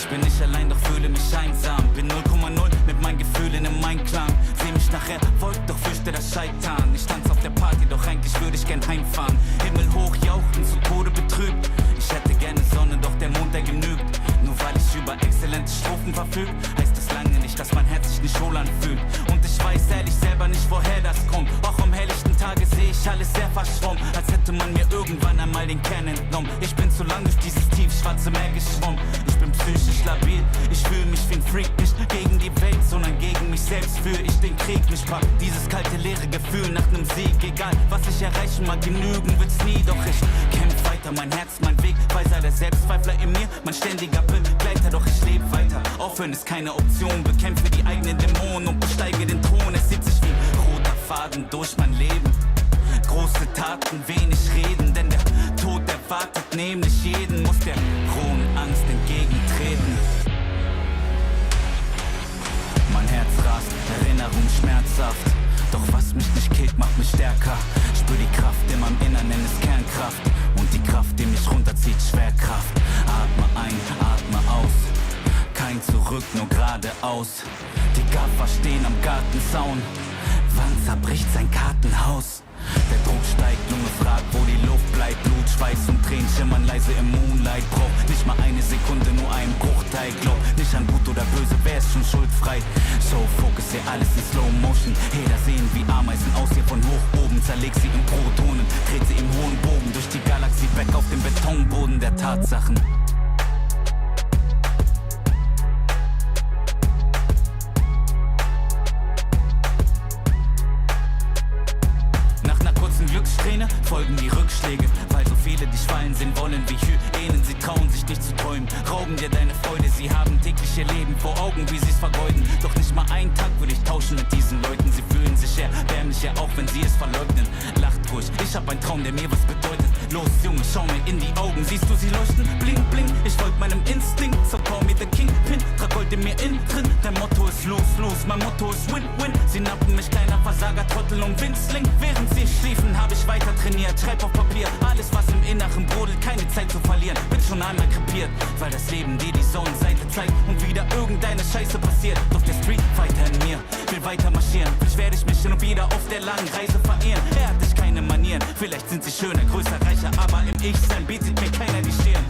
Ich bin nicht allein, doch fühle mich einsam. Bin 0,0 mit meinen Gefühlen im Einklang. Seh mich nachher, wollt doch fürchte das Scheitern. Ich tanz auf der Party, doch eigentlich würde ich gern heimfahren. Himmel hoch jauchten, zu Tode betrübt. Ich hätte gerne Sonne, doch der Mond, der genügt. Nur weil ich über exzellente Strophen verfüg, heißt das lange nicht, dass mein Herz sich nicht wohl anfühlt. Und ich weiß ehrlich selber nicht, woher das kommt. Auch am helllichten Tage sehe ich alles sehr verschwommen, als hätte man mir irgendwann einmal den Kern entnommen. Ich bin zu lang durch dieses tiefschwarze Meer geschwommen. Ich bin psychisch labil, ich fühle mich wie ein Freak. Nicht gegen die Welt, sondern gegen mich selbst führe ich den Krieg. Mich packt dieses kalte, leere Gefühl nach nem Sieg. Egal, was ich erreichen mag, genügen wird's nie. Doch ich kämpf weiter, mein Herz, mein Weg. Weiser der Selbstzweifler in mir, mein ständiger Begleiter. Doch ich lebe weiter, aufhören ist keine Option. Bekämpfe die eigenen Dämonen und besteige den Thron. Es zieht sich wie roter Faden durch mein Leben. Große Taten, wenig reden, denn der Tod erwartet nämlich jeden. Muss der rohen Angst entgegentreten. Mein Herz rast, Erinnerung schmerzhaft. Doch was mich nicht killt, macht mich stärker. Spür die Kraft in meinem Innern, nenn es Kernkraft. Und die Kraft, die mich runterzieht, Schwerkraft. Atme ein, atme aus. Kein Zurück, nur geradeaus. Die Gaffer stehen am Gartenzaun. Wann zerbricht sein Kartenhaus? Der Druck steigt, Lunge fragt, wo die Luft bleibt. Blut, Schweiß und Tränen schimmern leise im Moonlight. Brauch nicht mal eine Sekunde, nur einen Bruchteil. Glaub nicht an gut oder böse, wer ist schon schuldfrei? So fokussier alles in Slow Motion. Heder sehen wie Ameisen aus hier von hoch oben. Zerleg sie in Protonen, dreht sie im hohen Bogen durch die Galaxie weg auf den Betonboden der Tatsachen. Glückssträhne folgen die Rückschläge, weil so viele dich fallen sehen wollen wie Hyänen. Sie trauen sich nicht zu träumen, rauben dir deine Freude. Sie haben täglich ihr Leben vor Augen, wie sie's vergeuden. Doch nicht mal einen Tag würde ich tauschen mit diesen Leuten. Sie fühlen sich erbärmlicher, auch wenn sie es verleugnen. Lacht ruhig, ich hab einen Traum, der mir was bedeutet. Los Junge, schau mir in die Augen, siehst du sie leuchten? Bling bling, ich folg meinem Instinkt, so call me the Kingpin. Trag Gold in mir innen drin, dein Motto ist los, los, mein Motto ist win, win. Sie nappen mich, kleiner Versager, Trottel und Winzling. Während sie schliefen, hab ich weiter trainiert, schreib auf Papier alles, was im Inneren brodelt, keine Zeit zu verlieren. Bin schon einmal krepiert, weil das Leben dir die Sonnenseite zeigt und wieder irgendeine Scheiße passiert. Doch der Street Fighter in mir will weiter marschieren. Vielleicht werde ich mich hin und wieder auf der langen Reise verehren. Er hat dich keine Manieren, vielleicht sind sie schöner, größer, reicher, aber im Ich-Sein bietet mir keiner die Stirn.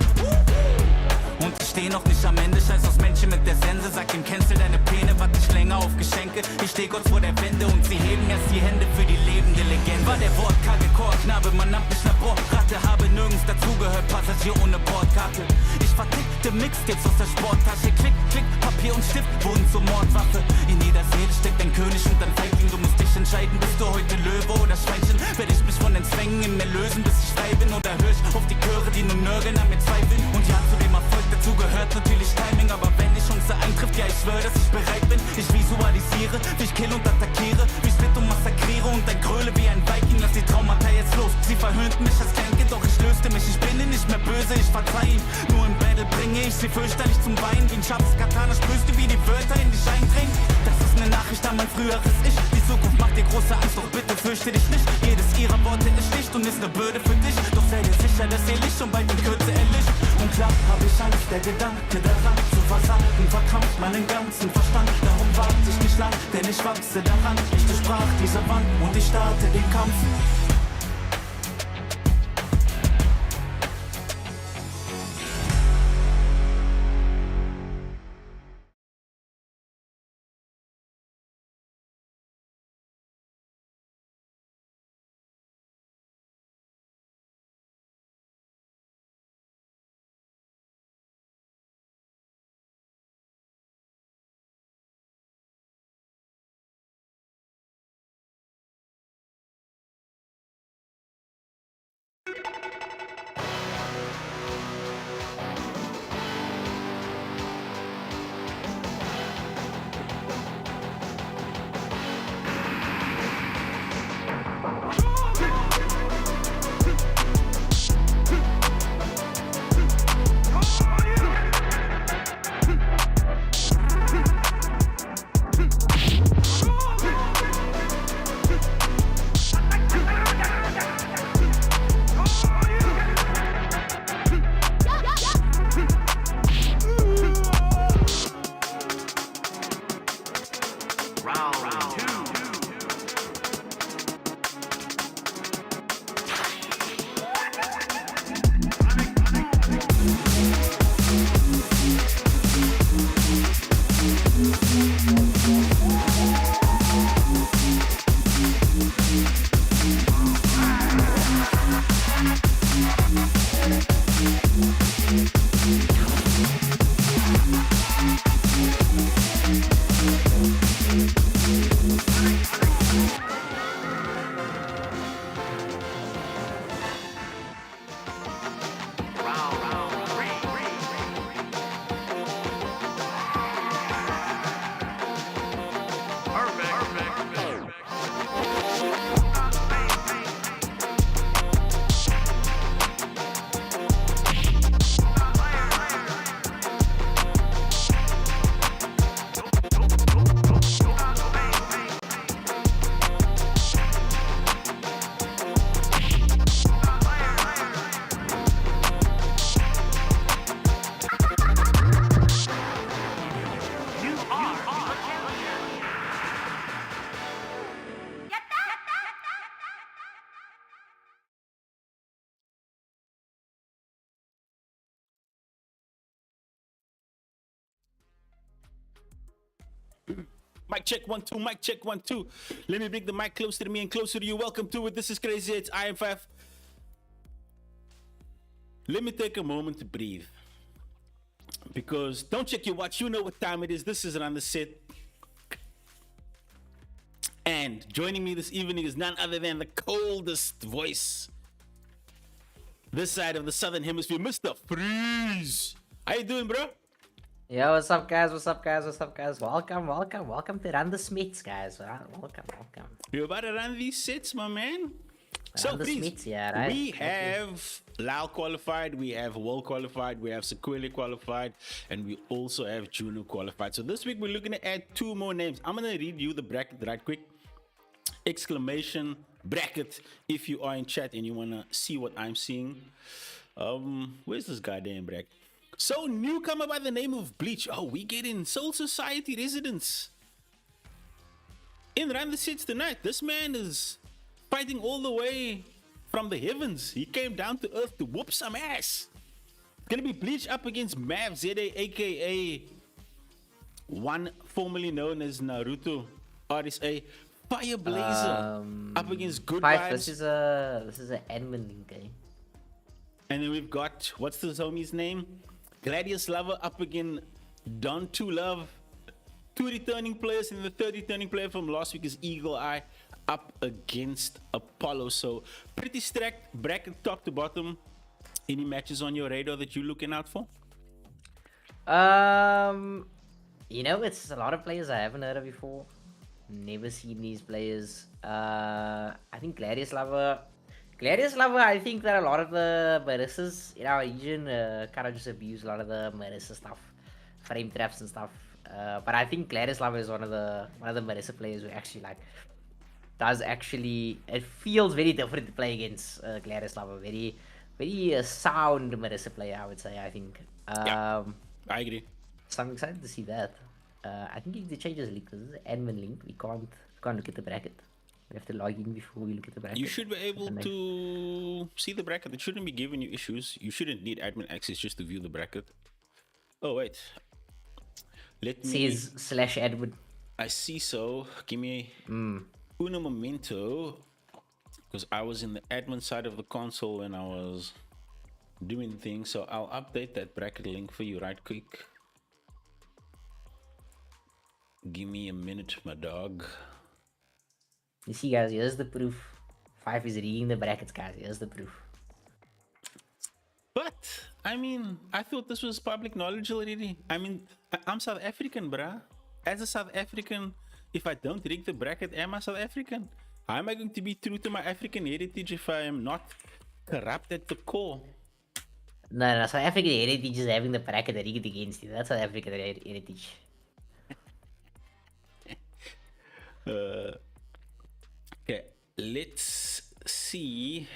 Und ich steh noch nicht am Ende, scheiß aus Menschen mit der Sense. Sag ihm, cancel deine Pläne, warte nicht länger auf Geschenke. Ich steh kurz vor der Wende und sie heben erst die Hände für die lebende Legende. War der wortkarge Chorknabe, man nannte mich nach Ratte. Habe nirgends dazugehört, Passagier ohne Bordkarte. Ich vertickte Mixtapes aus der Sporttasche. Klick, klick, Papier und Stift wurden zur Mordwaffe. In jeder Seele steckt ein König und ein Feigling. Du musst dich entscheiden, bist du heute Löwe oder Schweinchen. Werd ich mich von den Zwängen in mir lösen, bis ich frei bin? Oder hör ich auf die Chöre, die nur nörgeln, an mir zweifeln? Und ja, zu dem Erfolg dazu gehört natürlich Timing, aber wenn die Chance eintrifft, ja ich schwör, dass ich bereit bin. Ich visualisiere, wie ich kill und attackiere, wie ich split und massakriere und ein Gröle wie ein Viking. Lass die Traumata jetzt los, sie verhöhnten mich als Kleinkind, doch ich löste mich. Ich bin nicht mehr böse, ich verzeih ihm. Nur im Battle bringe ich sie fürchterlich zum Weinen. Wie ein scharfes Katana spürst du, wie die Wörter in dich eindringen. Das ist eine Nachricht an mein früheres Ich. Die Zukunft macht dir große Angst, doch bitte fürchte dich nicht. Jedes ihrer Worte ist Licht und ist eine Bürde für dich. Doch sei dir sicher, dass ihr Licht schon bald in Kürze erlischt. Und klar hab ich Angst, der Gedanke daran zu versagen verkrampft meinen ganzen Verstand. Darum warte ich nicht lang, denn ich wachse daran. Ich durchbrach diese Wand und ich starte den Kampf. Mic check 1 2. Mic check 1 2. Let me bring the mic closer to me and closer to you. Welcome to it. This is CRZY. It's IM5. Let me take a moment to breathe, because don't check your watch. You know what time it is. This is Around the Set. And joining me this evening is none other than the coldest voice this side of the Southern Hemisphere, Mr. Freeze. How you doing, bro? Yo, what's up, guys? What's up, guys? What's up, guys? Welcome to Run the Smiths, guys. Welcome. You're about to run these sets, my man. Run the Smiths, yeah, right? We have Lau qualified, we have World qualified, we have CRZY qualified, and we also have Juno qualified. So this week we're looking to add 2 more names. I'm gonna read you the bracket right quick. Exclamation bracket if you are in chat and you wanna see what I'm seeing. Where's this goddamn bracket? So, newcomer by the name of Bleach. Oh, we get in Soul Society residents in Run the Sets tonight. This man is fighting all the way from the heavens. He came down to earth to whoop some ass. It's gonna be Bleach up against Mav ZA, aka one formerly known as Naruto RSA. Fire Blazer up against Good Vibes. This is a admin link, eh? And then we've got, what's this homie's name? Gladius Lover up against Don 2 Love. 2 returning players, and the 3rd returning player from last week is Eagle Eye up against Apollo. So pretty stacked bracket top to bottom. Any matches on your radar that you're looking out for? You know, it's a lot of players I haven't heard of before. Never seen these players. I think Gladius Lover, I think that a lot of the Marisas in our region kind of just abuse a lot of the Marisa stuff, frame traps and stuff. But I think Gladius Lover is one of the Marisa players who actually it feels very different to play against Gladius Lover. Very sound Marisa player, I would say. I think. Yeah, I agree. So I'm excited to see that. I think if they change this link, this is an admin link. We can't look at the bracket. We have to log in before we look at the bracket. You should be able to see the bracket. It shouldn't be giving you issues. You shouldn't need admin access just to view the bracket. Oh wait, let me. Says /admin. I see. So give me uno momento, because I was in the admin side of the console and I was doing things. So I'll update that bracket link for you right quick. Give me a minute, my dog. You see, guys, here's the proof. 5 is reading the brackets, guys. Here's the proof. But, I mean, I thought this was public knowledge already. I mean, I'm South African, bruh. As a South African, if I don't read the bracket, am I South African? How am I going to be true to my African heritage if I am not corrupt at the core? No, South African heritage is having the bracket rigged against you. That's South African heritage. Okay, let's see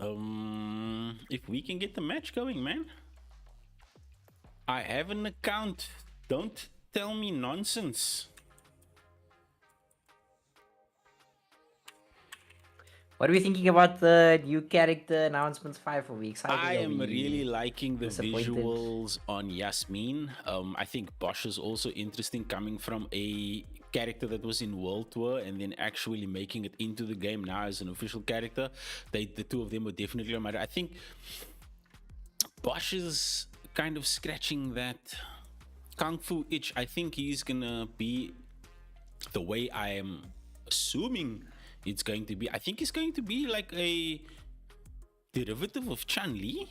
if we can get the match going, man. I have an account. Don't tell me nonsense. What are we thinking about the new character announcements 5 for weeks? I am really liking the visuals on Yasmin. I think Bosch is also interesting, coming from a character that was in World Tour and then actually making it into the game now as an official character. The 2 of them were definitely on my radar. I think Bosch is kind of scratching that Kung Fu itch. I think he's gonna be the way I am assuming it's going to be. I think it's going to be like a derivative of Chun-Li.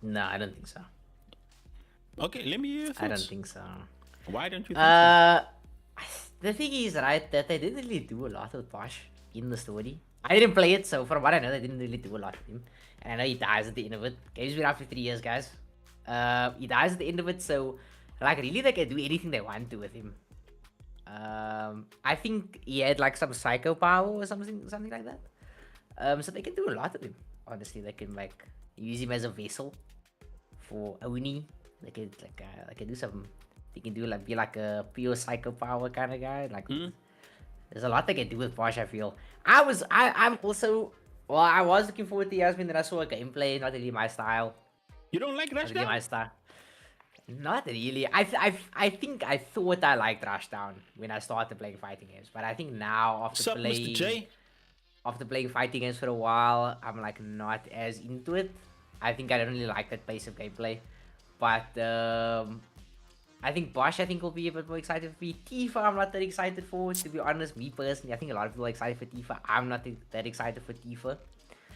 No, I don't think so. Okay, let me hear your thoughts. I don't think so. Why don't you think so? The thing is, right, that they didn't really do a lot with Bosch in the story. I didn't play it, so from what I know, they didn't really do a lot with him. And I know he dies at the end of it. Game's been out for 3 years, guys. He dies at the end of it, so like really they can do anything they want to with him. I think he had like some psycho power or something like that. So they can do a lot with him. Honestly, they can like use him as a vessel for Oni. They can do some. They can do like be like a pure psycho power kind of guy. Like there's a lot they can do with Bosch. I feel. I'm also. Well, I was looking forward to Yasmin, then I saw a gameplay. Not really my style. You don't like Rush? Not really my style. Not really. I think I thought I liked Rushdown when I started playing fighting games, but I think now Sup, Mr. J? after playing fighting games for a while, I'm like not as into it. I think I don't really like that pace of gameplay. But I think Bosch, I think will be a bit more excited for me. Tifa, I'm not that excited for. To be honest, me personally, I think a lot of people are excited for Tifa. I'm not that excited for Tifa.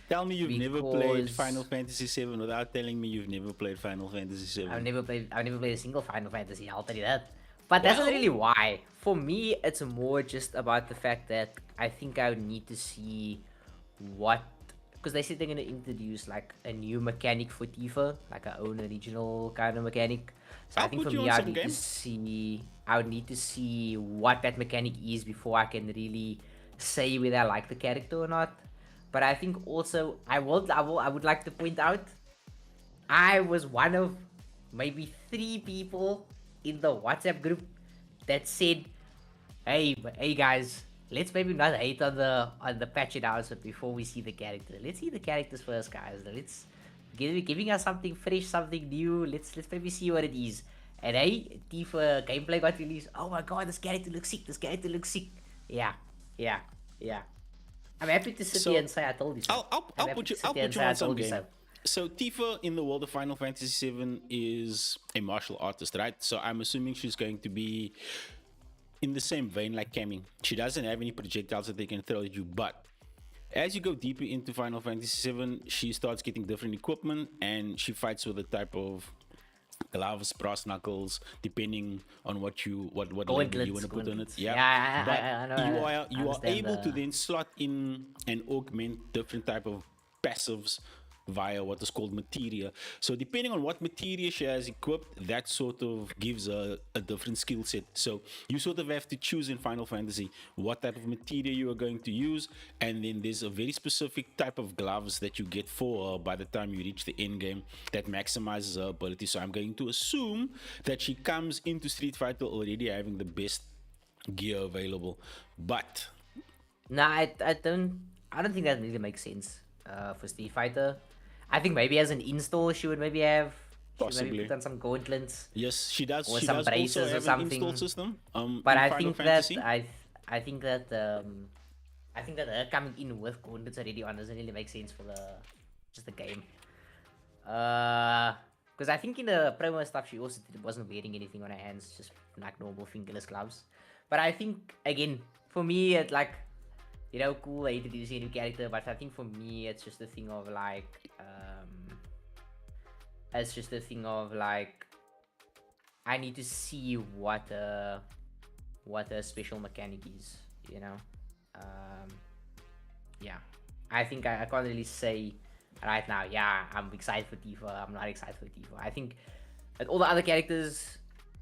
Tell me you've never played Final Fantasy VII without telling me you've never played Final Fantasy VII. I've never played a single Final Fantasy, I'll tell you that. But that's not really why. For me, it's more just about the fact that I think I would need to see what, because they said they're gonna introduce like a new mechanic for Tifa, like our own original kind of mechanic. So I think for me, I would need to see what that mechanic is before I can really say whether I like the character or not. But I think also I would like to point out I was one of maybe 3 people in the WhatsApp group that said, hey guys, let's maybe not hate on the patch announcement before we see the character. Let's see the characters first, guys. Let's giving us something fresh, something new. Let's maybe see what it is. And hey, Tifa gameplay got released. Oh my god, this character looks sick. This character looks sick. Yeah. I'm happy to sit here and say I told you so. I'll put you on some game. So Tifa in the world of Final Fantasy VII is a martial artist, right? So I'm assuming she's going to be in the same vein like Cammy. She doesn't have any projectiles that they can throw at you, but as you go deeper into Final Fantasy VII, she starts getting different equipment and she fights with a type of gloves, brass knuckles, depending on what level you want to put on it. Yeah, but I know, you are able to then slot in and augment different type of passives via what is called materia. So depending on what materia she has equipped, that sort of gives a different skill set. So you sort of have to choose in Final Fantasy what type of materia you are going to use, and then there's a very specific type of gloves that you get for her by the time you reach the end game that maximizes her ability. So I'm going to assume that she comes into Street Fighter already having the best gear available. But no, I don't think that really makes sense for Street Fighter. I think maybe as an install she would maybe have maybe put on some gauntlets. Yes, she does. Or she some does braces also or have something. an install system. But I think that her coming in with gauntlets already on doesn't really make sense for the game. Because I think in the promo stuff she also wasn't wearing anything on her hands, just like normal fingerless gloves. But I think again for me it's like, you know, cool, I introduce a new character, but I think for me it's just a thing of like I need to see what a special mechanic is, you know. Yeah, I think I can't really say right now, yeah, I'm excited for Tifa, I'm not excited for Tifa. I think that all the other characters,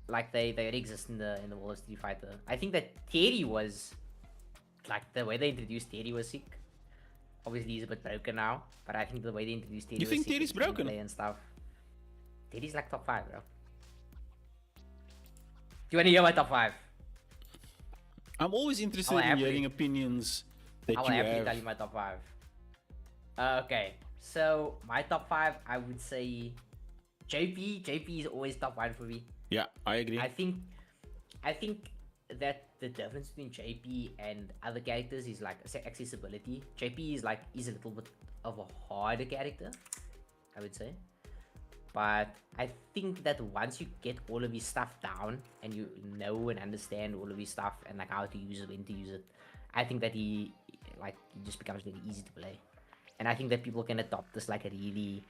like they already exist in the world of Street Fighter. I think that Terry was, like, the way they introduced Terry was sick. Obviously he's a bit broken now, but I think the way they introduced Terry You think Terry's broken? And stuff. Terry's like top 5, bro. Do you want to hear my top 5? I'm always interested in hearing opinions that you have. I'll happily tell you my top 5. Okay, so my top 5, I would say JP. JP is always top 1 for me. Yeah, I agree. I think that the difference between JP and other characters is like accessibility. JP is a little bit of a harder character, I would say. But I think that once you get all of his stuff down and you know and understand all of his stuff and like how to use it, when to use it, I think that he just becomes really easy to play. And I think that people can adopt this like a really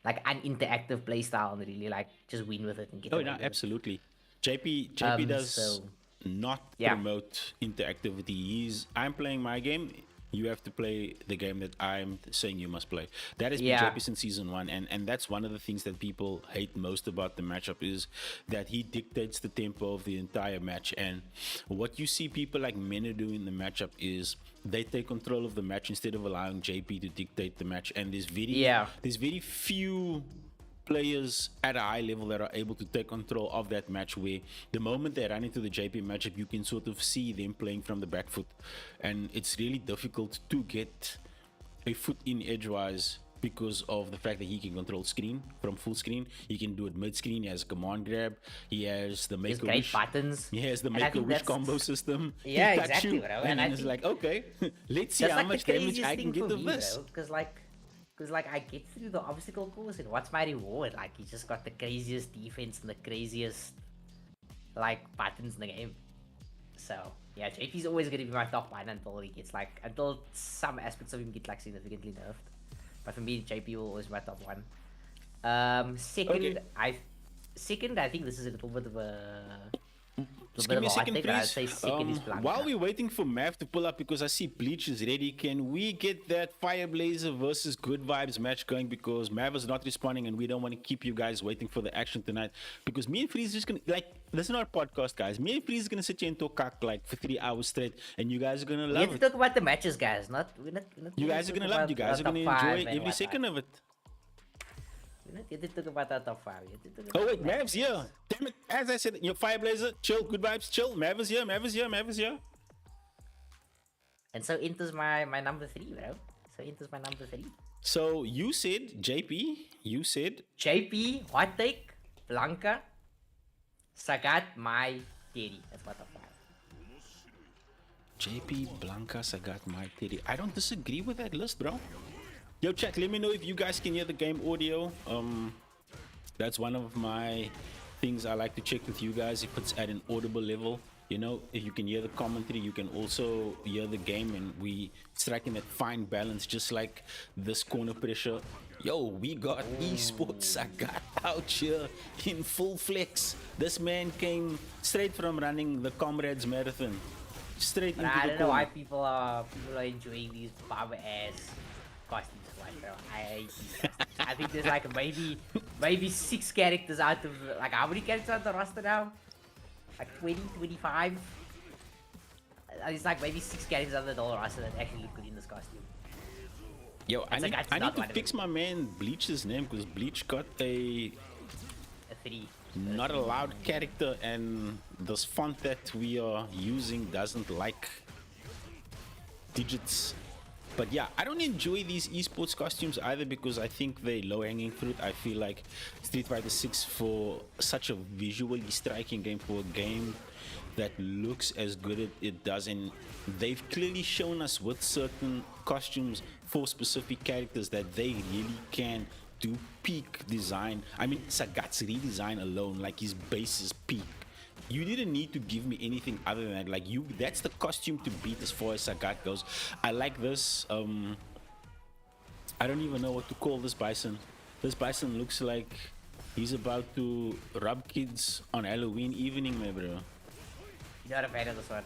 an interactive playstyle and really like just win with it and get. Oh no, absolutely. JP does not promote interactivity. I'm playing my game. You have to play the game that I'm saying you must play. That has been JP since season 1, and that's one of the things that people hate most about the matchup is that he dictates the tempo of the entire match. And what you see people like Mena do in the matchup is they take control of the match instead of allowing JP to dictate the match. And there's very few players at a high level that are able to take control of that match, where the moment they run into the JP matchup, you can sort of see them playing from the back foot, and it's really difficult to get a foot in edgewise because of the fact that he can control screen from full screen. He can do it mid screen. He has a command grab. He has the make There's a great wish. buttons. He has the And I make a think wish that's- combo system. Yeah, He touch exactly, you, bro. And And then I it's think like, okay, let's see that's how like much the damage craziest I can thing get for of me, this. bro. Because like I get through the obstacle course, and what's my reward? Like, you just got the craziest defense and the craziest like buttons in the game. So yeah, JP's always gonna be my top one until he gets like until some aspects of him get like significantly nerfed. But for me, JP will always be my top one. Second, Okay. I think this is a little bit of a Just bit give me a of a hot second, take, but I'd please. say second is Blanca. While we're waiting for Mav to pull up, because I see Bleach is ready, can we get that Fireblazer versus Good Vibes match going? Because Mav is not responding, and we don't want to keep you guys waiting for the action tonight. Because me and Freeze is just gonna this is not a podcast, guys. Me and Freeze is gonna sit here and talk cock like for 3 hours straight, and you guys are gonna We love have it. to talk about the matches, guys. We're not You guys are gonna love it. You guys are gonna enjoy every second of it. We're not here to talk about our top 5. We have to talk Oh about wait, the Mav's here. Damn it! As I said, your Fireblazer, chill, Good Vibes, chill. Mav is here. Mav is here. Mav is here. And so enters my number 3, bro. So enters my number 3. So you said JP. You said JP, hot take, Blanca, Sagat, my Terry. That's my top 5. JP, Blanca, Sagat, Mike, Teddy. I don't disagree with that list, bro. Yo, chat, let me know if you guys can hear the game audio. That's one of my things I like to check with you guys, if it's at an audible level. You know, if you can hear the commentary, you can also hear the game, and we striking that fine balance, just like this corner pressure. Yo, we got esports Sagat out here in full flex. This man came straight from running the Comrades Marathon. Straight into But I the don't know why corner. people are enjoying these barber ass costumes so much, bro. I hate these costumes. I think there's like maybe 6 characters out of like how many characters are on the roster now? Like 20, 25? It's like maybe 6 characters on the whole roster that actually look good in this costume. Yo, I It's need, like, I that's need not to one of fix them. my man Bleach's name, because Bleach got a A 3. not allowed character, and this font that we are using doesn't like digits. But yeah, I don't enjoy these esports costumes either, because I think they're low-hanging fruit. I feel like Street Fighter 6, for such a visually striking game, for a game that looks as good as it does, and they've clearly shown us with certain costumes for specific characters that they really can do peak design. I mean, Sagat's redesign alone, like his base is peak. You didn't need to give me anything other than that. Like, that's the costume to beat as far as Sagat goes. I like this. I don't even know what to call this bison. This bison looks like he's about to rub kids on Halloween evening, my bro. You're not a fan of this one.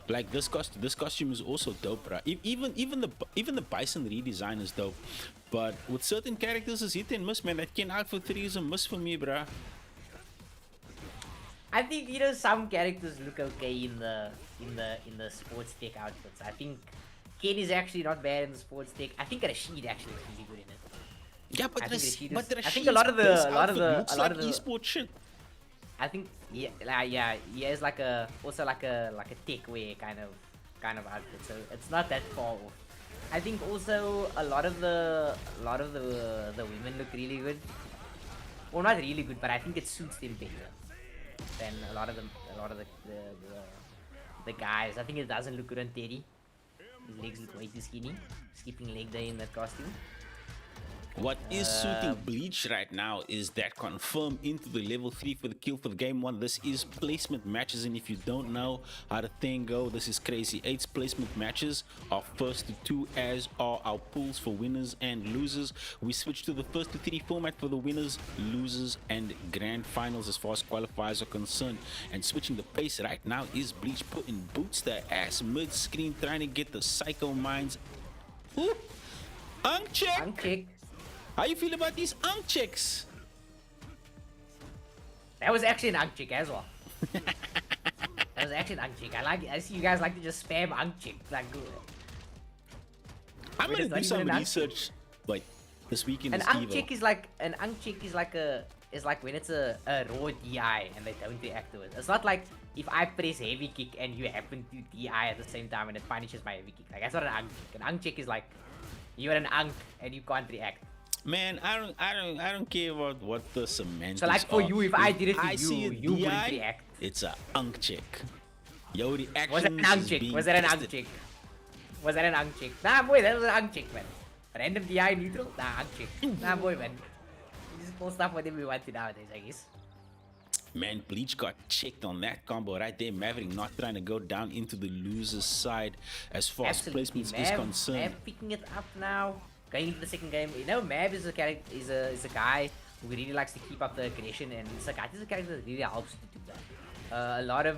Like, this costume is also dope, bro. Even the bison redesign is dope. But with certain characters, it's hit and miss, man. That Ken out for 3 is a miss for me, bro. I think some characters look okay in the sports tech outfits. I think Ken is actually not bad in the sports tech. I think Rashid actually is really good in it. Yeah, but I think Rashid is- but I think a lot of the- Rashid's a lot of outfit the- looks a lot like of the- esport shit. I think yeah, he has like a tech wear kind of outfit, so it's not that far off. I think also a lot of the women look really good. Well, not really good, but I think it suits them better than a lot of the guys. I think it doesn't look good on Teddy. His legs look way too skinny. Skipping leg day in that costume. What is suiting Bleach right now is that confirm into the level 3 for the kill for the game 1. This is placement matches, and if you don't know how the thing go, this is crazy. 8's placement matches are first to 2, as are our pools for winners and losers. We switch to the first to 3 format for the winners, losers, and grand finals as far as qualifiers are concerned. And switching the pace right now is Bleach putting boots their ass mid-screen, trying to get the Psycho Minds. Ooh, uncheck. Uncheck. How you feel about these chicks? That was actually an uncheck as well. That was actually an uncheck. I see you guys like to just spam uncheck. Like, I'm Wait, gonna it's not do some even an research like this weekend. an uncheck is like when it's a raw DI and they don't react to it. It's not like if I press heavy kick and you happen to DI at the same time and it punishes my heavy kick. Like, that's not an uncheck. An uncheck is like You're an unk and you can't react. Man, I don't care about what the semantics So like for are. you, if I did it to I see a you wouldn't DI, react. it's a unk check. Yo, the Was that action an unk is chick? being Was that an unk tested. chick? Was that an unk chick? Nah, boy, that was an unk chick, man. Random DI neutral? Nah, unk chick. Nah, boy, man. You just pull stuff whatever we want to nowadays, I guess. Man, Bleach got checked on that combo right there. Maverick not trying to go down into the loser's side as far as Absolutely, placements is concerned. Mav picking it up now. Going into the second game. You know, Mav is a character, is a guy who really likes to keep up the aggression, and Sagat is a character that really helps to do that. A lot of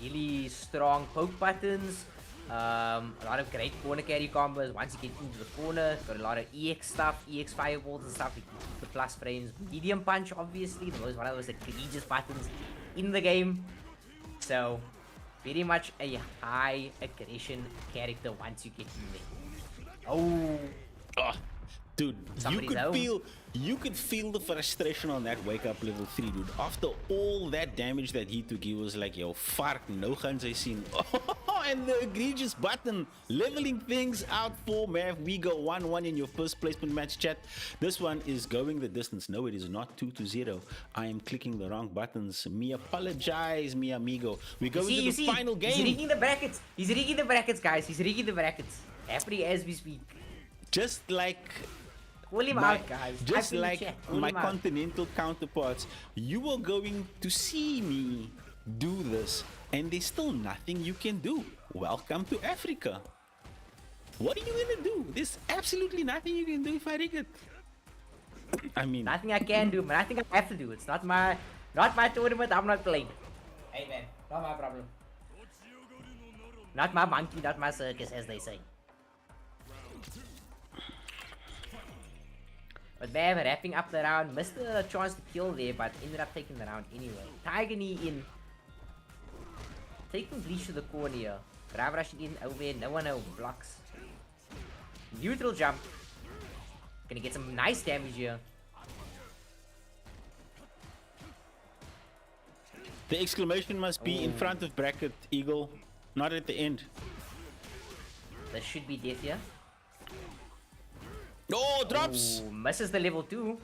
really strong poke buttons. A lot of great corner carry combos once you get into the corner. Got a lot of EX stuff, EX fireballs and stuff. The plus frames, medium punch, obviously, one of those egregious buttons in the game. So, very much a high aggression character once you get in there. Oh, Oh, dude, Somebody's you could feel the frustration on that wake up level 3, dude. After all that damage that he took, he was like, yo, fuck, no guns I seen. And the egregious button leveling things out for Mav. We go 1-1 in your first placement match, chat. This one is going the distance. No, it is not 2-0. I am clicking the wrong buttons. Me apologize, mi amigo. We go into the final game. He's rigging the brackets. He's rigging the brackets, guys. He's rigging the brackets. Happening as we speak. Just like Call him out, guys. just Type in the like chat. Call my him out. continental counterparts, you are going to see me do this, and there's still nothing you can do. Welcome to Africa. What are you gonna do? There's absolutely nothing you can do if I rig it. I mean, Nothing I can do, but I think I have to do. It's not my tournament. I'm not playing. Hey man, not my problem. Not my monkey, not my circus, as they say. But Mav wrapping up the round, missed the chance to kill there, but ended up taking the round anyway. Tiger knee in. Taking Bleach to the corner here. Grab rushing in over here, no one blocks. Neutral jump. Gonna get some nice damage here. the exclamation must be in front of bracket Eagle, not at the end. This should be death here. Oh, drops! Ooh, misses the level 2.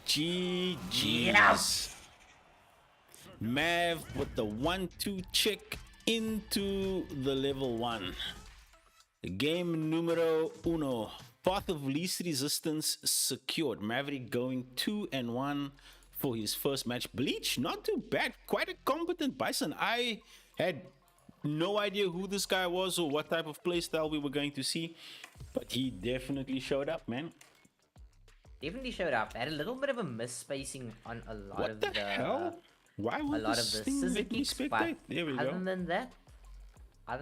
GG's. Mav with the 1-2 check into the level 1. Game numero uno. Path of least resistance secured. Maverick going 2-1 for his first match. Bleach, not too bad. Quite a competent Bison. I had no idea who this guy was or what type of playstyle we were going to see, but he definitely showed up, man. Definitely showed up. Had a little bit of a misspacing on a lot What of the hell? Why would a lot of this the thing scissor let me kicks, but spectate? There we go. other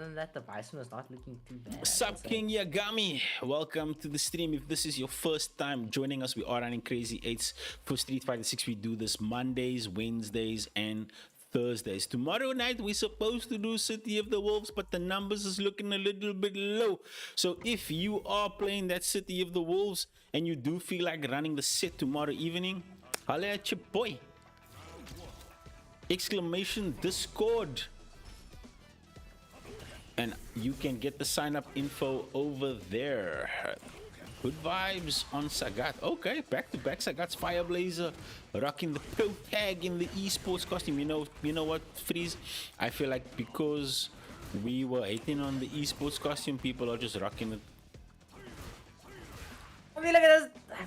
than that, the Bison was not looking too bad. What's up, King Yagami? Welcome to the stream. If this is your first time joining us, we are running Crazy 8's for Street Fighter 6. We do this Mondays, Wednesdays, and Thursdays. Tomorrow night, we're supposed to do City of the Wolves, but the numbers is looking a little bit low. So if you are playing that City of the Wolves and you do feel like running the set tomorrow evening, holla at your boy. Exclamation Discord. And you can get the sign up info over there. Good vibes on Sagat. Okay, back to back. Sagat's Fireblazer rocking the pro tag in the esports costume. You know what, Freeze? I feel like because we were hating on the esports costume, people are just rocking it. I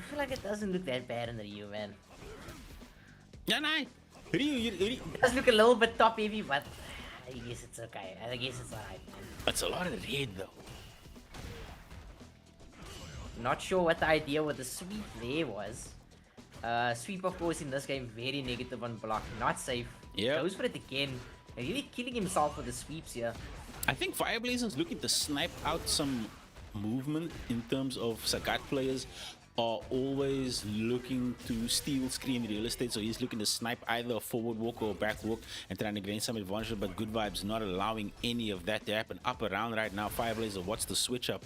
feel like it doesn't look that bad in the Ryu, man. Yeah, nah. Ryu, It does look a little bit top heavy, but I guess it's okay. I guess it's alright, man. it's a lot of red though. Not sure what the idea with the sweep there was. Sweep, of course, in this game, very negative on block. Not safe. Yeah. Goes for it again. Really killing himself with the sweeps here. I think Fireblazer's looking to snipe out some movement in terms of Sagat players are always looking to steal screen real estate, so he's looking to snipe either a forward walk or a back walk and trying to gain some advantage, but Good Vibes not allowing any of that to happen. Up around right now, Fireblazer, what's the switch up?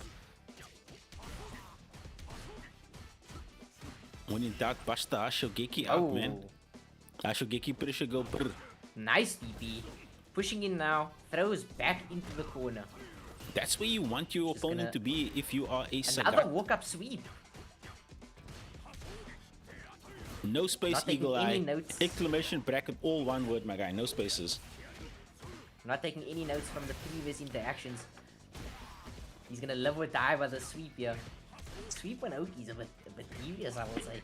When in doubt, bust the Ashogeki out, man. Ashogeki pressure go brr. Nice DP. Pushing in now. Throws back into the corner. That's where you want your Just opponent to be if you are a another Sagat. walk-up sweep. No space, Not taking eagle any eye. notes. Exclamation bracket, all one word, my guy. No spaces. Not taking any notes from the previous interactions. He's gonna live or die by the sweep here. Sweep on Oki's a bit devious, I will say.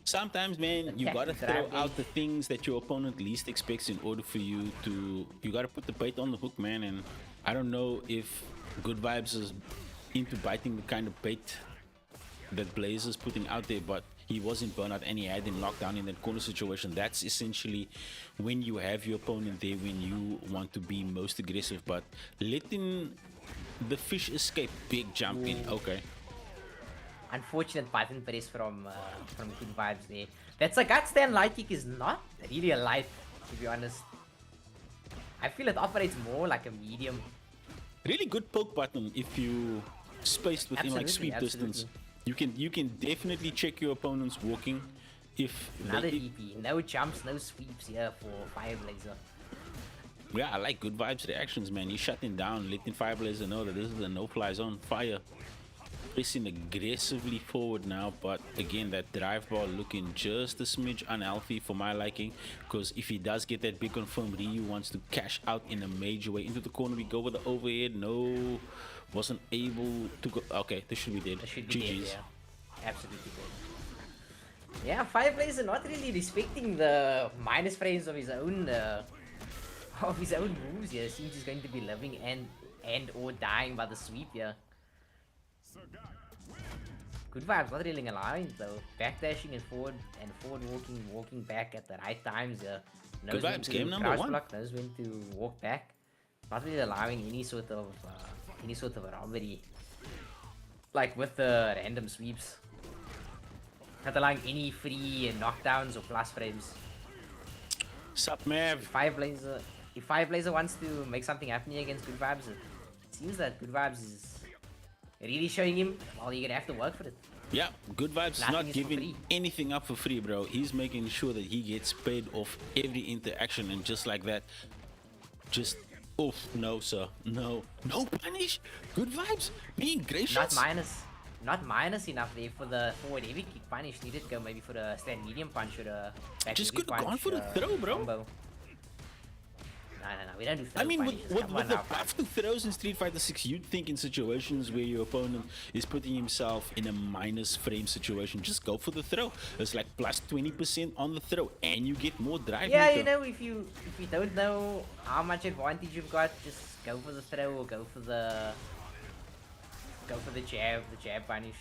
Sometimes, man, you Attack gotta the throw drive out gauge. the things that your opponent least expects in order for you to. You gotta put the bait on the hook, man. And I don't know if Good Vibes is into biting the kind of bait that Blaze is putting out there, but he was in burnout and he had him locked down in that corner situation. That's essentially when you have your opponent there when you want to be most aggressive, but letting the fish escape, big jump in. Okay. Unfortunate button press from Good Vibes there. That's a gut stand light kick is not really a light, to be honest. I feel it operates more like a medium. Really good poke button if you spaced within like Absolutely, sweep distance. You can definitely check your opponent's walking if Another they, DP. No jumps, no sweeps here for Fireblazer. yeah, I like Good Vibes reactions, man. He's shutting down, letting Fireblazer know that this is a no-fly zone. Fire. Pressing aggressively forward now, but again, that drive ball looking just a smidge unhealthy for my liking, because if he does get that big confirm, Ryu wants to cash out in a major way. Into the corner we go with the overhead. No, wasn't able to go. Okay, this should be dead. That should be dead, GG's. yeah. Absolutely dead. Yeah, Fireblazer not really respecting the minus frames of his own moves here. Seems he's going to be living and or dying by the sweep here. Good Vibes not really allowing though. Backdashing and forward walking back at the right times. Good Vibes, game number crouch one. block, knows when to walk back. Not really allowing any sort of robbery. Like with the random sweeps. Not allowing any free knockdowns or plus frames. Sup, Mav? If Fireblazer wants to make something happen here against Good Vibes, it seems that Good Vibes is really showing him, well, you're gonna have to work for it. Yeah, Good Vibes is Nothing not is for giving free. anything up for free, bro. He's making sure that he gets paid off every interaction, and just like that, just oof, no, sir, no punish. Good Vibes being gracious. Not minus enough there for the forward heavy kick punish. Needed to go maybe for the stand medium punch or the back Just heavy could have gone for the throw, bro. combo. No, we don't do throw I mean, punishes. with Come on the now, buff to throws in Street Fighter 6, you'd think in situations where your opponent is putting himself in a minus frame situation, just go for the throw. It's like plus 20% on the throw, and you get more drive. yeah, meter. you know, if you don't know how much advantage you've got, just go for the throw or go for the jab punish.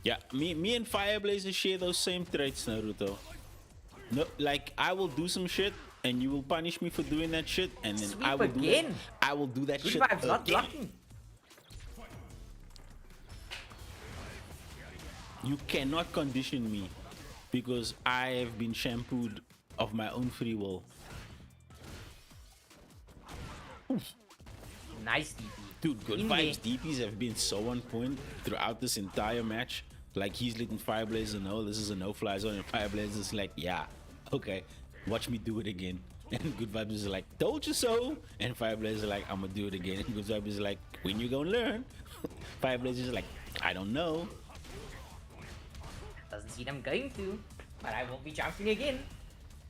Yeah, me and Fireblazer share those same traits, Naruto. No, like I will do some shit, and you will punish me for doing that shit, and then Sweep I will again. I will do that Good shit Vibes not again. blocking. You cannot condition me because I have been shampooed of my own free will. Nice DP. Dude, Good In Vibes there. DPs have been so on point throughout this entire match. Like he's letting Fireblazer know this is a no-fly zone, and Fireblazer's like, yeah, okay, watch me do it again. And Good Vibes is like, told you so. And Fireblazer like, I'm gonna do it again. And Good Vibes is like, when you gonna learn? Fireblazer is like, I don't know. Doesn't seem I'm going to, but I will be jumping again.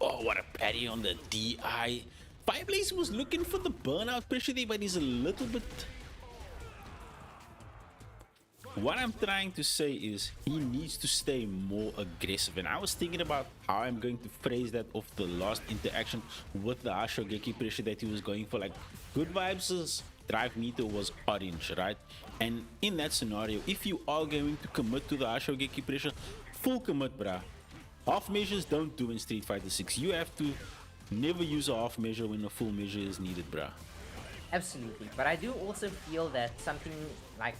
Oh, what a patty on the DI. Fireblazer was looking for the burnout pressure there, but he's a little bit. What I'm trying to say is he needs to stay more aggressive, and I was thinking about how I'm going to phrase that off the last interaction with the Ashogeki pressure that he was going for. Like, Good Vibes' drive meter was orange, right? And in that scenario, if you are going to commit to the Ashogeki pressure, full commit, bruh. Half measures don't do in Street Fighter 6. You have to never use a half measure when a full measure is needed, bruh. Absolutely, but I do also feel that something like,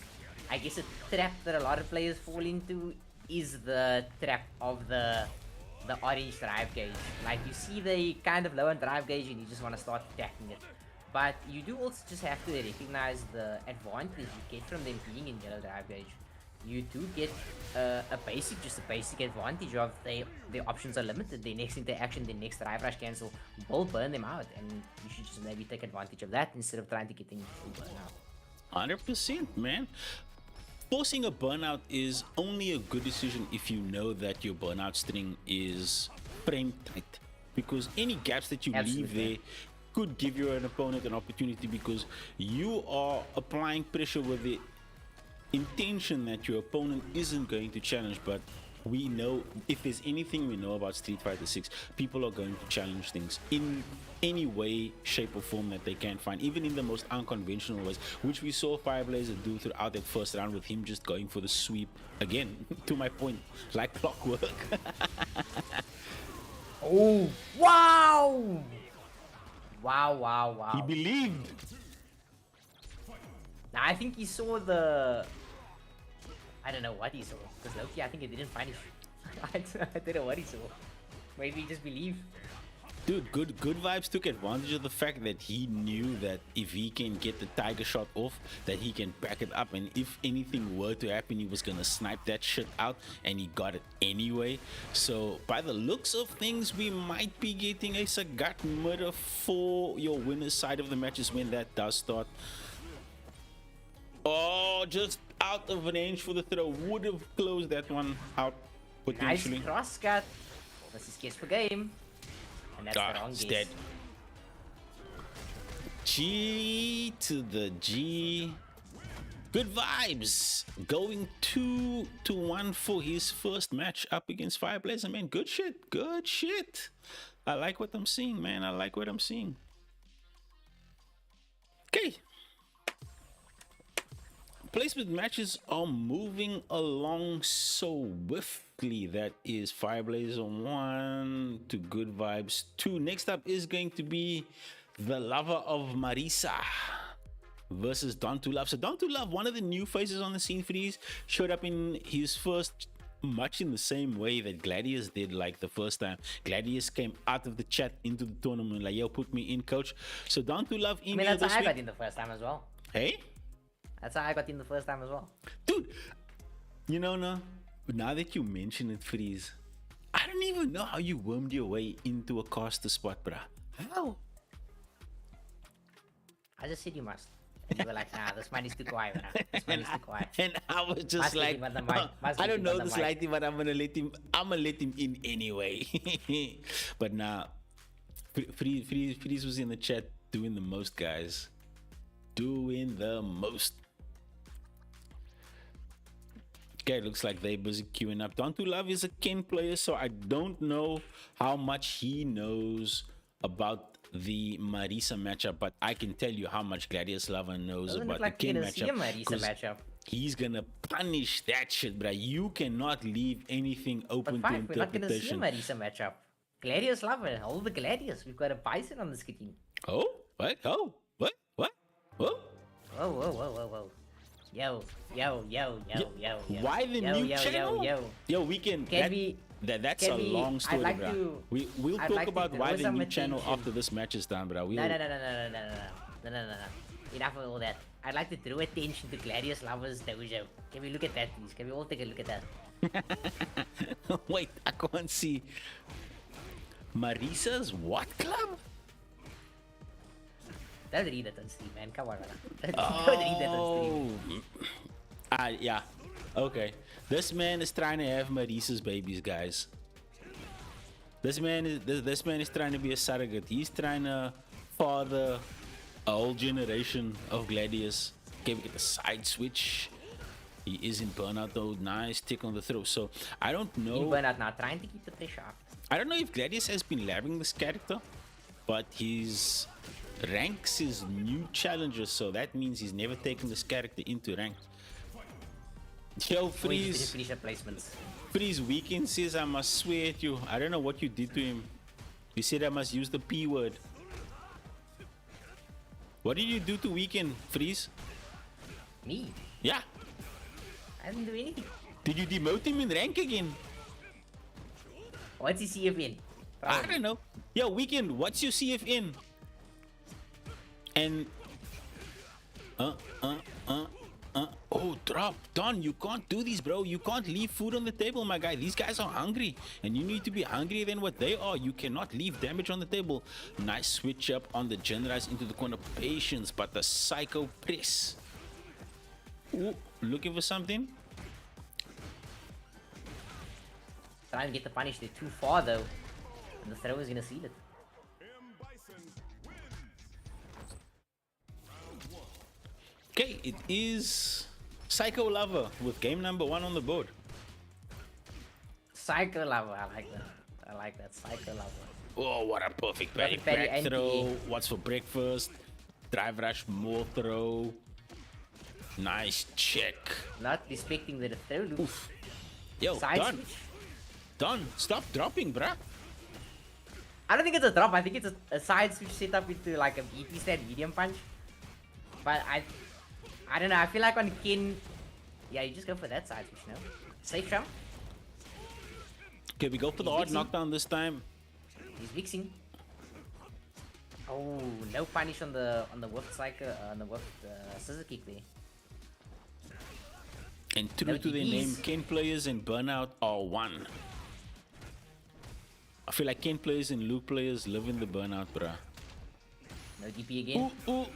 I guess a trap that a lot of players fall into is the trap of the orange drive gauge. Like you see the kind of low on drive gauge and you just want to start attacking it. But you do also just have to recognize the advantage you get from them being in yellow drive gauge. you do get just a basic advantage of their options are limited. Their next interaction, their next drive rush cancel will burn them out, and you should just maybe take advantage of that instead of trying to get them full burnout. 100%, man. Forcing a burnout is only a good decision if you know that your burnout string is frame tight, because any gaps that you leave there could give your opponent an opportunity, because you are applying pressure with the intention that your opponent isn't going to challenge. But we know, if there's anything we know about Street Fighter 6, people are going to challenge things in any way, shape or form that they can find, even in the most unconventional ways, which we saw Fireblazer do throughout that first round with him just going for the sweep again. To my point, like clockwork. Oh, wow! Wow. He believed. Now, I think he saw the... I don't know what he saw, because Loki, I think he didn't punish. I don't know what he saw. Maybe he just believed. Dude, good vibes took advantage of the fact that he knew that if he can get the tiger shot off, that he can back it up, and if anything were to happen, he was gonna snipe that shit out, and he got it anyway. So by the looks of things, we might be getting a Sagat murder for your winner's side of the matches when that does start. Oh, just out of range for the throw. Would have closed that one out potentially. Nice cross cut. That's his guess for game. And that's the wrong It's guess. dead. G to the G. Good vibes. Going 2-1 for his first match up against Fireblazer, man. Good shit. Good shit. I like what I'm seeing, man. I like what I'm seeing. Okay. Placement matches are moving along so swiftly. That is Fireblazer 1 to Good Vibes 2. Next up is going to be the lover of Marisa versus Don to Love. So Don to Love, one of the new faces on the scene for these, showed up in his first, much in the same way that Gladius did, like the first time. Gladius came out of the chat into the tournament like, yo, put me in, coach. So Don to Love in that's how I got in the first time as well. Hey? That's how I got in the first time as well. Dude, you know, now that you mention it, Freeze, I don't even know how you wormed your way into a caster spot, bruh. How? I just said you must. And you were like, nah, this man is too quiet, man. This man is too quiet. And I was just Must like, let him on the mic. I don't know this lighting, but I'm gonna let him in anyway. But nah, Freeze was in the chat doing the most, guys. Doing the most. Okay, looks like they're busy queuing up. Don to Love is a Ken player, so I don't know how much he knows about the Marisa matchup, but I can tell you how much Gladius Lover knows about the Ken matchup. He's gonna punish that shit, bruh. You cannot leave anything open to interpretation. We're not gonna see a Marisa matchup. Gladius Lover, all the Gladius. We've got a bison on the screen. Oh, what? Oh, what? What? Whoa. Whoa. Yo. Why the new channel? Yo, we can. That's a long story, bro. We'll talk about why the new channel after this match is done, bro. No. Enough of all that. I'd like to draw attention to Gladius Lover's dojo. Can we look at that, please? Can we all take a look at that? Wait, I can't see. Marisa's what club? Don't read that on stream, man. Come on, man. Don't read that on stream. Yeah. Okay. This man is trying to have Marisa's babies, guys. This man is trying to be a surrogate. He's trying to father a whole generation of Gladius. Okay, we get the side switch. He is in burnout though. Nice tick on the throw. So I don't know. In burnout now, trying to keep the pressure up. I don't know if Gladius has been labbing this character, but he's ranks his new challenger, so that means he's never taken this character into rank. Yo, Freeze. Freeze Weekend says I must swear at you. I don't know what you did to him. You said I must use the P word. What did you do to Weekend, Freeze? Me? Yeah. I didn't do anything. Did you demote him in rank again? What's his CFN? I don't know. Yo, Weekend, what's your CFN? And oh, drop. Don, you can't do this, bro. You can't leave food on the table, my guy. These guys are hungry, and you need to be hungrier than what they are. You cannot leave damage on the table. Nice switch up on the generalize into the corner. Patience, but the psycho press. Ooh, looking for something. Trying to get the punish. They're too far though, and the throw is gonna seal it. Okay, it is Psycho Lover with game number 1 on the board. Psycho Lover, I like that. I like that, Psycho Lover. Oh, what a perfect back Very throw. NPA. What's for breakfast? Drive rush, more throw. Nice check. Not respecting the throw loop. Oof. Yo, Side Don. switch. Don, stop dropping, bruh. I don't think it's a drop. I think it's a side switch set up into like a BP stand medium punch. But I don't know. I feel like on Ken, yeah, you just go for that side switch, no? Safe jump. Okay, we go for the He's hard mixing. knockdown this time. He's mixing. Oh, no punish on the whiff cycle, on the whiff scissor kick there. And true No to their DPs. name, Ken players and Burnout are one. I feel like Ken players and Luke players live in the Burnout, bruh. No DP again. Ooh, ooh.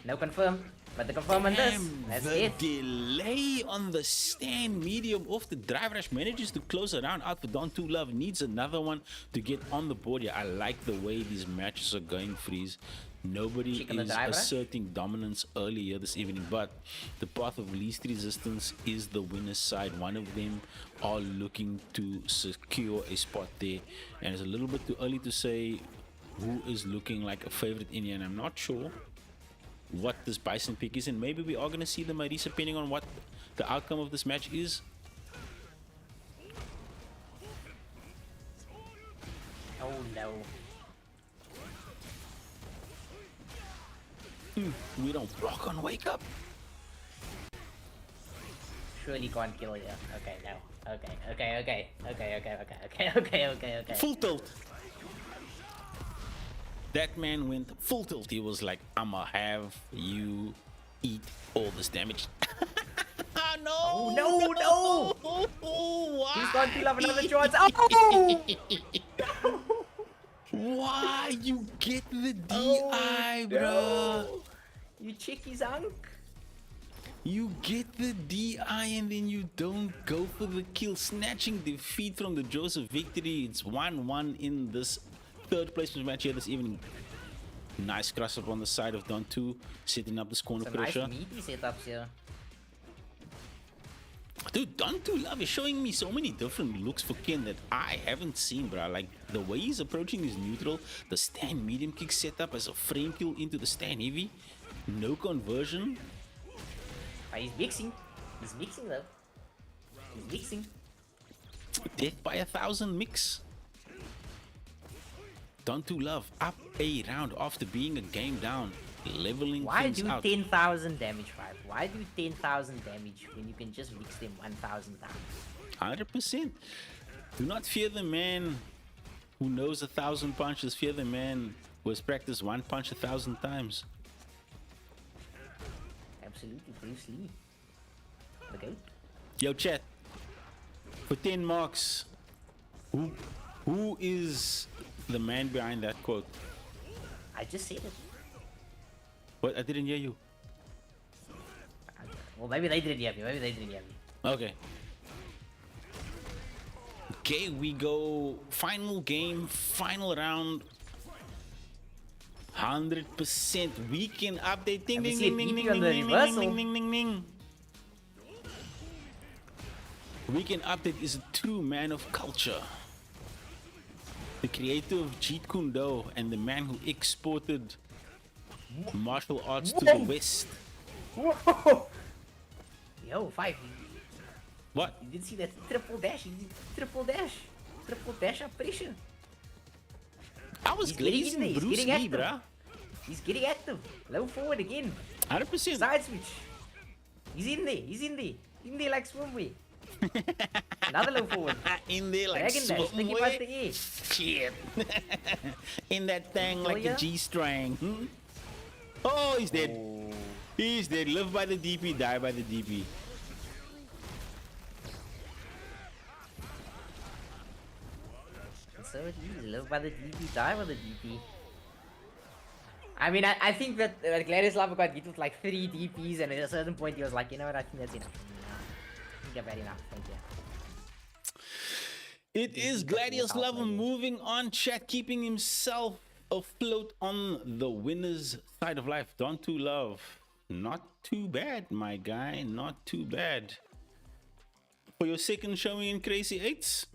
No confirm. But the confirm on this. Damn, That's the it. delay on the stand medium off the drive rush manages to close it down out for Don 2 Love. Needs another one to get on the board. Yeah, I like the way these matches are going, Freeze. Nobody Check on the is drive rush. asserting dominance earlier this evening, but the path of least resistance is the winner's side. One of them are looking to secure a spot there, and it's a little bit too early to say who is looking like a favorite Indian. I'm not sure what this Bison pick is, and maybe we are going to see the Marisa depending on what the outcome of this match is. Oh no. We don't block on wake up. Surely can't kill you. Okay, no. Okay. Full tilt. That man went full tilt. He was like, I'ma have you eat all this damage. No! Oh, no! Why? He's going to love another chance. Oh! Why you get the DI, bro? You check his unk. You get the DI and then you don't go for the kill. Snatching defeat from the Joseph victory. It's 1-1 in this third placement match here this evening. Nice cross up on the side of Don 2, setting up this corner Some nice pressure. meaty setups here. Dude, Don 2 Love is showing me so many different looks for Ken that I haven't seen, bro. Like the way he's approaching his neutral, the stand medium kick setup as a frame kill into the stand heavy, no conversion. But he's mixing. He's mixing though. He's mixing. Death by 1,000 mix. Don 2 Love up a round after being a game down, leveling Why things do out. 10,000 damage, 5? Why do 10,000 damage when you can just mix them 1,000 times? 100%. Do not fear the man who knows 1,000 punches. Fear the man who has practiced one punch 1,000 times. Absolutely, Bruce Lee. The goat. Yo, chat. For 10 marks, who is the man behind that quote? I just said it. What? I didn't hear you. Well, maybe they didn't hear me. Maybe they didn't hear me. Okay. Okay, we go final game, final round. 100% weekend update. Ding And we ding see ding a ding DP ding on the ding reversal. ding ding ding ding. Weekend update is a true man of culture. The creator of Jeet Kune Do and the man who exported martial arts to the West. Whoa! Yo, 5. What? You didn't see that triple dash. He did triple dash. Triple dash up pressure. I was He's getting in glazing there, he's Bruce getting Lee, active. bruh. He's getting active. Low forward again. 100%. Side switch. He's in there. He's in there. In there like swimwear. Another low forward. In there like Dragon dash. Take him out swimwear. the air. Shit. In that thing Kill like ya? a G-string. Oh, he's dead. Oh. He's dead. Live by the DP, die by the DP. It's so easy. Live by the DP, die by the DP. I mean, I think that Gladius Lava got hit with like 3 DPs, and at a certain point he was like, you know what, I think that's enough for me now. I think I've had enough, thank you. It is Gladius Lover moving on, chat, keeping himself afloat on the winner's side of life. Don't too love. Not too bad, my guy. Not too bad. For your second showing in Crazy 8's,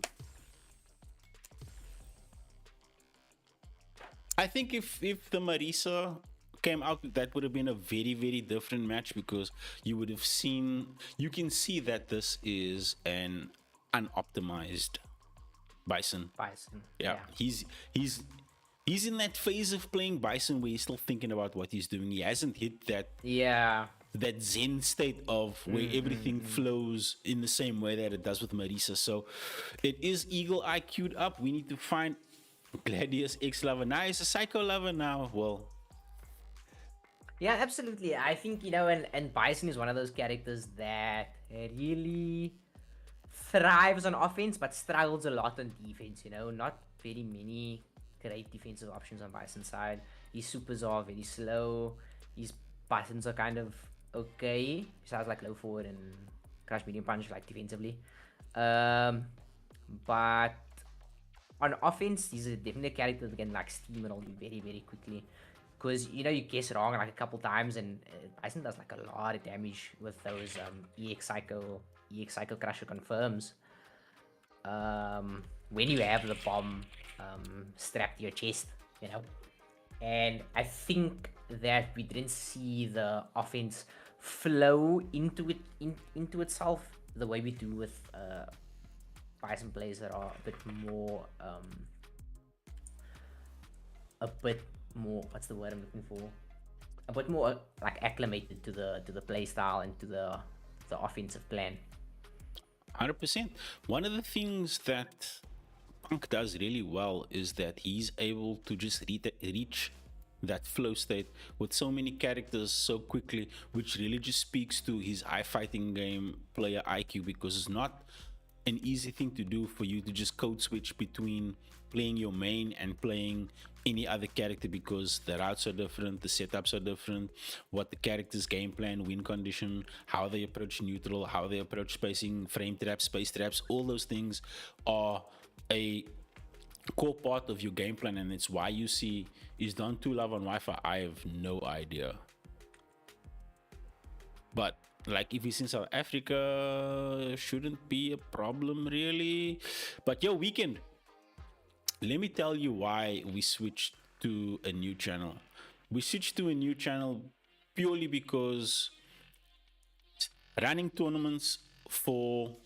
I think if the Marisa came out, that would have been a very, very different match, because you would have seen, you can see that this is an unoptimized Bison. Yeah. He's in that phase of playing Bison where he's still thinking about what he's doing. He hasn't hit that that zen state of where everything flows in the same way that it does with Marisa. So it is Eagle IQ'd up. We need to find Gladius X Lover. Now he's a Psycho Lover now. Well, yeah, absolutely. I think, you know, and Bison is one of those characters that really thrives on offense but struggles a lot on defense, you know. Not very many great defensive options on Bison's side. His supers are very slow. His buttons are kind of okay. Besides like low forward and crush medium punch like defensively. But on offense, he's a definitely a character that can like steamroll you very, very quickly. Because, you know, you guess wrong like a couple times, and Bison does like a lot of damage with those EX Psycho Crusher confirms. When you have the bomb strapped to your chest, you know. And I think that we didn't see the offense flow into itself the way we do with Bison players that are a bit more what's the word I'm looking for? A bit more like acclimated to the play style and to the offensive plan. 100%. One of the things that Punk does really well is that he's able to just reach that flow state with so many characters so quickly, which really just speaks to his fighting game player IQ, because it's not an easy thing to do for you to just code switch between playing your main and playing any other character, because the routes are different, the setups are different, what the character's game plan, win condition, how they approach neutral, how they approach spacing, frame traps, space traps, all those things are a core part of your game plan. And it's why you see is Don 2 Love on Wi-Fi. I have no idea, but like if he's in South Africa, shouldn't be a problem really. But yo, Weekend, let me tell you why we switched to a new channel. We switched to a new channel purely because running tournaments for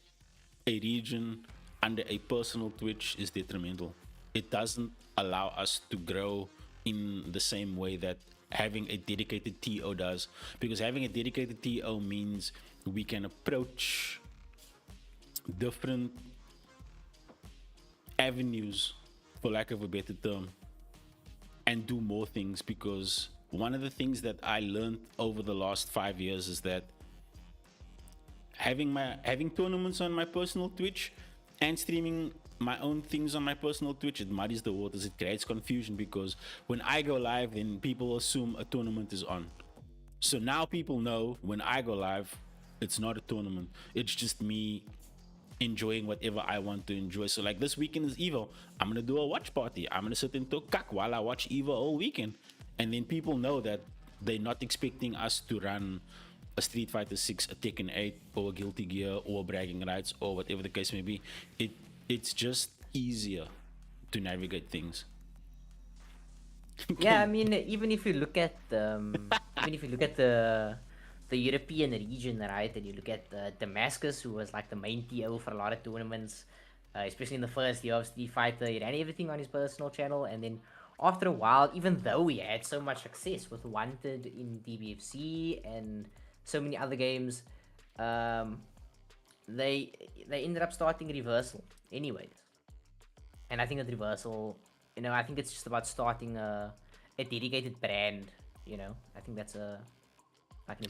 a region under a personal Twitch is detrimental. It doesn't allow us to grow in the same way that having a dedicated TO does, because having a dedicated TO means we can approach different avenues, for lack of a better term, and do more things. Because one of the things that I learned over the last 5 years is that having tournaments on my personal Twitch and streaming my own things on my personal Twitch, it muddies the waters. It creates confusion, because when I go live, then people assume a tournament is on. So now people know when I go live, it's not a tournament. It's just me enjoying whatever I want to enjoy. So like this weekend is Evo. I'm gonna do a watch party. I'm gonna sit and talk kak while I watch Evo all weekend. And then people know that they're not expecting us to run a Street Fighter 6, a Tekken 8, or a Guilty Gear, or bragging rights, or whatever the case may be. It's just easier to navigate things. Yeah, I mean, even if you look at the European region, right, and you look at Damascus, who was like the main TO for a lot of tournaments, especially in the first year of Street Fighter, he ran everything on his personal channel, and then after a while, even though he had so much success with Wanted in DBFC and so many other games, they ended up starting Reversal anyways. And I think that Reversal, you know, I think it's just about starting a dedicated brand, you know. I think that's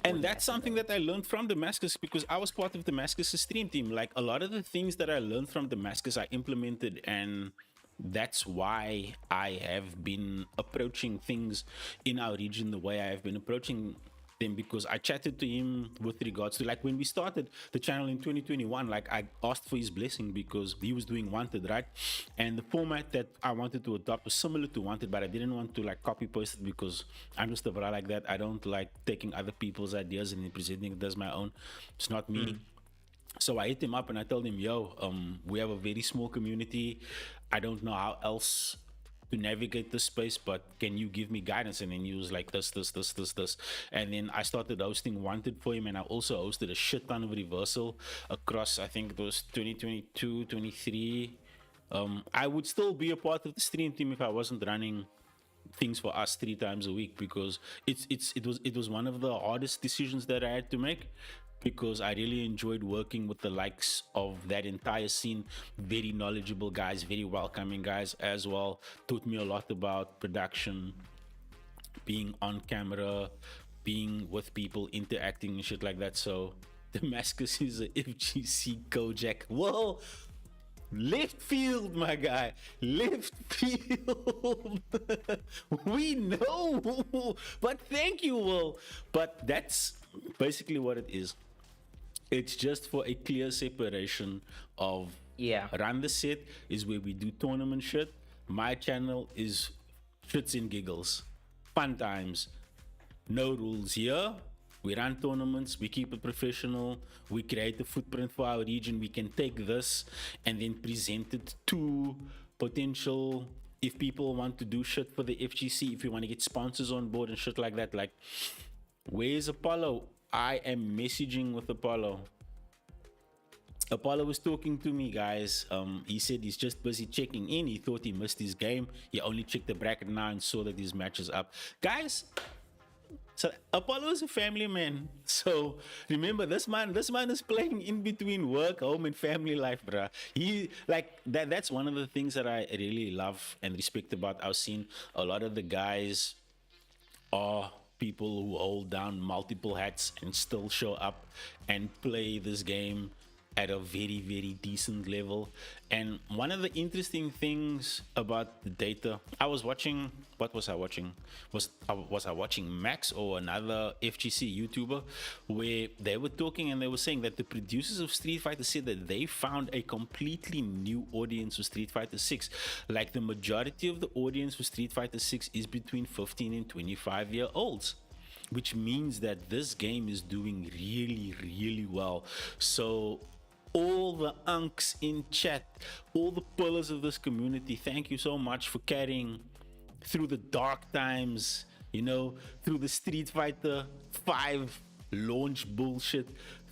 and that's something that I learned from Damascus, because I was part of Damascus' stream team. Like a lot of the things that I learned from Damascus, I implemented and that's why I have been approaching things in our region the way I have been approaching them, because I chatted to him with regards to, like, when we started the channel in 2021, like I asked for his blessing because he was doing Wanted, right? And the format that I wanted to adopt was similar to Wanted, but I didn't want to like copy paste it because I'm just a bra like that. I don't like taking other people's ideas and then presenting it as my own. It's not me. So I hit him up and I told him, yo, we have a very small community. I don't know how else to navigate this space, but can you give me guidance? And then he was like, this. And then I started hosting Wanted for him, and I also hosted a shit ton of reversal across, I think it was 2022, 23. I would still be a part of the stream team if I wasn't running things for us 3 times a week, because it was one of the hardest decisions that I had to make, because I really enjoyed working with the likes of that entire scene. Very knowledgeable guys, very welcoming guys as well. Taught me a lot about production, being on camera, being with people, interacting and shit like that. So Damascus is a FGC Kojak. Whoa! Left field, my guy. Left field. We know. But thank you, Will. But that's basically what it is. It's just for a clear separation of Run the Set is where we do tournament shit. My channel is shits and giggles. Fun times. No rules here. We run tournaments, we keep it professional, we create a footprint for our region. We can take this and then present it to potential, if people want to do shit for the FGC, if you want to get sponsors on board and shit like that. Like, where's Apollo? I am messaging with Apollo. Apollo was talking to me, guys. He said he's just busy checking in. He thought he missed his game. He only checked the bracket now and saw that his match is up. Guys, so Apollo is a family man. So remember, this man is playing in between work, home, and family life, bruh. He like that. That's one of the things that I really love and respect about our scene. A lot of the guys are people who hold down multiple hats and still show up and play this game at a very, very decent level. And one of the interesting things about the data, I was watching, what was I watching? Was I watching Max or another FGC YouTuber, where they were talking and they were saying that the producers of Street Fighter said that they found a completely new audience for Street Fighter 6. Like, the majority of the audience for Street Fighter 6 is between 15 and 25-year-olds, which means that this game is doing really, really well. So all the unks in chat, all the pillars of this community, thank you so much for carrying through the dark times, you know, through the Street Fighter 5 launch bullshit,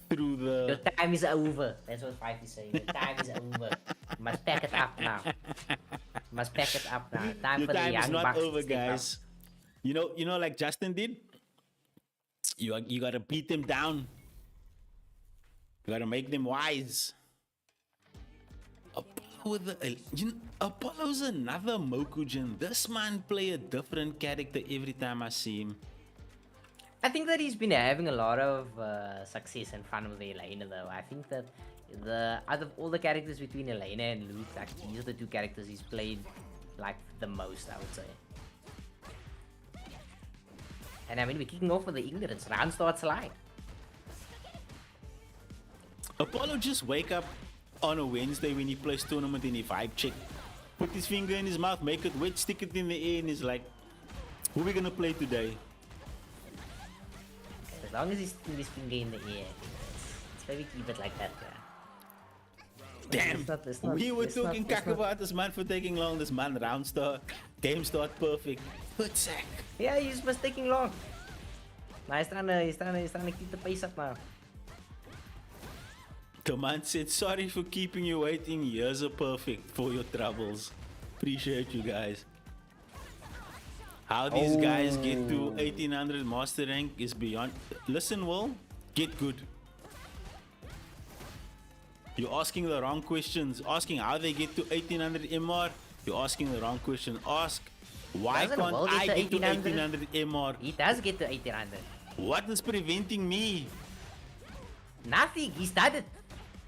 through the... Your time is over. That's what 5 is saying. Your time is over. Must pack it up now. Must pack it up now. Time Your for time the is young not bucks over, to step up. guys. You know, like Justin did? You gotta beat them down. You gotta make them wise. Apollo's another Mokujin. This man play a different character every time I see him. I think that he's been having a lot of success and fun with Elena, though. I think that out of all the characters between Elena and Luke, like, these are the 2 characters he's played like the most, I would say. And I mean, we're kicking off with the ignorance. Round starts live. Apollo just wake up on a Wednesday when he plays tournament and he vibe check, put his finger in his mouth, make it wet, stick it in the air, and he's like, who are we gonna play today? As long as he's putting his finger in the air, let's maybe keep it like that. Damn, we were talking cack about this man for taking long. This man round start, game start perfect. Good sack. Yeah, he's just taking long. Now he's trying to keep the pace up now. Command said, sorry for keeping you waiting. Years are perfect for your troubles. Appreciate you guys. How these guys get to 1800 master rank is beyond. Listen, Will, get good. You're asking the wrong questions. Asking how they get to 1800 MR, you're asking the wrong question. Ask, why can't I get to 1800 MR? He does get to 1800. What is preventing me? Nothing. He started.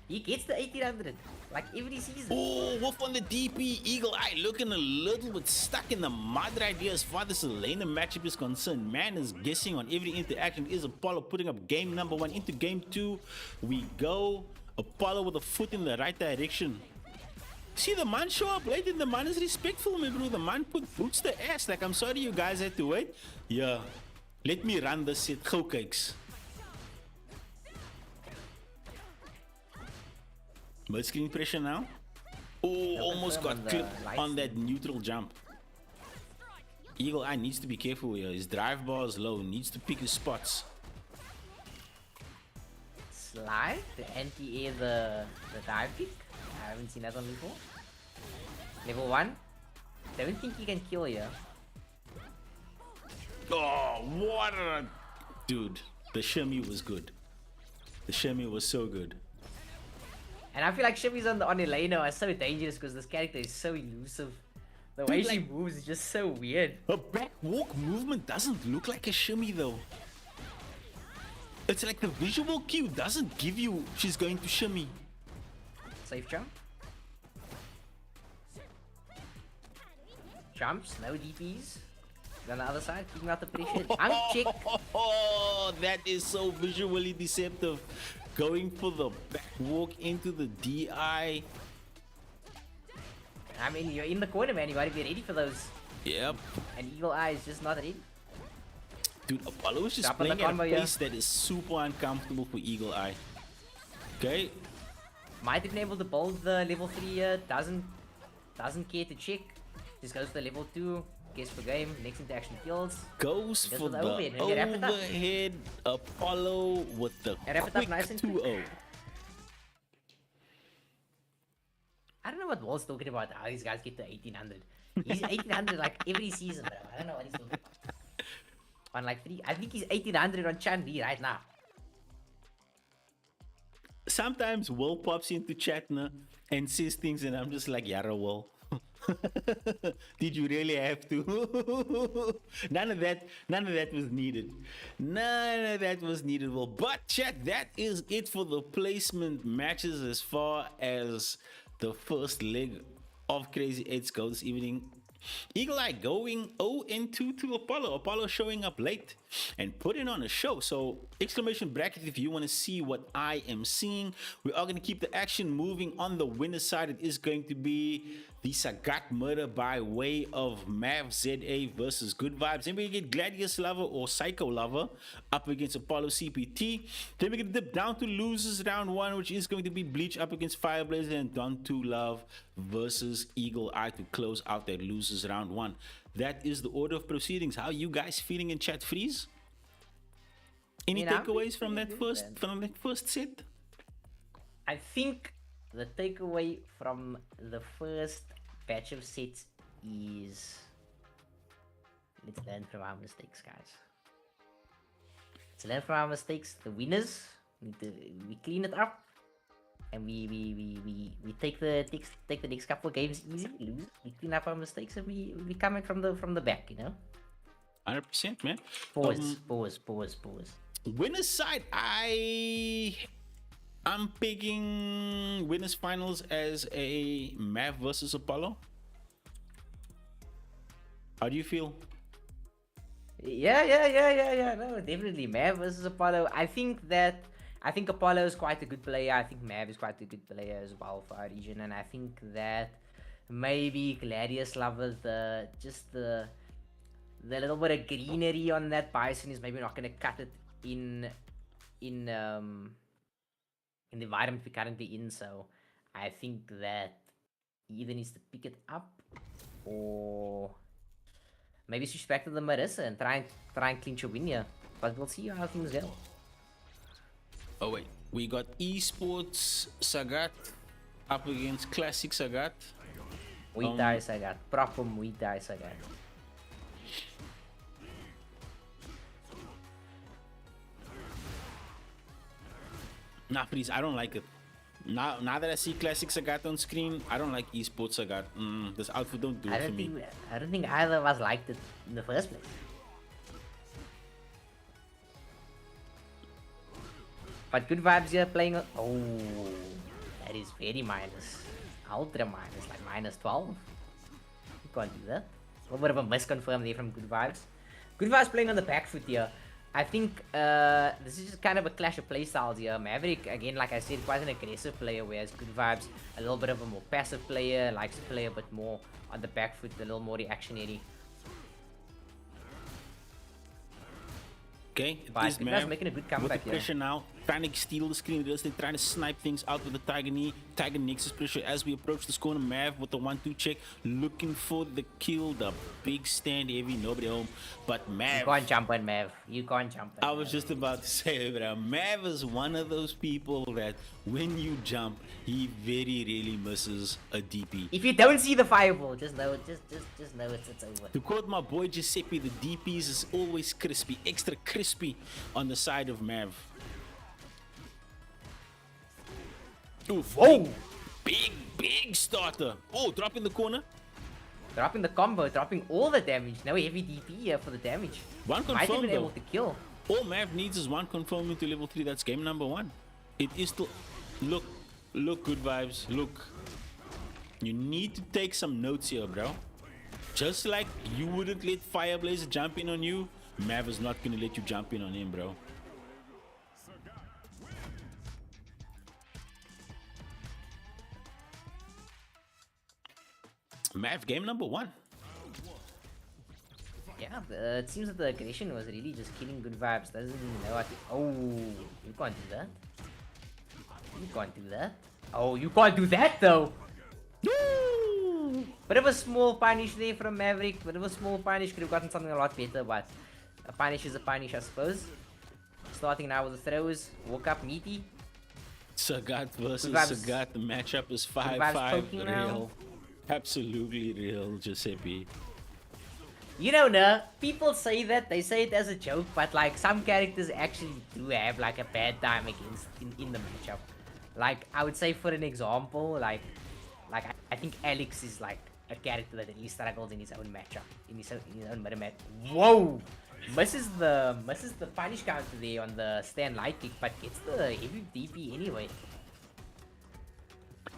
He gets to 1800. Like every season. Oh, Wolf on the DP. Eagle Eye looking a little bit stuck in the mud right here as far as the laner matchup is concerned. Man is guessing on every interaction. Is Apollo putting up game number 1 into game 2? We go. Apollo with a foot in the right direction. See the man show up late and the man is respectful, my bro. The man put boots the ass. Like, I'm sorry you guys had to wait. Yeah. Let me run this set. Go cakes. Mid screen pressure now. Oh, almost got clipped on that neutral jump. Eagle Eye needs to be careful here. His drive bar is low. Needs to pick his spots. Slide to anti-air the dive kick. I haven't seen that one before. Level 1. Don't think he can kill here. Oh, what a... Dude, the shimmy was good. The shimmy was so good. And I feel like shimmies on Elena are so dangerous because this character is so elusive. The way she moves is just so weird. Her back walk movement doesn't look like a shimmy though. It's like the visual cue doesn't give you she's going to shimmy. Safe jump. Jumps, no DPs. On the other side, keeping out the pressure. Uncheck. Oh, that is so visually deceptive. Going for the back walk into the DI. I mean, you're in the corner, man. You gotta be ready for those. Yep. And Eagle Eye is just not ready. Dude, Apollo is just Top playing at a combo, pace that is super uncomfortable for Eagle Eye. Okay. Might have been able to build the level 3 here. Doesn't care to check. Just goes to the level 2. Guess for game. Next interaction kills. Goes for the overhead. Apollo with the quick nice 2-0. I don't know what Wall's talking about. How these guys get to 1800. He's 1800 like every season, bro. I don't know what he's talking about. On like 3, I think he's 1800 on Chan-Li right now. Sometimes Will pops into chat now and says things and I'm just like, Yara Will. Did you really have to? None of that was needed. None of that was needed. Well, but chat, that is it for the placement matches as far as the first leg of Crazy 8's go this evening. Eagle Eye going 0-2 to Apollo. Apollo showing up late and putting on a show. So exclamation bracket if you want to see what I am seeing. We are going to keep the action moving on the winner's side. It is going to be the Sagat murder by way of Mav ZA versus Good Vibes. Then we get Gladius Lover or Psycho Lover up against Apollo CPT. Then we get dip down to losers round 1, which is going to be Bleach up against Fireblazer and Don 2 Love versus Eagle Eye to close out that losers round 1. That is the order of proceedings. How are you guys feeling in chat, Freeze? Any takeaways from that first set? I think the takeaway from the first batch of sets is let's learn from our mistakes, guys. Let's learn from our mistakes. The winners we clean it up and we take the next couple of games easy. We clean up our mistakes and we come in from the back, you know. 100%, man. Pause. Winners side, I'm picking winners finals as a Mav versus Apollo. How do you feel? Yeah. No, definitely Mav versus Apollo. I think Apollo is quite a good player. I think Mav is quite a good player as well for our region, and I think that maybe Gladius Lover, the little bit of greenery on that bison is maybe not gonna cut it in the environment we're currently in. So I think that he either needs to pick it up or maybe switch back to the Marissa and try and clinch a win here. But we'll see how things go. Oh wait, we got esports Sagat up against classic Sagat. Muay Thai Sagat, proper Muay Thai Sagat. Nah, please, I don't like it. Now that I see classic Sagat on screen, I don't like esports Sagat. This outfit don't do it for me. I don't think either of us liked it in the first place. But Good Vibes here playing. Oh, That is very minus. Ultra minus, like minus 12. You can't do that. A little bit of a misconfirm there from Good Vibes. Good Vibes playing on the back foot here. I think this is just kind of a clash of playstyles here. Maverick, again, like I said, quite an aggressive player, whereas Good Vibes, a little bit of a more passive player, likes to play a bit more on the back foot, a little more reactionary. Okay, But Good Vibes making a good comeback with the pressure here. now, trying to steal the screen. They're trying to snipe things out with the Tiger Knee. Tiger Nexus pressure as we approach this corner. Mav with the 1-2 check, looking for the kill. The big stand heavy, nobody home. But Mav, You can't jump on Mav. You can't jump on I was just about to say, bro, Mav is one of those people that when you jump, he very rarely misses a DP. If you don't see the fireball, just know it. Just know it's over. To quote my boy Giuseppe, the DPs is always crispy, extra crispy on the side of Mav. Oof, Whoa! big starter. Oh, drop in the corner. Dropping the combo, dropping all the damage. No heavy DP here for the damage. One Might confirm even though. able to kill. All Mav needs is one confirm into level 3. That's game number 1. It is still... Look, Good Vibes. Look. You need to take some notes here, bro. Just like you wouldn't let Fireblazer jump in on you, Mav is not going to let you jump in on him, bro. Mav, game number 1. Yeah, it seems that the aggression was really just killing Good Vibes. Doesn't even know what to... Oh, you can't do that. You can't do that. Oh, you can't do that though! Woo! Bit of a small punish there from Maverick. Bit of a small punish. Could have gotten something a lot better, but a punish is a punish, I suppose. Starting now with the throws. Walk up, meaty. Sagat versus Good Vibes. Sagat. The matchup is Vibes 5-5 poking now. real. Absolutely real, Giuseppe. You don't know, people say that, they say it as a joke, but like some characters actually do have like a bad time against in the matchup. Like I would say for an example, like I think Alex is like a character that at least struggles in his own matchup, in his own meta match. Whoa! Misses the punish counter there on the stand light kick, but gets the heavy DP anyway.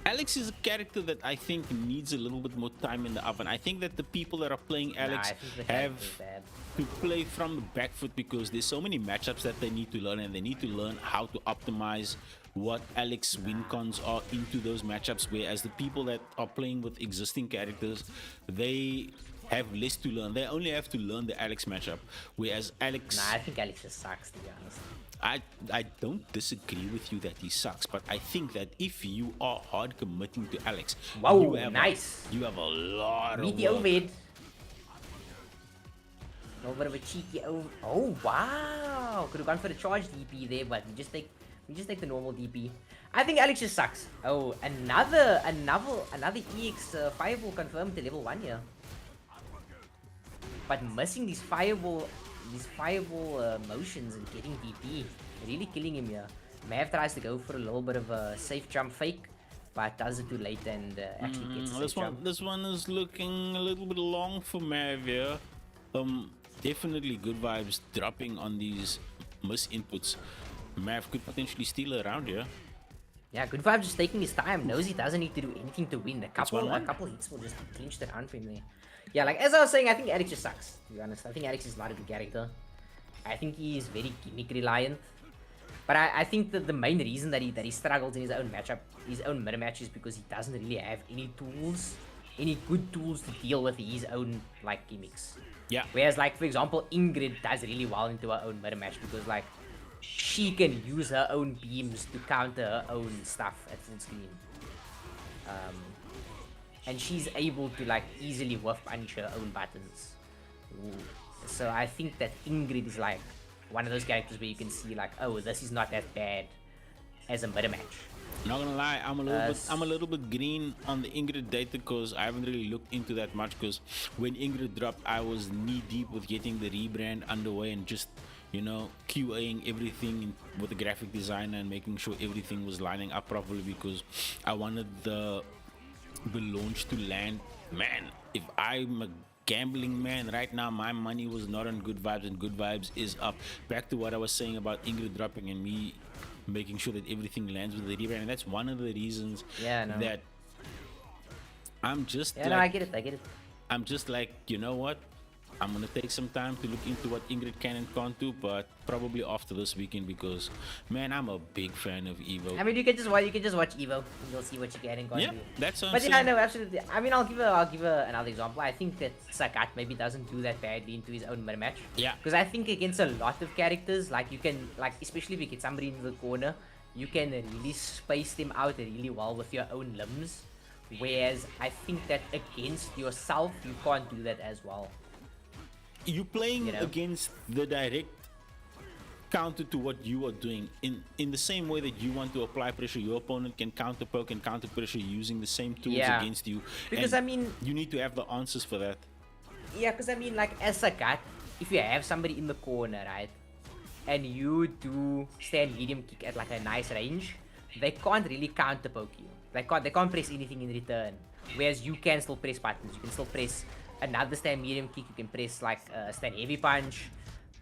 Alex is a character that I think needs a little bit more time in the oven. I think that the people that are playing Alex I think the have character is bad. to play from the back foot because there's so many matchups that they need to learn, and they need to learn how to optimize what Alex win cons are into those matchups, whereas the people that are playing with existing characters, they have less to learn. They only have to learn the Alex matchup, whereas Alex... Nah, I think Alex just sucks, to be honest. I don't disagree with you that he sucks, but I think that if you are hard committing to Alex, Whoa, you have nice. you have a lot of Meaty work. overhead. A little bit of a cheeky over. Oh wow! Could have gone for the charge DP there, but we just take the normal DP. I think Alex just sucks. Oh, another EX fireball confirmed to level 1 here. But missing these fireball motions and getting DP, really killing him here. Mav tries to go for a little bit of a safe jump fake, but does it too late and actually gets a safe jump. This one is looking a little bit long for Mav here. Definitely Good Vibes dropping on these miss inputs. Mav could potentially steal a round here. Yeah, Good Vibes just taking his time. Knows he doesn't need to do anything to win. A couple 1-1. hits will just clinch the round for him there. Yeah, like as I was saying, I think Alex just sucks. To be honest, I think Alex is not a good character. I think he is very gimmick reliant. But I think that the main reason that he struggles in his own matchup, his own meta match, is because he doesn't really have any tools, any good tools to deal with his own like gimmicks. Yeah. Whereas like for example, Ingrid does really well into her own meta match because like she can use her own beams to counter her own stuff at full screen. And she's able to like easily whiff punch her own buttons. Ooh. So I think that Ingrid is like one of those characters where you can see like, oh, this is not that bad as a meta match. Not gonna lie, I'm a little bit green on the Ingrid data because I haven't really looked into that much. Because when Ingrid dropped, I was knee deep with getting the rebrand underway and just, you know, QAing everything with the graphic designer and making sure everything was lining up properly because I wanted the launch to land. Man, if I'm a gambling man right now, my money was not on Good Vibes, and Good Vibes is up. Back to what I was saying about Ingrid dropping and me making sure that everything lands with the rebrand. And that's one of the reasons Yeah, no. that I'm just Yeah, no, I get it. I'm just like, you know what? I'm gonna take some time to look into what Ingrid can and can't do, but probably after this weekend because, man, I'm a big fan of Evo. I mean, you can just watch Evo, and you'll see what you can and can't Yeah, do. that's what I'm But yeah, saying. no, absolutely. I mean, I'll give another example. I think that Sagat maybe doesn't do that badly into his own mirror match. Yeah. Because I think against a lot of characters, like you can, like especially if you get somebody in the corner, you can really space them out really well with your own limbs. Whereas I think that against yourself, you can't do that as well. You're playing You know? against the direct counter to what you are doing in the same way that you want to apply pressure. Your opponent can counter poke and counter pressure using the same tools Yeah. against you. Because, and I mean- you need to have the answers for that. Yeah, because I mean, like, as a cat, if you have somebody in the corner, right, and you do stand medium kick at like a nice range, they can't really counter poke you. They can't press anything in return. Whereas you can still press buttons. You can still press another stand medium kick. You can press like a stand heavy punch.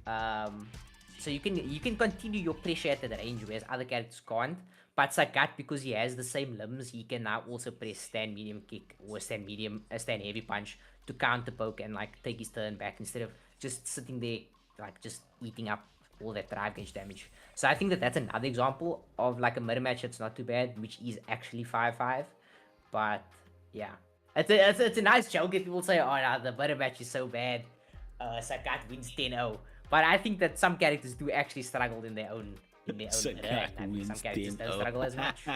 So you can continue your pressure at that range, whereas other characters can't. But Sagat, because he has the same limbs, he can now also press stand medium kick or stand heavy punch to counter poke and like take his turn back instead of just sitting there like just eating up all that drive gauge damage. So I think that that's another example of like a mirror match that's not too bad, which is actually 5-5. But yeah, it's a nice joke if people say, oh no, the mirror match is so bad, Sagat wins 10-0. But I think that some characters do actually struggle in their own Sagat mirror, and I think wins some characters don't 10-0. struggle as much.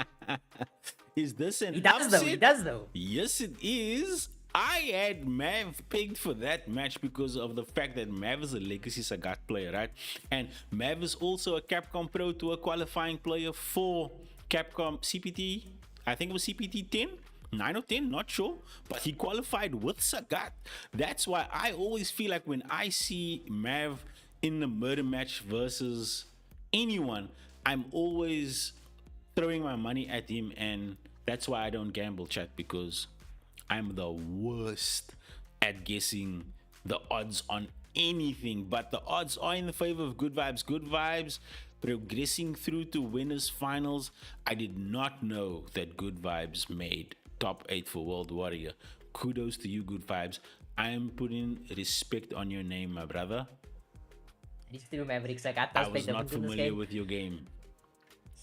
Is this an He does though. upset? He does though. Yes, it is. I had Mav picked for that match because of the fact that Mav is a legacy Sagat player, right? And Mav is also a Capcom Pro Tour qualifying player for Capcom CPT. I think it was CPT 10. 9 or 10, not sure, but he qualified with Sagat. That's why I always feel like when I see Mav in the murder match versus anyone, I'm always throwing my money at him, and that's why I don't gamble, chat, because I'm the worst at guessing the odds on anything. But the odds are in the favor of Good Vibes. Good Vibes progressing through to winners finals. I did not know that Good Vibes made top 8 for World Warrior. Kudos to you, Good Vibes. I am putting respect on your name, my brother. It's true, Maverick. Sagat I does play was not different in this familiar game. with your game.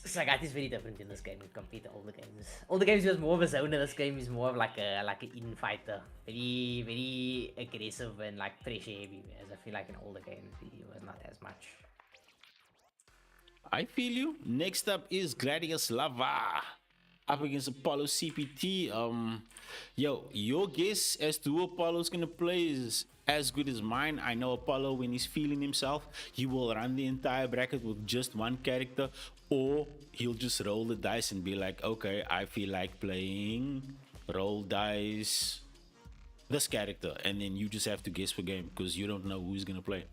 Sagat is very different in this game compared to all the games. All the games he was more of a zoner. This game is more of like an in-fighter. Very, very aggressive and like pressure heavy. Whereas I feel like in all the games he was not as much. I feel you. Next up is Gladius Lava up against Apollo CPT. Yo, your guess as to who Apollo's gonna play is as good as mine. I know Apollo, when he's feeling himself, he will run the entire bracket with just one character, or he'll just roll the dice and be like, okay, I feel like playing roll dice this character, and then you just have to guess per game because you don't know who's gonna play.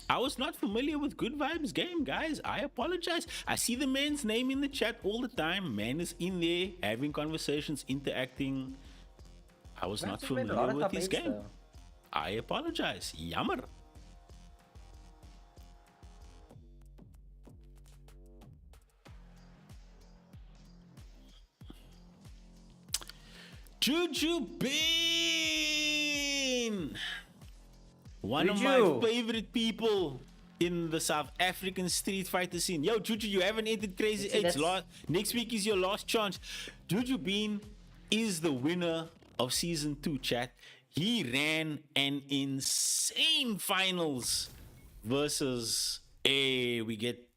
I was not familiar with Good Vibes game, guys. I apologize. I see the man's name in the chat all the time. Man is in there having conversations, interacting. I was not familiar with his game. I apologize. Yammer. Juju Bean. One of my favorite people in the South African Street Fighter scene. Yo, Juju, you haven't entered Crazy 8's. Next week is your last chance. Juju Bean is the winner of Season 2, chat. He ran an insane finals versus we get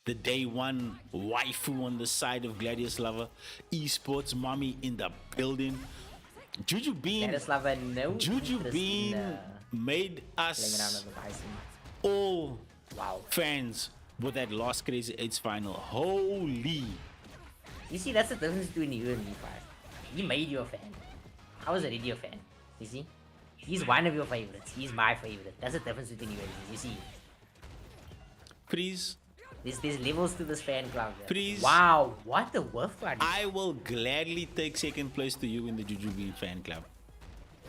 the day one waifu on the side of Gladius Lover. Esports mommy in the building. Juju Bean made us all fans with that last Crazy 8's final. Holy. You see, that's the difference between you and me, Five. He made you a fan. I was already a fan. You see? He's one of your favorites. He's my favorite. That's the difference between you and me. You see? Please. There's levels to this fan club. Please. Wow, what a whiff, buddy. I will gladly take second place to you in the Juju Bean fan club.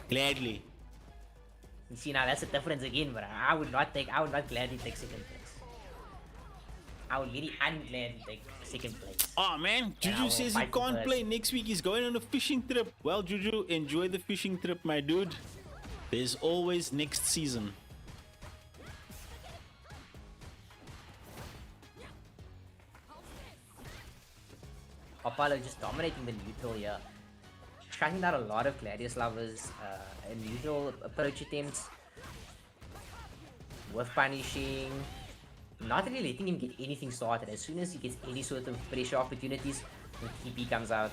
Gladly. You see now that's the difference again, bro. I would not gladly take second place. I would really ungladly take second place. Oh man, Juju says he can't play next week. He's going on a fishing trip. Well, Juju, enjoy the fishing trip, my dude. There's always next season. Apollo just dominating the neutral here. Tracking down a lot of Gladius lovers and neutral approach attempts. With punishing. Not really letting him get anything started. As soon as he gets any sort of pressure opportunities, the TP comes out.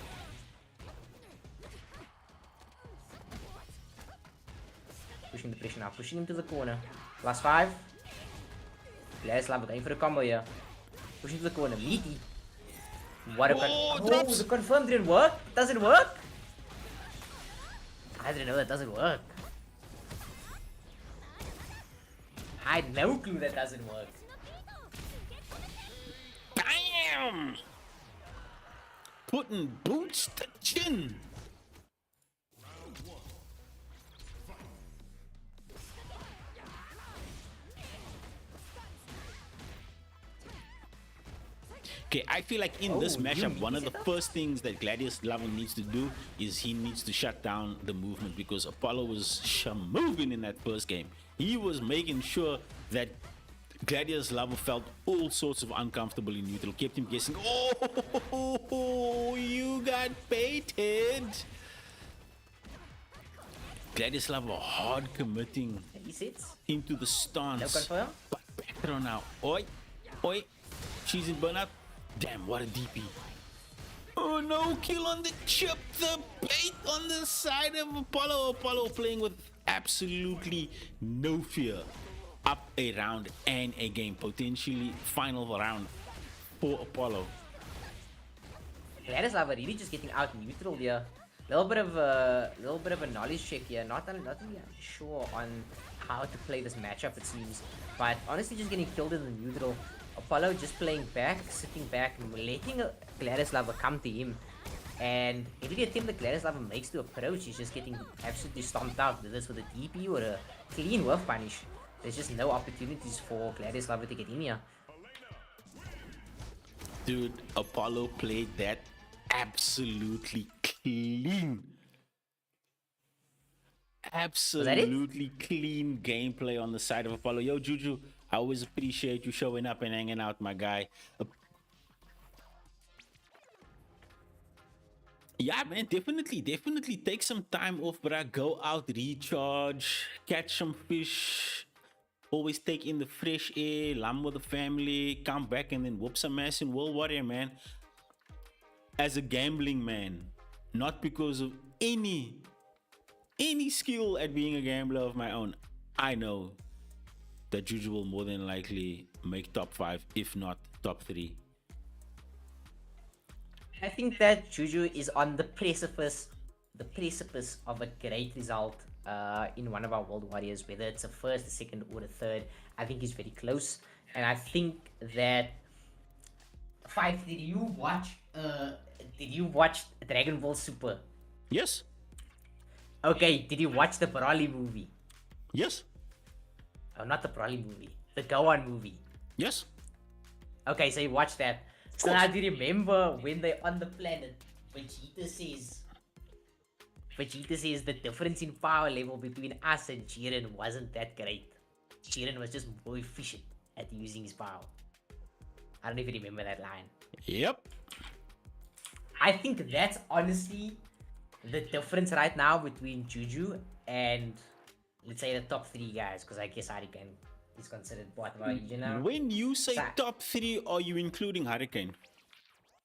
Pushing the pressure now, pushing him to the corner. +5. Gladius lover going for the combo here. Pushing to the corner, meaty. What a the confirm didn't work? It doesn't work? I didn't know that doesn't work. I had no clue that doesn't work. Damn! Putting boots to chin. Okay, I feel like in this matchup, one of the first things that Gladius Lover needs to do is he needs to shut down the movement, because Apollo was moving in that first game. He was making sure that Gladius Lover felt all sorts of uncomfortable in neutral, kept him guessing. Oh, you got baited. Gladius Lover hard committing into the stance. No but back throw now. Oi, she's in burnout. Damn, what a DP. Oh no, kill on the chip. The bait on the side of Apollo. Apollo playing with absolutely no fear. Up a round and a game. Potentially final round for Apollo. Gladius Lover really just getting out neutral here. Little bit of a knowledge check here. Not really sure on how to play this matchup, it seems. But honestly, just getting killed in the neutral. Apollo just playing back, sitting back, letting Gladius Lover come to him. And every attempt that Gladius Lover makes to approach, he's just getting absolutely stomped out. Whether it's with a DP or a clean whiff punish. There's just no opportunities for Gladius Lover to get in here. Dude, Apollo played that absolutely clean. Absolutely clean gameplay on the side of Apollo. Yo, Juju, I always appreciate you showing up and hanging out, my guy. Yeah, man, definitely take some time off, bruh. Go out, recharge, catch some fish. Always take in the fresh air, lamb with the family, come back and then whoop some ass in World Warrior, man. As a gambling man, not because of any skill at being a gambler of my own. I know that Juju will more than likely make top 5, if not top 3. I think that Juju is on the precipice of a great result in one of our World Warriors, whether it's a first, a second, or a third. I think he's very close, and I think that did you watch Dragon Ball Super? Yes. Okay, did you watch the Broly movie? Yes. Oh, not the Broly movie, the Gohan movie. Yes. Okay, so you watched that. So now do you remember when they're on the planet, Vegeta says the difference in power level between us and Jiren wasn't that great. Jiren was just more efficient at using his power. I don't know if you remember that line. Yep. I think that's honestly the difference right now between Juju and, let's say, the top 3 guys, because I guess Hurricane is considered part of our region now. When you say top 3, are you including Hurricane?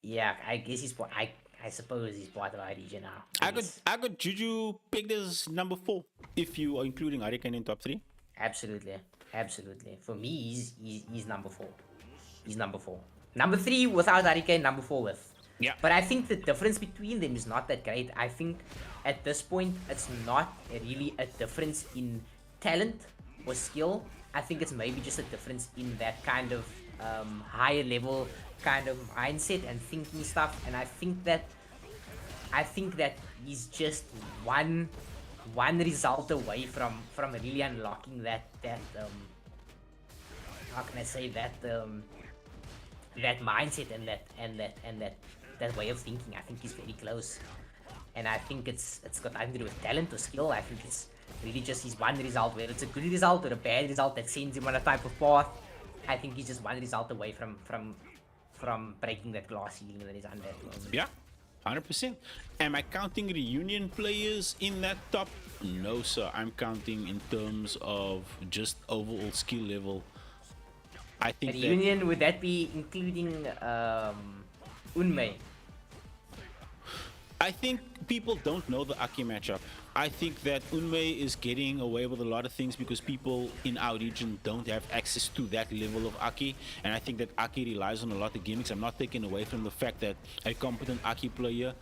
Yeah, I guess he's part. I suppose he's part of our region now. I got Juju pegged as number 4 if you are including Hurricane in top 3. Absolutely. For me, he's number 4. He's number 4. Number 3 without Hurricane, number 4 with. Yeah. But I think the difference between them is not that great. I think at this point, it's not really a difference in talent or skill. I think it's maybe just a difference in that kind of higher level kind of mindset and thinking stuff. And I think that he's just one one result away from really unlocking that how can I say that that mindset and that way of thinking. I think he's very close, and I think it's got nothing to do with talent or skill. I think it's really just his one result, whether it's a good result or a bad result that sends him on a type of path. I think he's just one result away from breaking that glass ceiling that is under at the moment. Yeah, 100%. Am I counting reunion players in that top? No, sir. I'm counting in terms of just overall skill level. I think Reunion, would that be including Unmei? I think people don't know the Aki matchup. I think that Unmei is getting away with a lot of things because people in our region don't have access to that level of Aki. And I think that Aki relies on a lot of gimmicks. I'm not taking away from the fact that a competent Aki player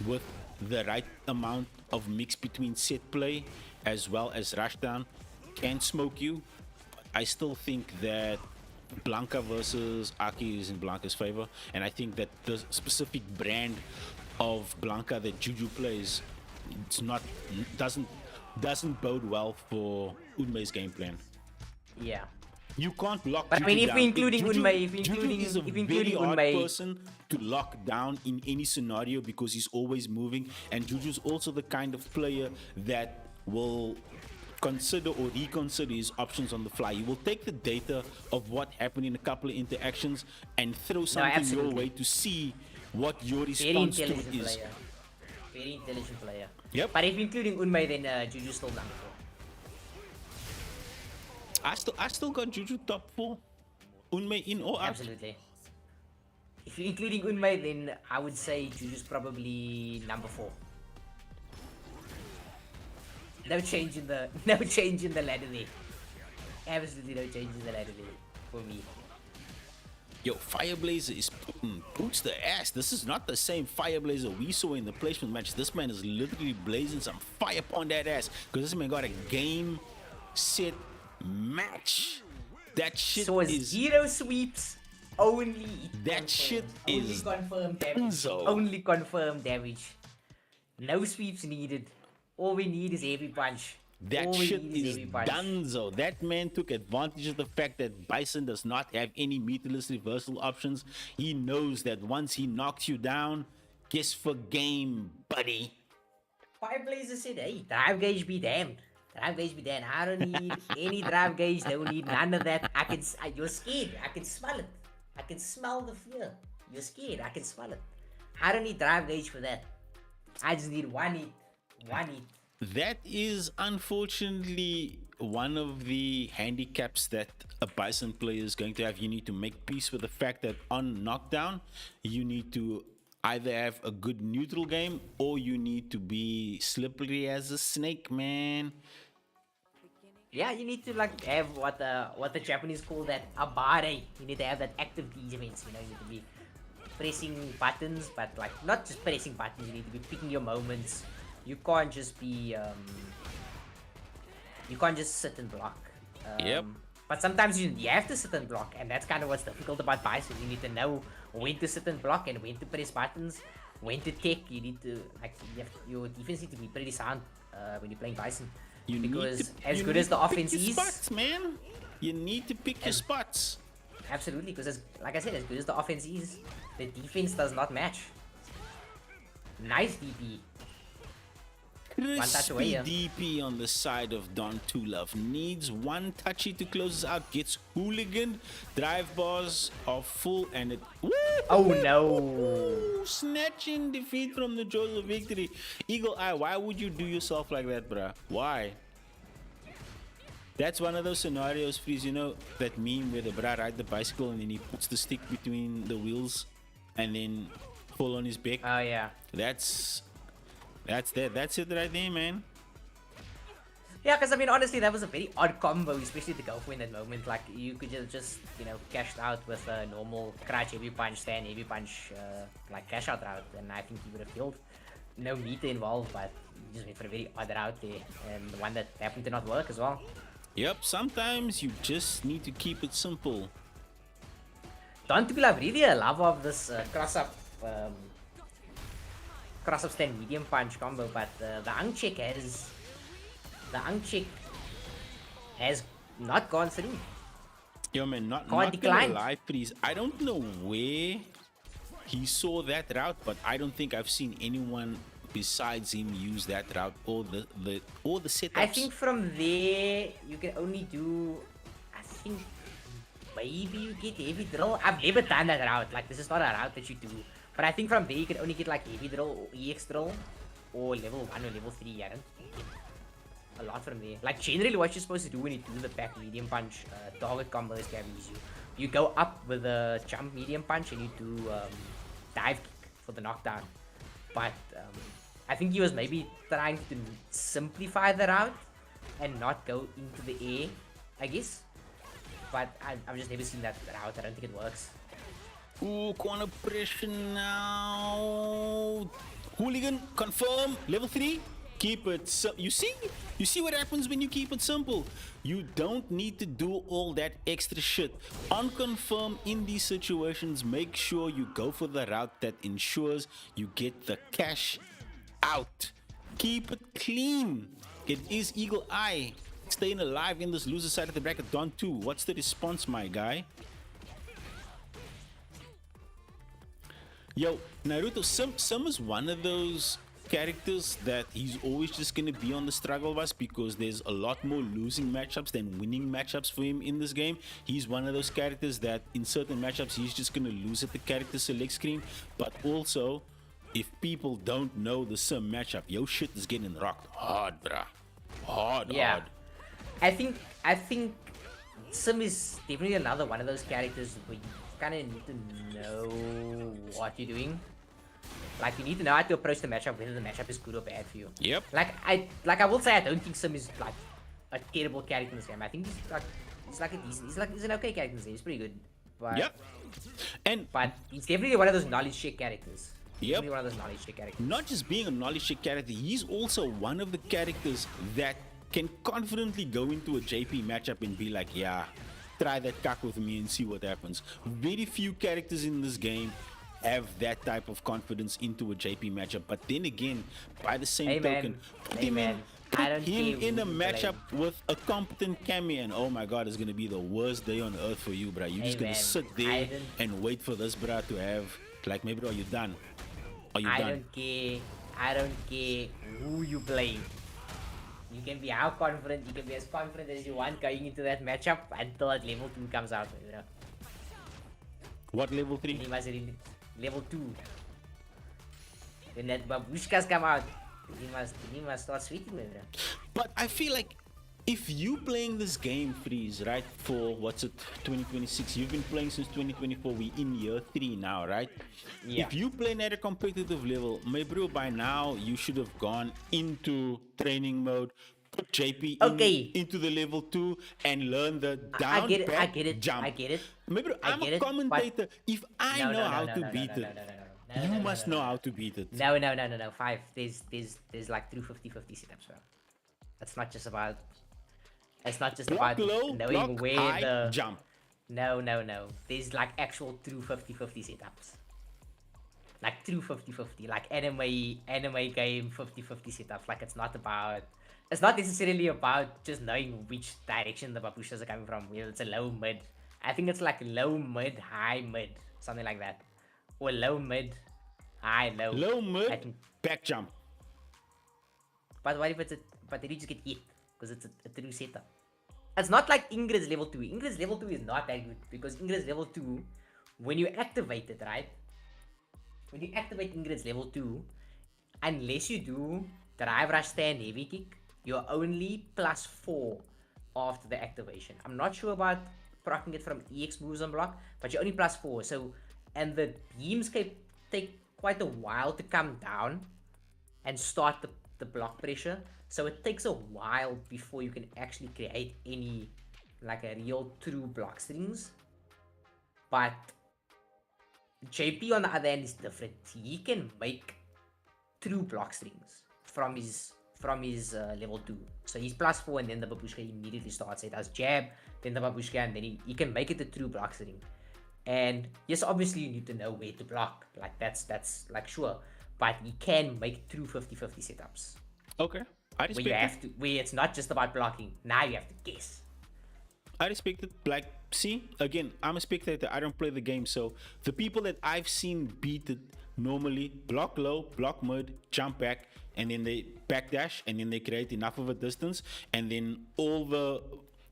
with the right amount of mix between set play as well as rushdown can smoke you. I still think that Blanca versus Aki is in Blanca's favor. And I think that the specific brand of Blanca that Juju plays, doesn't bode well for Unmei's game plan. Yeah. You can't lock. But Juju I mean, if down. we're including Unmei, if we're Juju including, is a if we're very including hard Unmei, person to lock down in any scenario because he's always moving, and Juju's also the kind of player that will consider or reconsider his options on the fly. He will take the data of what happened in a couple of interactions and throw something your way to see what your response to it is. player. Very intelligent player. Yep. But if including Unmei, then Juju's still number 4. I still got Juju top 4. Unmei in or out. Absolutely. If you're including Unmei, then I would say Juju's probably number 4. No change in the ladder there. Absolutely no change in the ladder there for me. Yo, Fireblazer is putting boots the ass. This is not the same Fireblazer we saw in the placement match. This man is literally blazing some fire upon that ass because this man got a game, set, match. That shit So is 0 sweeps only. That shit is confirmed damage. dunzo. Only confirmed damage. No sweeps needed. All we need is heavy punch. That shit is dunzo. That man took advantage of the fact that Bison does not have any meterless reversal options. He knows that once he knocks you down, guess for game, buddy. Fireblazer said, hey, drive gauge be damned. Drive gauge be damned. I don't need any drive gauge. Don't need none of that. You're scared. I can smell it. I can smell the fear. You're scared. I can smell it. I don't need drive gauge for that. I just need one hit. One hit. That is unfortunately one of the handicaps that a Bison player is going to have. You need to make peace with the fact that on knockdown, you need to either have a good neutral game or you need to be slippery as a snake, man. Yeah, you need to like have what the Japanese call that abare. You need to have that active defense. You know, you need to be pressing buttons, but like not just pressing buttons. You need to be picking your moments. You can't just be you can't just sit and block. Yep. But sometimes you have to sit and block, and that's kind of what's difficult about Bison. You need to know when to sit and block and when to press buttons, when to take. You need to your defense needs to be pretty sound when you're playing Bison. Because as good as the offense is, spots, man. You need to pick your spots. Absolutely, because like I said, as good as the offense is, the defense does not match. Nice DP. One touch away, yeah. DP on the side of Don Tulove. Needs one touchy to close us out. Gets hooligan. Drive bars are full and it... Woo! Oh no! Snatching defeat from the jaws of victory. Eagle Eye, why would you do yourself like that, bruh? Why? That's one of those scenarios, Freeze, you know, that meme where the bruh ride the bicycle and then he puts the stick between the wheels and then fall on his back. Oh yeah. That's it right there, man. Yeah, because I mean, honestly, that was a very odd combo, especially to go for in that moment. Like, you could just you know, cashed out with a normal crouch heavy punch, stand heavy punch, like cash out route, and I think he would have killed. No meter involved, but he just went for a very odd route there, and one that happened to not work as well. Yep, sometimes you just need to keep it simple. Don't people have really a love of this cross up stand medium punch combo, but the Angchik has not gone through. Yo, man, not declined. gonna lie, please. I don't know where he saw that route, but I don't think I've seen anyone besides him use that route or the setups. I think from there you can only do. I think maybe you get heavy drill. I've never done that route. Like this is not a route that you do. But I think from there you can only get like heavy drill or EX drill or level 1 or level 3. I don't get a lot from there. Like generally what you're supposed to do when you do the back medium punch target combos, is you go up with a jump medium punch and you do dive kick for the knockdown. But I think he was maybe trying to simplify the route and not go into the air, I guess. But I've just never seen that route. I don't think it works. Ooh, corner pressure now. Hooligan, confirm. Level 3. Keep it you see what happens when you keep it simple. You don't need to do all that extra shit. On confirm in these situations, make sure you go for the route that ensures you get the cash out. Keep it clean. It is Eagle Eye staying alive in this loser side of the bracket. Don 2, what's the response, my guy? Yo, Naruto, Sim is one of those characters that he's always just going to be on the struggle bus because there's a lot more losing matchups than winning matchups for him in this game. He's one of those characters that in certain matchups he's just going to lose at the character select screen. But also, if people don't know the Sim matchup, yo shit is getting rocked hard, bruh. Hard. I think Sim is definitely another one of those characters where you kind of need to know what you're doing. Like you need to know how to approach the matchup, whether the matchup is good or bad for you. Yep. Like I will say I don't think Sim is like a terrible character in this game. I think he's an okay character in this game. He's pretty good. But yep. But he's definitely one of those knowledge check characters. Yep. One of those knowledge check characters. Not just being a knowledge check character, he's also one of the characters that can confidently go into a JP matchup and be like, yeah, try that cock with me and see what happens. Very few characters in this game have that type of confidence into a JP matchup. But then again, by the same token, put him in a matchup with a competent Cammy and oh my god, it's gonna be the worst day on earth for you, bruh. You're just gonna sit there and wait for this bruh to have like, maybe are you done? Are you done? I don't care who you play. You can be how confident, you can be as confident as you want going into that matchup until that level 2 comes out, you know. What level 3? Level 2. When that babushkas come out, he must start sweating, bro. But I feel like if you playing this game, Freeze, right, for what's it, 2026, you've been playing since 2024, we in year 3 now, right? Yeah. If you playing at a competitive level, my bro, by now you should have gone into training mode, put JP into the level 2 and learn the down back jump. I get it. My bro, I'm a commentator. If I know how to beat it, you must know how to beat it. No. 5. There's like true 50-50 setups, bro. It's not just about block low, knowing block where high, the jump. No. There's like actual true 50-50 setups. Like true 50-50, like anime game 50-50 setups. Like it's not necessarily about just knowing which direction the babushas are coming from, whether it's a low mid. I think it's like low mid, high mid, something like that. Or low mid, high low. Low mid, back jump. But what if but then you just get hit because it's a true setup. It's not like Ingrid's level 2. Ingrid's level 2 is not that good because Ingrid's level 2, when you activate it, right? When you activate Ingrid's level 2, unless you do drive rush stand heavy kick, you're only +4 after the activation. I'm not sure about proccing it from EX moves on block, but you're only +4. So, and the beams can take quite a while to come down and start the block pressure. So it takes a while before you can actually create any like a real true block strings. But JP on the other hand is different. He can make true block strings from his level 2. So he's +4 and then the babushka immediately starts. It does jab, then the babushka, and then he can make it a true block string. And yes, obviously you need to know where to block. Like that's like sure. but he can make true 50-50 setups. Okay, I Where respect you it. have to, where it's not just about blocking. Now you have to guess. I respect it. Like, see, again, I'm a spectator. I don't play the game. So the people that I've seen beat it normally block low, block mid, jump back, and then they backdash, and then they create enough of a distance, and then all the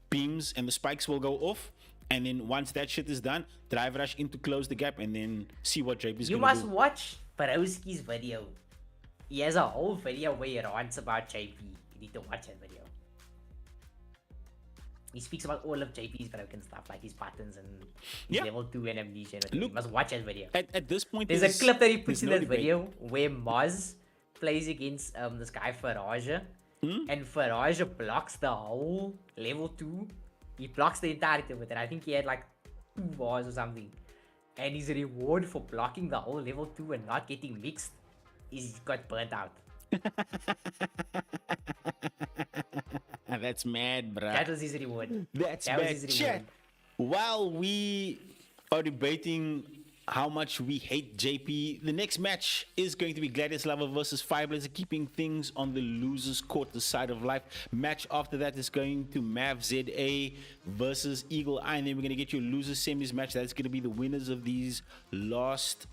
beams and the spikes will go off. And then once that shit is done, drive rush in to close the gap, and then see what JP's You gonna must do. watch Barowski's video. He has a whole video where he rants about JP. You need to watch that video. He speaks about all of JP's broken stuff, like his buttons and his Yeah. level 2 and amnesia. Look, You must watch that video. At this point, There's a clip that he puts in there's that no debate. video where Maz plays against this guy Farage, and Farage blocks the whole level 2. He blocks the entirety of it, and I think he had like 2 bars or something. And his reward for blocking the whole level 2 and not getting mixed is he got burnt out. That's mad, bruh. That was his reward. That's That was bad. his Chat. reward. While we are debating how much we hate JP, the next match is going to be Gladius Lover versus Fireblazer, keeping things on the loser's quarter side of life. Match after that is going to Mav ZA versus Eagle Eye, and then we're going to get your loser semis match. That's going to be the winners of these last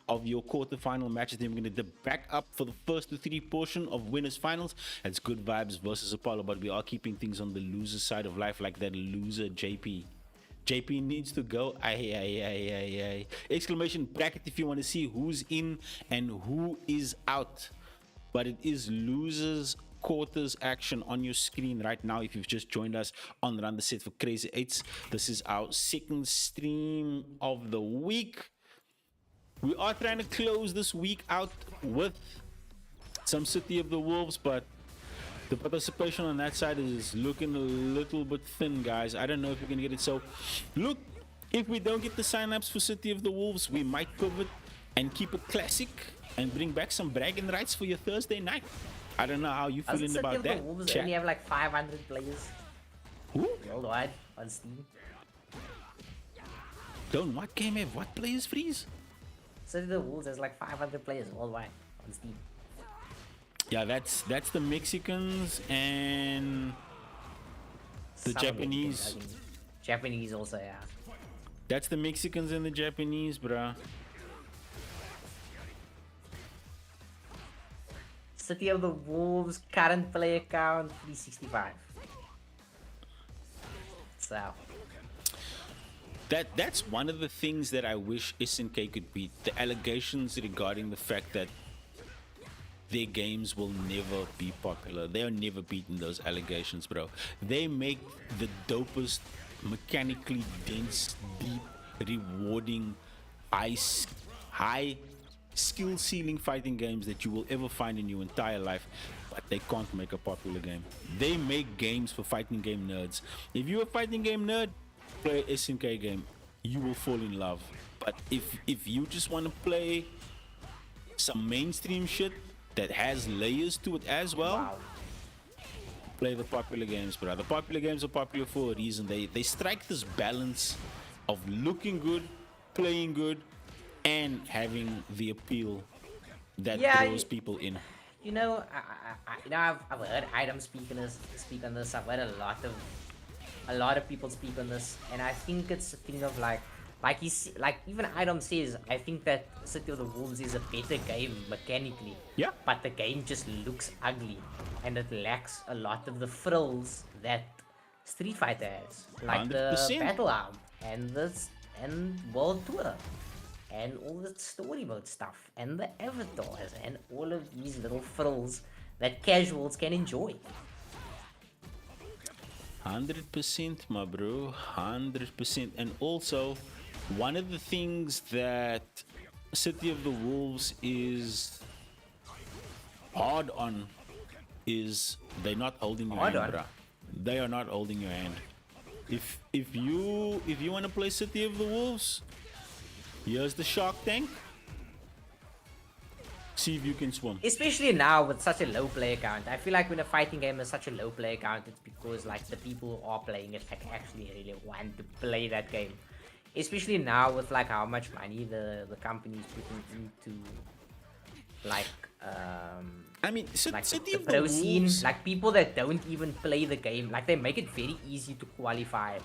of your quarterfinal matches. Then we're going to back up for the first to 3 portion of winners finals. That's Good Vibes versus Apollo, but we are keeping things on the loser side of life, like that loser JP. JP needs to go. Aye. Exclamation bracket if you want to see who's in and who is out. But it is losers quarters action on your screen right now if you've just joined us on Run the Set for CRZY 8's. This is our second stream of the week. We are trying to close this week out with some City of the Wolves, but the participation on that side is looking a little bit thin, guys. I don't know if we can get it. So, look, if we don't get the signups for City of the Wolves, we might pivot and keep it classic and bring back some bragging rights for your Thursday night. I don't know how you Doesn't feeling City about of the that. Wolves Chat. only have like 500 players Who? worldwide on Steam? Don't what game have what players freeze? City of the Wolves has like 500 players worldwide on Steam. Yeah, that's the Mexicans and the Some Japanese. Americans, I think. Japanese also, yeah. That's the Mexicans and the Japanese, bruh. City of the Wolves current player count 365. So That's one of the things that I wish SNK could beat. The allegations regarding the fact that their games will never be popular. They are never beating those allegations, bro. They make the dopest, mechanically dense, deep, rewarding, high skill ceiling fighting games that you will ever find in your entire life, but they can't make a popular game. They make games for fighting game nerds. If you're a fighting game nerd, play a SNK game. You will fall in love. But if you just want to play some mainstream shit that has layers to it as well, wow. play the popular games, bro. The popular games are popular for a reason. They strike this balance of looking good, playing good, and having the appeal that draws people in. You know, I've heard items speak on this. I've heard a lot of people speak on this, and I think it's a thing of like even Item says, I think that City of the Wolves is a better game mechanically. Yeah. But the game just looks ugly, and it lacks a lot of the frills that Street Fighter has, like 100%. the Battle Arm and World Tour, and all the story mode stuff, and the avatars, and all of these little frills that casuals can enjoy. 100%, my bro. 100%. And also, one of the things that City of the Wolves is hard on is they're not holding your Hard hand, on? bruh. They are not holding your hand. If you want to play City of the Wolves, here's the Shark Tank. See if you can swim. Especially now with such a low player count. I feel like when a fighting game has such a low player count, it's because like the people who are playing it like actually really want to play that game. Especially now with like how much money the company's putting like I mean, like City the of the pro scene, Wolves. like people that don't even play the game, like they make it very easy to qualify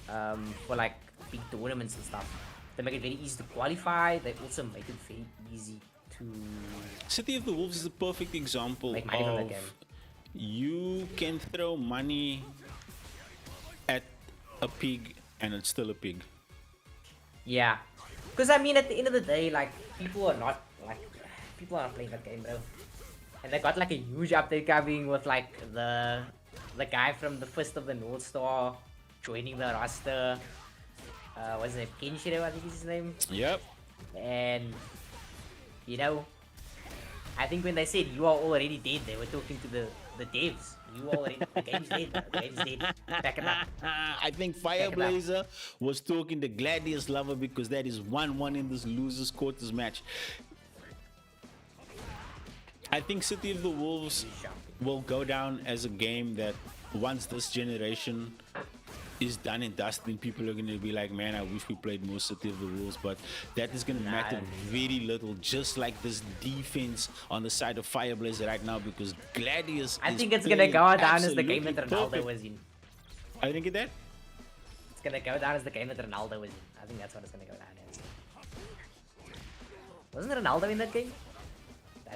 for like big tournaments and stuff. They make it very easy to qualify. They also make it very easy to City of the Wolves is a perfect example make money from the of game. you can throw money at a pig and it's still a pig. Yeah, because I mean, at the end of the day, like people are not playing that game, bro. And they got like a huge update coming with like the guy from the Fist of the North Star joining the roster. What's his name? Kenshiro, I think is his name. Yep. And you know, I think when they said you are already dead, they were talking to the devs. You already the game's dead, bro. The game's dead. Back it up. I think Fireblazer was talking to Gladius Lover because that is 1-1 in this losers quarters match. I think City of the Wolves will go down as a game that once this generation is done and dusted, people are going to be like, man, I wish we played more City of the Wolves, but that is going to matter very little, just like this defense on the side of Fireblazer right now, because Gladius I is think it's gonna playing go down as the game that absolutely Ronaldo perfect. was in. I didn't get that. It's gonna go down as the game that Ronaldo was in. I think that's what it's gonna go down as. Wasn't Ronaldo in that game?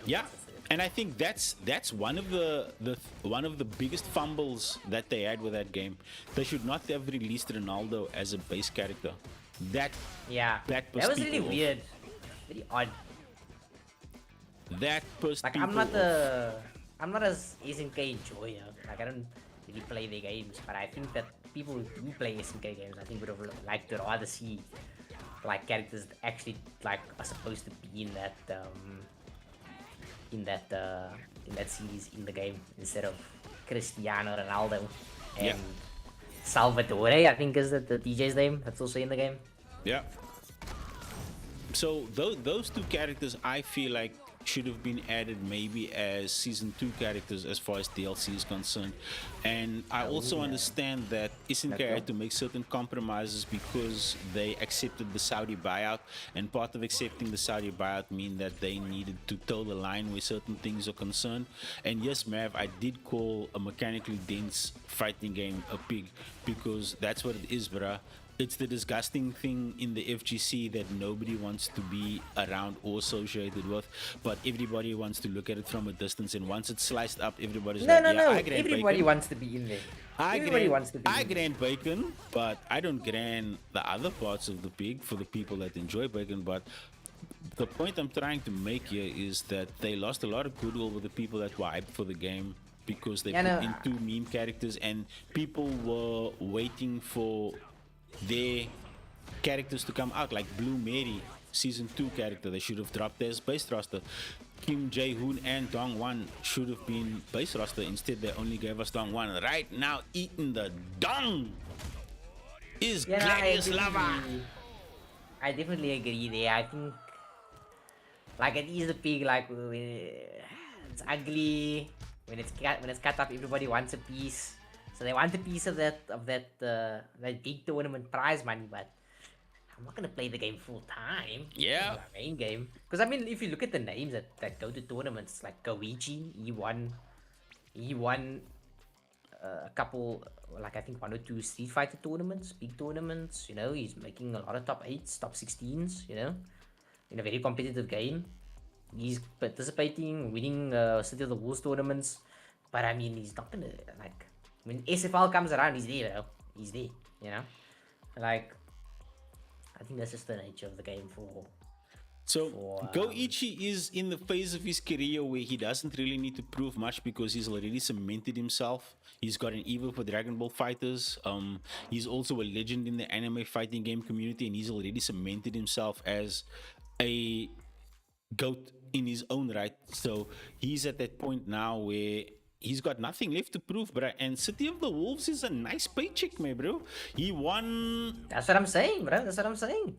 Yeah, and I think that's one of the biggest fumbles that they had with that game. They should not have released Ronaldo as a base character. That That pissed was really people off. weird. Very odd. That pissed Like people I'm not as SNK enjoyer. Like I don't really play their games, but I think that people who do play SNK games, I think would have liked to rather see like characters that actually like are supposed to be in that series in the game instead of Cristiano Ronaldo and Salvatore, I think is the DJ's name. That's also in the game. Yeah. So those two characters, I feel like should have been added maybe as season 2 characters as far as DLC is concerned. And I also understand that SNK had to make certain compromises because they accepted the Saudi buyout, and part of accepting the Saudi buyout mean that they needed to toe the line where certain things are concerned. And yes, Mav, I did call a mechanically dense fighting game a pig because that's what it is, bruh. It's the disgusting thing in the FGC that nobody wants to be around or associated with, but everybody wants to look at it from a distance. And once it's sliced up, everybody's No, like, no, yeah, no. I grant Everybody bacon. wants to be in there. Everybody wants to be I in there. grant bacon, but I don't grant the other parts of the pig for the people that enjoy bacon. But the point I'm trying to make here is that they lost a lot of goodwill with the people that were hyped for the game because they put in 2 meme characters and people were waiting for their characters to come out, like Blue Mary, season 2 character. They should have dropped their base roster. Kim Jae-hoon and Dong Wan should have been base roster. Instead, they only gave us Dong Wan. Right now, eating the dong is Gladius Lava. I definitely agree there. I think, like, it is a pig. Like, it's ugly when it's cut up. Everybody wants a piece. So they want a piece of that big tournament prize money, but I'm not gonna play the game full time. Yeah. The main game. Because I mean, if you look at the names that go to tournaments, like Koichi, he won a couple, like I think 1 or 2 Street Fighter tournaments, big tournaments. You know, he's making a lot of top 8s, top 16s. You know, in a very competitive game. He's participating, winning City of the Wolves tournaments. But I mean, he's not gonna like. When SFL comes around, he's there, bro. He's there, you know? Like, I think that's just the nature of the game for... So, Goichi is in the phase of his career where he doesn't really need to prove much because he's already cemented himself. He's got an Evo for Dragon Ball Fighters. He's also a legend in the anime fighting game community, and he's already cemented himself as a GOAT in his own right. So, he's at that point now where... he's got nothing left to prove, bro. And City of the Wolves is a nice paycheck, man, bro. He won... That's what I'm saying, bro. That's what I'm saying.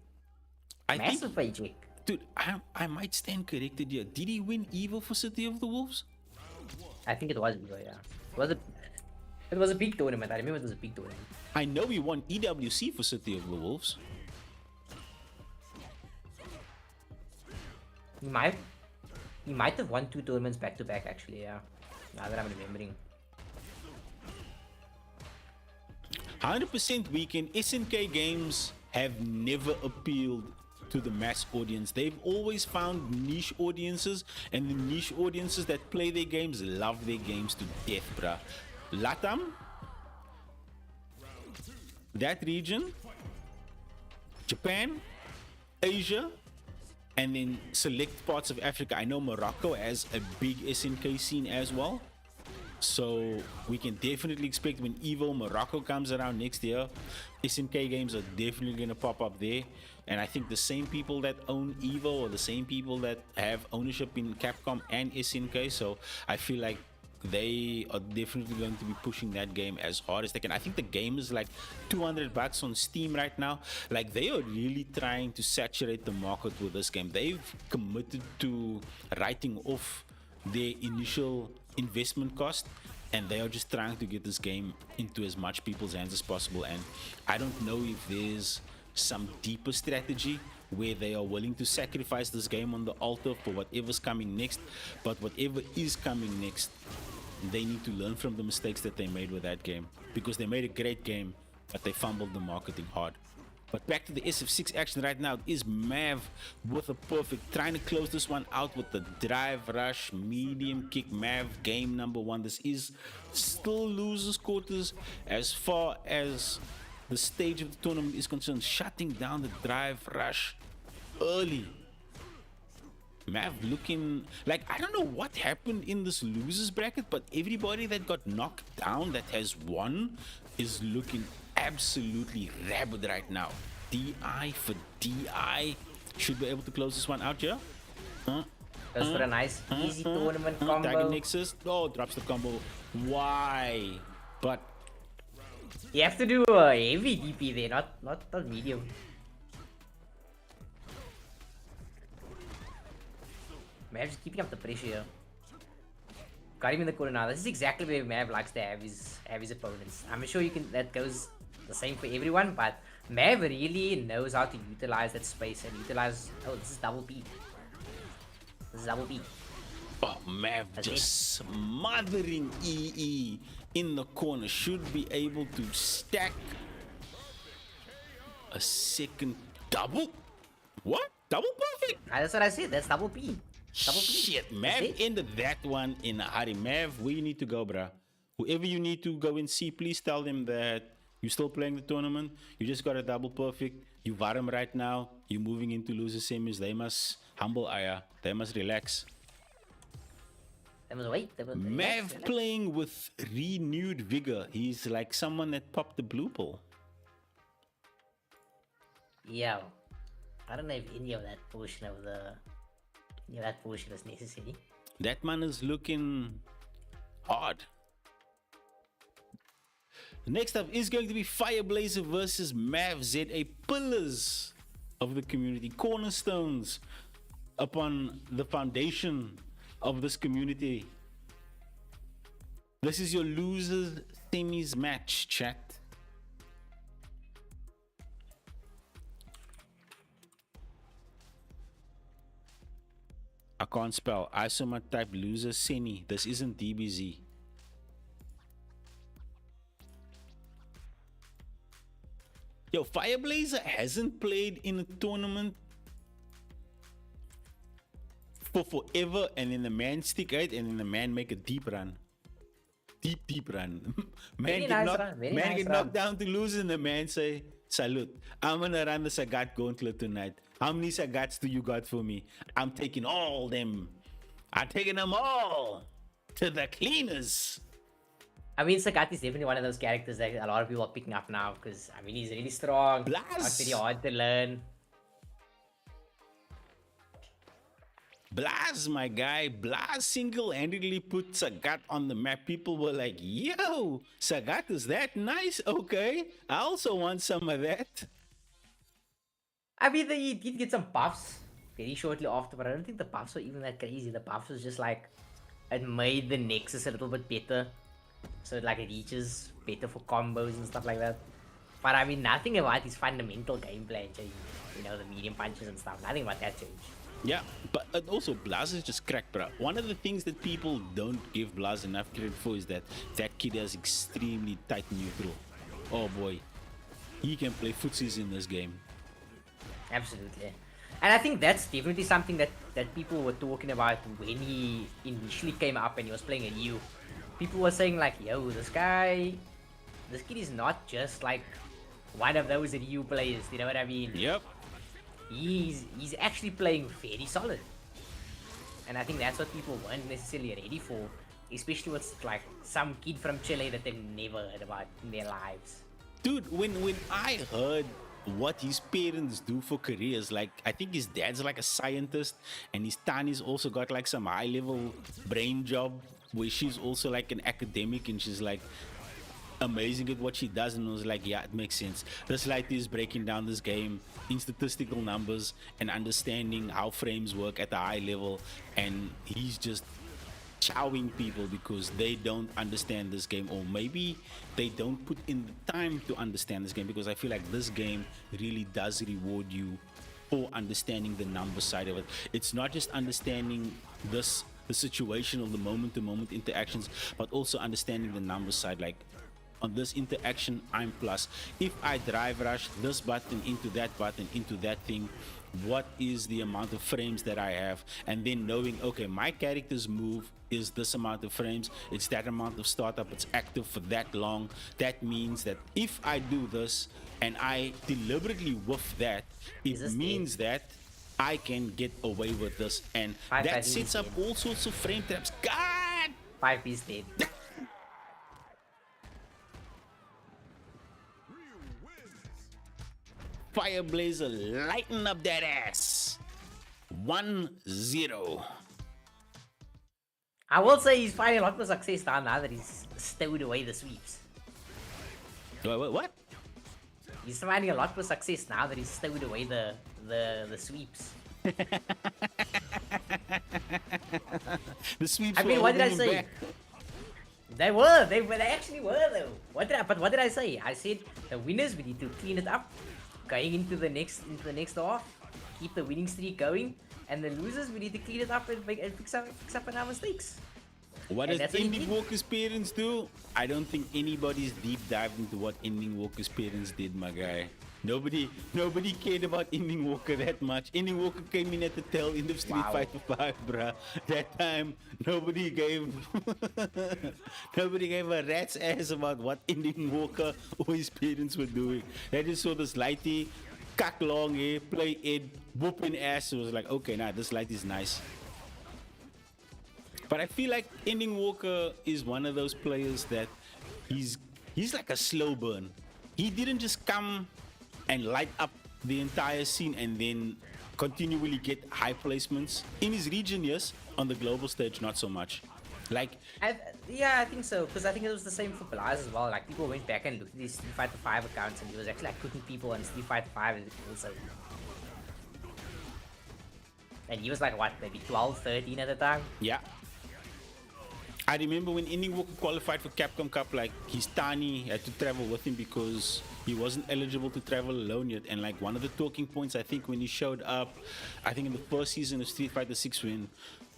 think, Massive paycheck. Dude, I might stand corrected here. Did he win Evo for City of the Wolves? I think it was Evo, yeah. It was a big tournament. I remember it was a big tournament. I know he won EWC for City of the Wolves. He might. He might have won 2 tournaments back to back actually, yeah. Now that I'm remembering. 100% weekend. SNK games have never appealed to the mass audience. They've always found niche audiences, and the niche audiences that play their games love their games to death, bruh. Latam, that region, Japan, Asia, and then select parts of Africa. I know Morocco has a big SNK scene as well. So we can definitely expect when Evo Morocco comes around next year, SNK games are definitely going to pop up there. And I think the same people that own Evo are the same people that have ownership in Capcom and SNK. So I feel like they are definitely going to be pushing that game as hard as they can. I think the game is like $200 on Steam right now. Like, they are really trying to saturate the market with this game. They've committed to writing off their initial investment cost, and they are just trying to get this game into as much people's hands as possible. And I don't know if there's some deeper strategy where they are willing to sacrifice this game on the altar for whatever's coming next, but whatever is coming next, they need to learn from the mistakes that they made with that game, because they made a great game but they fumbled the marketing hard. But back to the SF6 action right now. It is Mav with a perfect, trying to close this one out with the drive rush, medium kick. Mav, game number 1. This is still losers quarters as far as the stage of the tournament is concerned. Shutting down the drive rush early. Mav looking like, I don't know what happened in this losers bracket, but everybody that got knocked down that has won is looking absolutely rabid right now. DI for DI should be able to close this one out here. Goes for a nice easy tournament combo. Dragon Nexus. Oh, drops the combo. Why? But You have to do a heavy DP there, not medium. Mav's keeping up the pressure here. Got him in the corner now. This is exactly where Mav likes to have his opponents. I'm sure that goes the same for everyone, but Mav really knows how to utilize that space and utilize. Oh, this is double B. This is double B. oh, Mav just smothering EE in the corner. Should be able to stack a second double. What? Double perfect? That's what I said. That's double B. Shit, Mav ended that one in a hurry. Mav, where you need to go, bruh? Whoever you need to go and see, please tell them that you're still playing the tournament. You just got a double perfect. You Varam right now. You're moving into loser semis. They must humble Aya. They must relax. They must wait. Mav playing with renewed vigor. He's like someone that popped the blue ball. Yeah. I don't know if any of that portion of that portion is necessary. That man is looking hard. Next up is going to be Fireblazer versus Mav ZA, pillars of the community, cornerstones upon the foundation of this community. This is your losers semis match, chat. I can't spell. Isoma type loser semi. This isn't DBZ. Yo, Fireblazer hasn't played in a tournament for forever, and then the man stick out, and then the man make a deep run. Deep run. Man get knocked down to lose, and the man say, salute. I'm gonna run the Sagat gauntlet tonight. How many Sagats do you got for me? I'm taking all them. I'm taking them all to the cleaners. I mean, Sagat is definitely one of those characters that a lot of people are picking up now because, I mean, he's really strong. Blast. Not very hard to learn. Blaz, my guy. Blaz single-handedly put Sagat on the map. People were like, yo, Sagat is that nice? Okay, I also want some of that. I mean, he did get some buffs very shortly after, but I don't think the buffs were even that crazy. The buffs was just like, it made the Nexus a little bit better. So like it reaches better for combos and stuff like that. But I mean, nothing about his fundamental gameplay changed. You know, the medium punches and stuff. Nothing about that changed. Yeah, but also Blaz is just crack, bro. One of the things that people don't give Blaz enough credit for is that that kid has extremely tight neutral. Oh boy, he can play footsies in this game. Absolutely. And I think that's definitely something that people were talking about when he initially came up and he was playing a U. People were saying like, yo, this kid is not just like one of those U players, you know what I mean? Yep. He's actually playing very solid. And I think that's what people weren't necessarily ready for, especially with like some kid from Chile that they've never heard about in their lives. Dude, when I heard what his parents do for careers, like I think his dad's like a scientist and his Tani's also got like some high level brain job where she's also like an academic and she's like amazing at what she does, and I was like, yeah, it makes sense. This light is breaking down this game in statistical numbers and understanding how frames work at a high level, and he's just chowing people because they don't understand this game, or maybe they don't put in the time to understand this game, because I feel like this game really does reward you for understanding the number side of it. It's not just understanding the situational, the moment to moment interactions, but also understanding the number side. Like on this interaction, I'm plus. If I drive rush this button into that button into that thing, what is the amount of frames that I have? And then knowing, okay, my character's move is this amount of frames, it's that amount of startup, it's active for that long. That means that if I do this and I deliberately whiff that, it means that I can get away with this, and that sets up all sorts of frame traps. God! 5 is dead. Fireblazer, lighten up that ass. 1-0. I will say he's finding a lot more success now that he's stowed away the sweeps. What? He's finding a lot more success now that he's stowed away the sweeps. The sweeps. I mean, what did I say? Back. They actually were though. What did I say? I said the winners, we need to clean it up, going into the next half, keep the winning streak going, and the losers, we need to clean it up and fix up on our mistakes. What does Ending Walker's parents do? I don't think anybody's deep dived into what Ending Walker's parents did, my guy. Nobody cared about Ending Walker that much. Ending Walker came in at the tail end of Street Fighter 5, bruh. That time, nobody gave a rat's ass about what Ending Walker or his parents were doing. They just saw this lighty, cock long hair, play Ed, whooping ass. It was like, okay, nah, this light is nice. But I feel like Ending Walker is one of those players that he's like a slow burn. He didn't just come and light up the entire scene and then continually get high placements in his region. Yes, on the global stage, not so much. Like, yeah, I think so, because I think it was the same for Blaz as well. Like, people went back and looked at his Street Fighter 5 accounts, and he was actually like cooking people on Street Fighter 5 also. And he was like, what, maybe 12, 13 at the time? Yeah. I remember when Ending Walker qualified for Capcom Cup, like his Tani had to travel with him because he wasn't eligible to travel alone yet. And like one of the talking points, I think when he showed up, I think in the first season of Street Fighter 6, when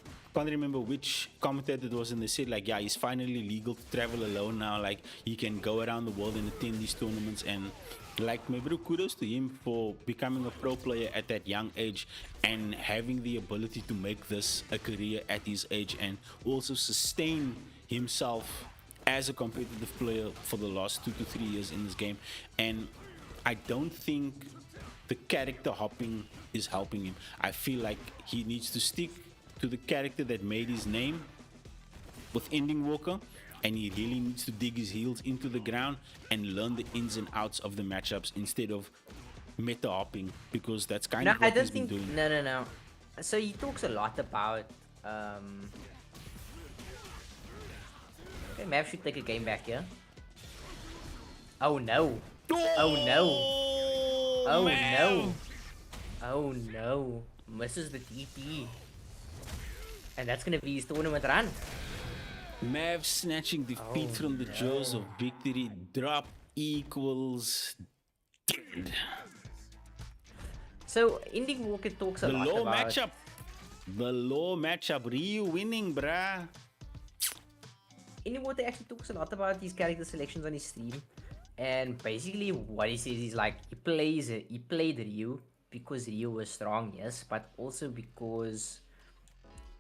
I can't remember which commentator it was, and they said like, yeah, he's finally legal to travel alone now. Like he can go around the world and attend these tournaments. And like, my bro, kudos to him for becoming a pro player at that young age and having the ability to make this a career at his age, and also sustain himself as a competitive player for the last 2 to 3 years in this game. And I don't think the character hopping is helping him. I feel like he needs to stick to the character that made his name with Ending Walker, and he really needs to dig his heels into the ground and learn the ins and outs of the matchups instead of meta hopping, because that's kind of what he's been doing. No. So he talks a lot about okay, Mav should take a game back here. Oh no. Oh no. Oh no. Oh no. Misses the DP. And that's gonna be his tournament run. Mav snatching defeat from the jaws of victory. Drop equals dead. So Ending Walker talks a lot about... The low matchup The low matchup, Ryu winning, bruh. Anymore, they actually talks a lot about his character selections on his stream, and basically what he says is like he played Ryu because Ryu was strong, yes, but also because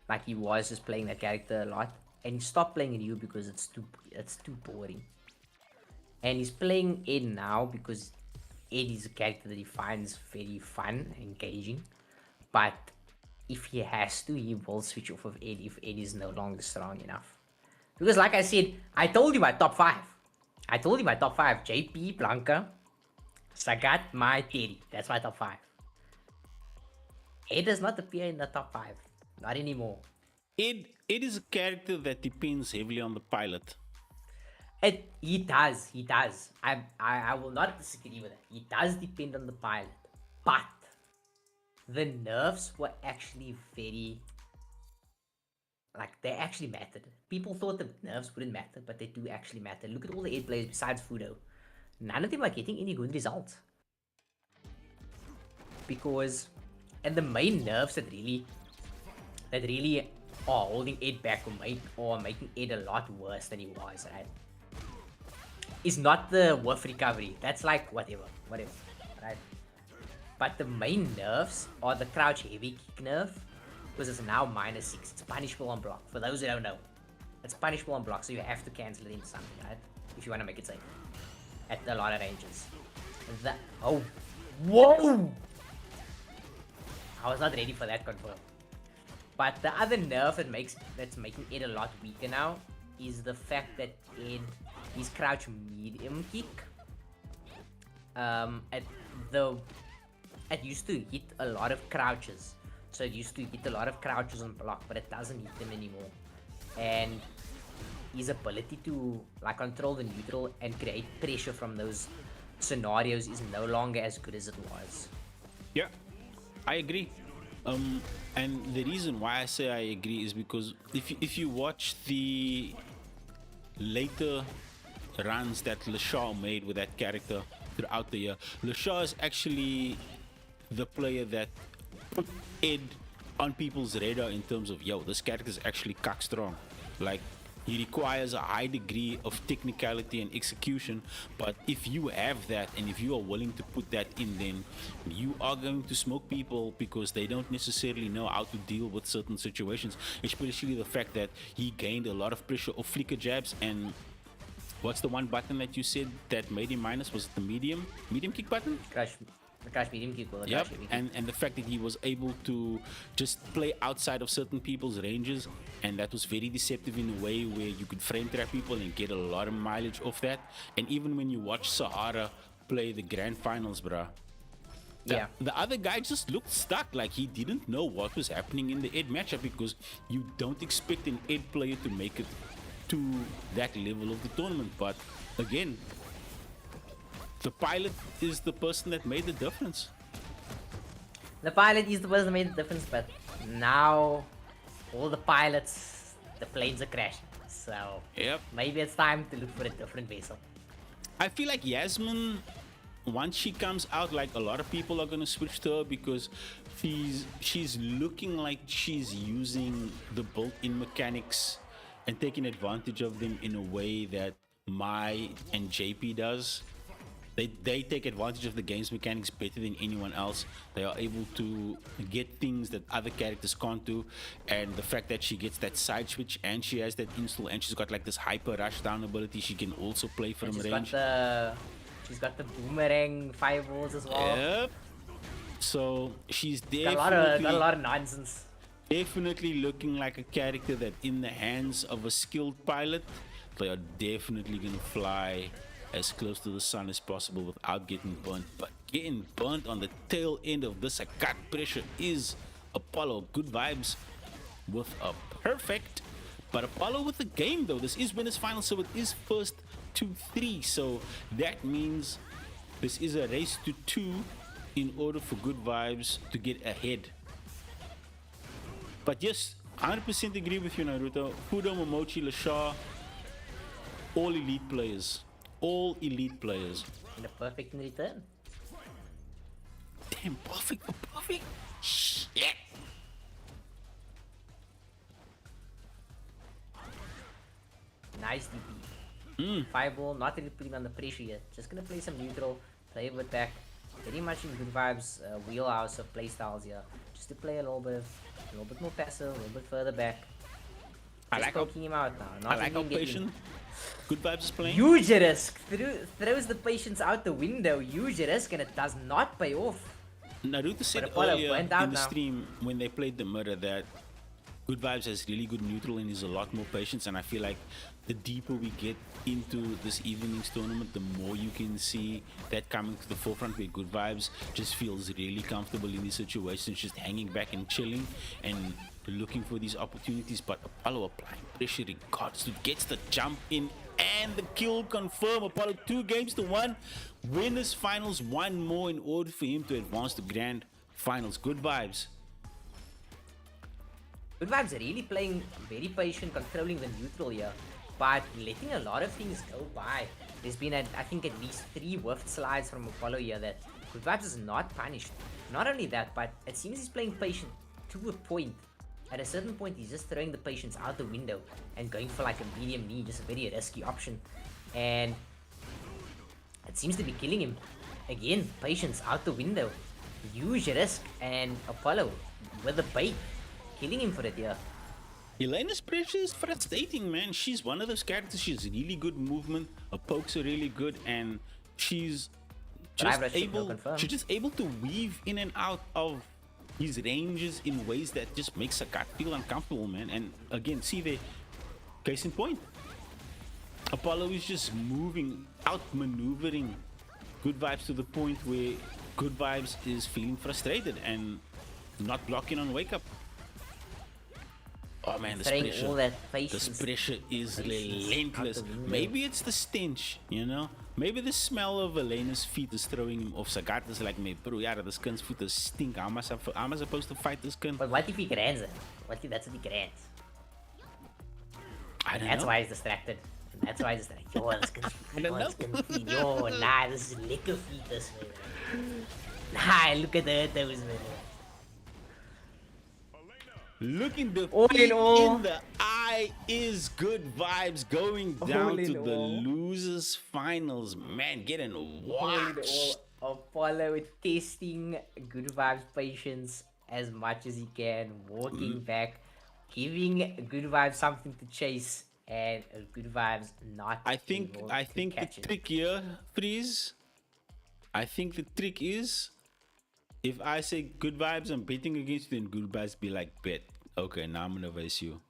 like he was just playing that character a lot, and he stopped playing Ryu because it's too boring. And he's playing Ed now because Ed is a character that he finds very fun, engaging. But if he has to, he will switch off of Ed if Ed is no longer strong enough. Because like I said, I told you my top 5. I told you my top 5. JP, Blanca, Sagat, my Teddy. That's my top 5. Ed does not appear in the top 5. Not anymore. It is a character that depends heavily on the pilot. He does. I will not disagree with that. He does depend on the pilot. But the nerfs were actually very... like, they actually mattered. People thought the nerfs wouldn't matter, but they do actually matter. Look at all the 8 players besides Fudo. None of them are getting any good results. Because... and the main nerfs that really are holding Ed back or making Ed a lot worse than he was, right? Is not the whiff recovery. That's like whatever, right? But the main nerfs are the crouch heavy kick nerf, because it's now -6. It's punishable on block. For those who don't know, it's punishable on block, so you have to cancel it into something, right? If you want to make it safe at a lot of ranges. Whoa! I was not ready for that confirm. But the other nerf that's making Ed a lot weaker now is the fact that his crouch medium kick, it used to hit a lot of crouches. So it used to hit a lot of crouches on block, but it doesn't hit them anymore. And his ability to like control the neutral and create pressure from those scenarios is no longer as good as it was. Yeah, I agree. And the reason why I say I agree is because if you watch the later runs that LeShaw made with that character throughout the year, LeShaw is actually the player that put Ed on people's radar in terms of, yo, this character is actually cock strong. Like, he requires a high degree of technicality and execution, but if you have that and if you are willing to put that in, then you are going to smoke people because they don't necessarily know how to deal with certain situations, especially the fact that he gained a lot of pressure off flicker jabs. And what's the one button that you said that made him minus? Was it the medium kick button? The crouch medium kick. Yep, and the fact that he was able to just play outside of certain people's ranges, and that was very deceptive in a way where you could frame trap people and get a lot of mileage off that. And even when you watch Sahara play the grand finals, bruh, the other guy just looked stuck, like he didn't know what was happening in the Ed matchup, because you don't expect an Ed player to make it to that level of the tournament. But again, the pilot is the person that made the difference. The pilot is the person that made the difference, but now all the pilots, the planes are crashing. So yep, maybe it's time to look for a different vessel. I feel like Yasmin, once she comes out, like a lot of people are gonna switch to her because she's looking like she's using the built-in mechanics and taking advantage of them in a way that Mai and JP does. They take advantage of the game's mechanics better than anyone else. They are able to get things that other characters can't do, and the fact that she gets that side switch and she has that install and she's got like this hyper rush down ability, she can also play from range. She's got the boomerang fireballs as well. Yep. So she's got a lot of nonsense. Definitely looking like a character that in the hands of a skilled pilot, they are definitely gonna fly as close to the sun as possible without getting burnt. But getting burnt on the tail end of this attack pressure is Apollo. Good vibes with a perfect, but Apollo with the game though. This is winners final, so it is first to 3. So that means this is a race to 2 in order for good vibes to get ahead. But yes, 100% agree with you, Naruto. Fudo, Momochi, LeShaw, all elite players. All elite players. And a perfect in return. Damn, perfect. Shit. Fireball, not really putting under pressure yet. Just gonna play some neutral, play a bit back. Very much in Good Vibes wheelhouse of playstyles here. Just to play a little bit more passive, a little bit further back. I Just like how, poking him out now. I Not like how even getting patient Good Vibes is playing. huge risk. Throws the patience out the window. Huge risk, and it does not pay off. Naruto said Apollo earlier went out in the now. stream when they played the mirror that Good Vibes has really good neutral and is a lot more patience, and I feel like the deeper we get into this evening's tournament, the more you can see that coming to the forefront, where Good Vibes just feels really comfortable in these situations, just hanging back and chilling and looking for these opportunities. But Apollo applying pressure regards to gets the jump in and the kill confirmed. Apollo 2-1. Winners finals, one more in order for him to advance to grand finals. Good Vibes. Good Vibes are really playing very patient, controlling the neutral here, but letting a lot of things go by. There's been, I think, at least 3 whiffed slides from Apollo here that Good Vibes is not punished. Not only that, but it seems he's playing patient to a point. At a certain point, he's just throwing the patience out the window and going for like a medium knee, just a very risky option. And it seems to be killing him. Again, patience out the window. Huge risk, and Apollo with the bait. Killing him for it, yeah. Elena's pressure is frustrating, man. She's one of those characters. She's really good movement. Her pokes are really good, and she's just able to weave in and out of his ranges in ways that just makes a guy feel uncomfortable, man. And again, see there, case in point, Apollo is just moving, out-maneuvering Good Vibes to the point where Good Vibes is feeling frustrated and not blocking on wake up. Oh man, this pressure, all that patience, this pressure is relentless. Maybe it's the stench, you know? Maybe the smell of Elena's feet is throwing him off. Sagat is like, me, bro, yeah, this kid's feet is stink. How am I supposed to fight this kid? But what if he grants it? What if that's what he grants? I don't know. That's why he's distracted. And that's why he's like, yo, this kid's feet, yo, nah, this is liquor feet, this man. Nah, look at those, man. Looking the all feet in the eye is Good Vibes going down to the losers finals. Man, getting washed. Apollo testing Good Vibes patience as much as he can, walking back, giving Good Vibes something to chase, and Good Vibes not. I think the trick here, Freeze. I think the trick is, if I say Good Vibes, I'm betting against you, then Good Vibes be like, bet. Okay, now I'm gonna face you.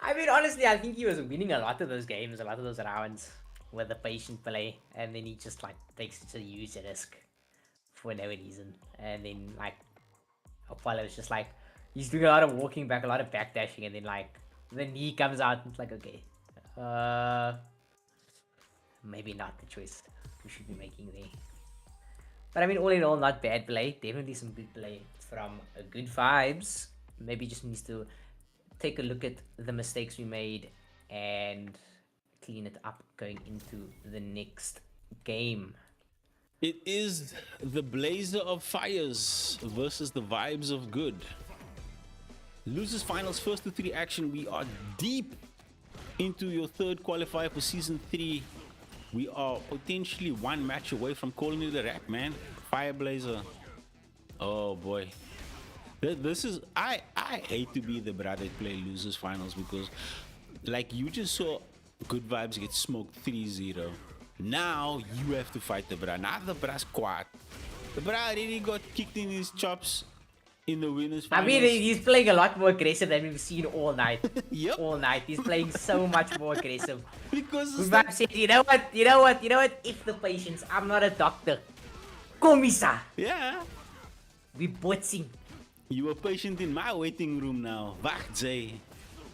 I mean, honestly, I think he was winning a lot of those games, a lot of those rounds with the patient play, and then he just like takes such a huge risk for no reason. And then like Apollo's just like, he's doing a lot of walking back, a lot of backdashing, and then like the knee comes out and it's like, okay, maybe not the choice we should be making there. But I mean, all in all, not bad play. Definitely some good play from Good Vibes. Maybe just needs to take a look at the mistakes we made and clean it up going into the next game. It is the Blazer of Fires versus the Vibes of Good. Losers finals, first to 3 action. We are deep into your third qualifier for season 3. We are potentially one match away from calling it a wrap, man. Fire Blazer. Oh boy. This is, I hate to be the bra that play losers finals, because like you just saw Good Vibes get smoked 3-0. Now you have to fight the bra. Now the bra's quad. The bra already got kicked in his chops in the winners finals. I mean, he's playing a lot more aggressive than we've seen all night. Yep. All night. He's playing so much more aggressive. Because Good Vibes said, you know what? If the patience, I'm not a doctor. Komisa. yeah. We botsing. You were patient in my waiting room now. Wacht, Zay.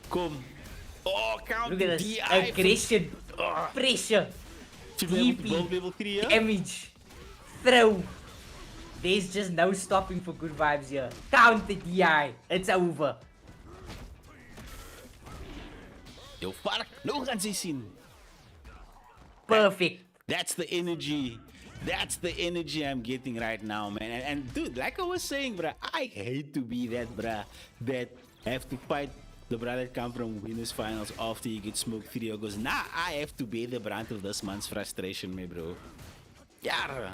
Kom. Oh, count Look the at this. DI. Aggression. Pressure. DP. Level 3, yeah? Damage. Throw. There's just no stopping for Good Vibes here. Count the DI. It's over. Yo, fuck. No gaan ze zien. Perfect. That's the energy. That's the energy I'm getting right now, man. And dude, like I was saying, bruh, I hate to be that bruh that have to fight The brother come from winners finals after he gets smoked 3-0 goes, nah, I have to bear the brunt of this man's frustration, me bro. Yeah.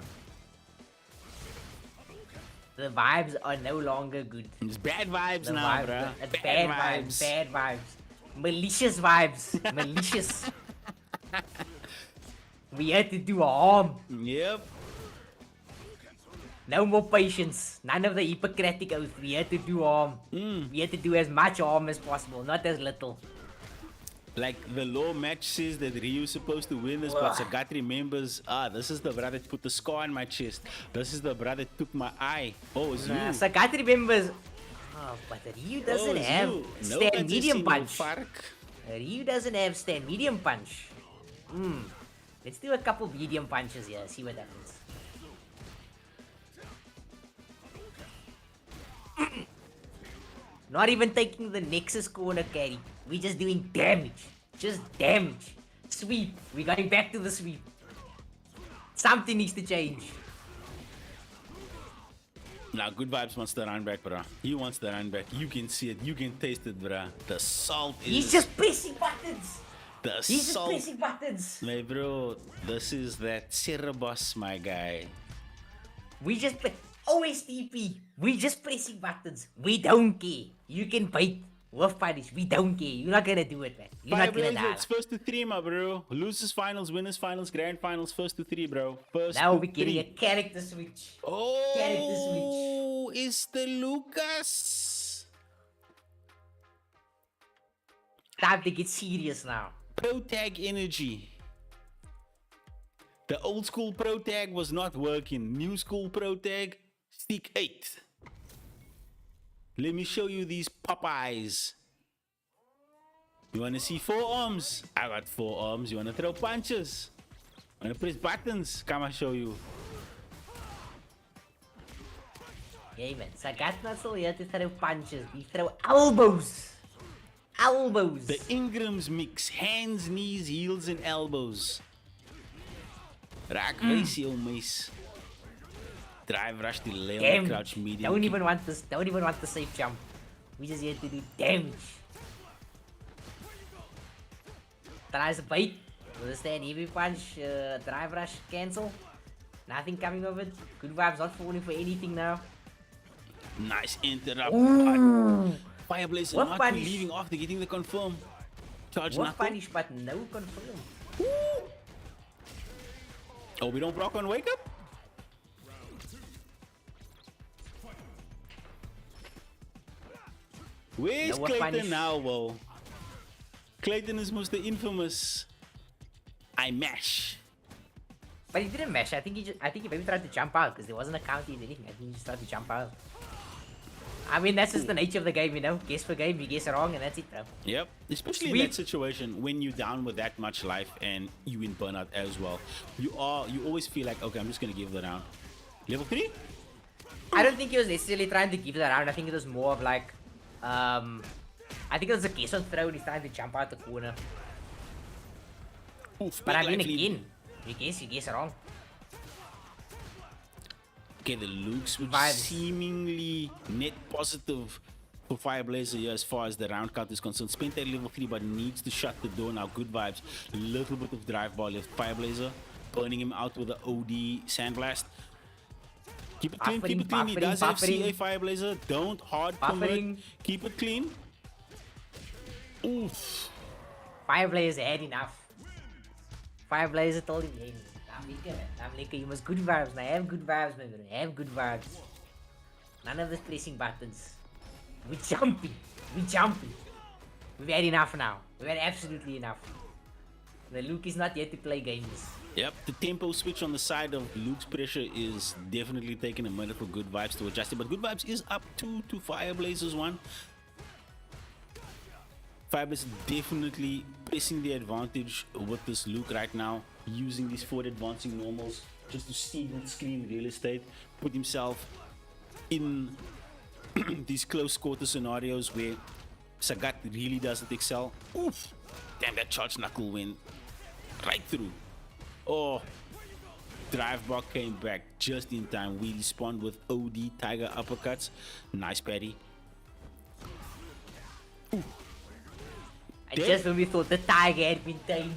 The vibes are no longer good. It's bad vibes The now, vibes, bro. it's bad vibes, bad vibes. Malicious vibes, malicious. We had to do harm. Yep. No more patience. None of the Hippocratic oath. We had to do harm. We had to do as much harm as possible, not as little. Like the law match says that Ryu's supposed to win this, but Sagat remembers, this is the brother that put the scar on my chest. This is the brother that took my eye. Oh, it's you. Sagat remembers. Oh, but Ryu doesn't have stand medium punch. Ryu doesn't have stand medium punch. Let's do a couple medium punches here, see what happens. Not even taking the Nexus corner carry. We're just doing damage. Just damage. Sweep. We're going back to the sweep. Something needs to change. Now, Good Vibes wants the run back, bro. He wants the run back. You can see it. You can taste it, bro. The salt is... He's just pressing buttons. He's just pressing buttons. My bro, this is that Cerebus, my guy. We just... OSTP. We just pressing buttons. We don't care. You can bite. Wolf punish. We don't care. You're not gonna do it, man. You're not gonna die. It's first to 3, my bro. Losers finals, winners finals, grand finals, first to 3, bro. First now to we're getting a character switch. Oh, character switch. It's the Lucas. Time to get serious now. Pro tag energy. The old school pro tag was not working. New school pro tag, stick 8. Let me show you these Popeyes. You wanna see 4 arms? I got 4 arms. You wanna throw punches? Wanna press buttons? Come and show you. Yeah, man. Sagat not so here to throw punches. We throw elbows. Elbows. The Ingrams mix. Hands, knees, heels, and elbows. Raak face, jou meis. Drive rush to lay on the crouch medium. Don't even want this. Don't even want the safe jump. We just here to do damage. Tries a bite. With a stand heavy punch. Drive rush cancel. Nothing coming of it. Good Vibes not falling for anything now. Nice interrupt. Fireblaze What not punish? leaving after getting the confirm. Charge What knuckle. punish but no confirm. Oh, we don't block on wake up? Where's No, Clayton punish? now, bro? Clayton is most the infamous I mash. But he didn't mesh. I think he maybe tried to jump out because there wasn't a counter in anything. I think he just tried to jump out. I mean, that's just the nature of the game, you know. Guess for game, you guess wrong, and that's it, bro. Yep. Especially in that situation when you're down with that much life and you in burnout as well. You always feel like, okay, I'm just gonna give the round. Level 3? I don't think he was necessarily trying to give that round. I think it was more of like, I think it was a guess on throw and he's trying to jump out the corner. Oof, But I mean, likely. again, you guess wrong. Okay, the Lukes which Vibes. seemingly net positive for Fireblazer here as far as the round count is concerned. Spent at level 3 but needs to shut the door now. Good Vibes. Little bit of drive ball left. Fireblazer burning him out with the OD Sandblast. Keep it clean, keep it clean. He does have CA Fireblazer. Don't hard convert. Keep it clean. Oof. Fireblazer had enough. Fireblazer told him, hey, I'm like, you must good vibes, man. Have good vibes, man. Have good vibes. None of this pressing buttons. We're jumping. We're jumping. We've had enough now. We've had absolutely enough. The Luke is not yet to play games. Yep, the tempo switch on the side of Luke's pressure is definitely taking a minute for Good Vibes to adjust it. But Good Vibes is up 2 to Fireblazer's 1. Fireblazer definitely pressing the advantage with this Luke right now, using these forward advancing normals just to steal screen real estate, put himself in these close quarter scenarios where Sagat really doesn't excel. Oof! Damn, that charge knuckle went right through. Oh, drive block came back just in time. We spawned with OD Tiger uppercuts. Nice patty. Ooh. Just when we thought the tiger had been tamed.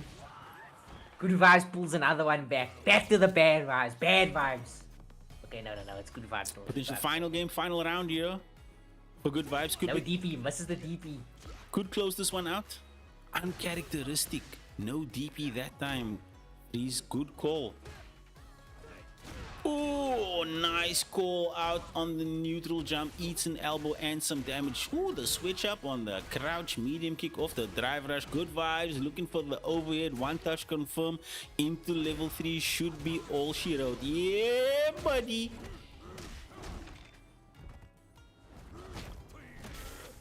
Good Vibes pulls another one back. Back to the bad vibes. Bad vibes. Okay, no. It's Good Vibes. Potential final game, final round here. For Good Vibes. No DP. Misses the DP. Could close this one out. Uncharacteristic. No DP that time. Please, good call. Oh, nice call out on the neutral jump. Eats an elbow and some damage. Oh, the switch up on the crouch medium kick off the drive rush. Good Vibes. Looking for the overhead. One touch confirm into level 3. Should be all she wrote. Yeah, buddy.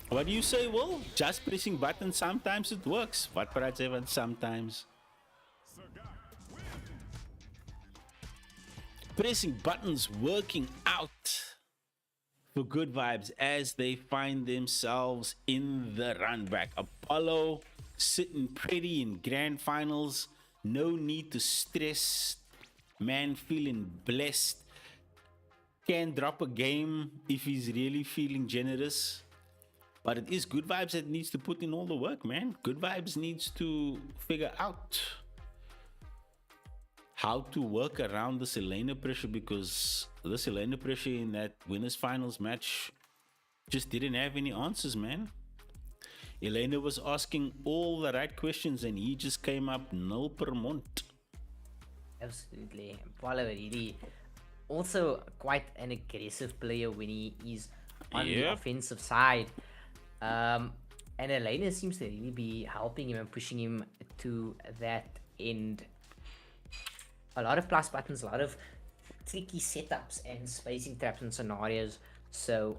What do you say, Will? Just pressing buttons, sometimes it works. What parats even sometimes? Pressing buttons working out for Good Vibes as they find themselves in the run back. Apollo sitting pretty in grand finals. No need to stress. Man feeling blessed. Can drop a game if he's really feeling generous. But it is Good Vibes that needs to put in all the work, man. Good Vibes needs to figure out how to work around the Elena pressure, because the Elena pressure in that winners finals match just didn't have any answers, man. Elena was asking all the right questions and he just came up nil per mont. Absolutely. Apollo really also quite an aggressive player when he is on the offensive side. And Elena seems to really be helping him and pushing him to that end. A lot of plus buttons, a lot of tricky setups and spacing traps and scenarios. So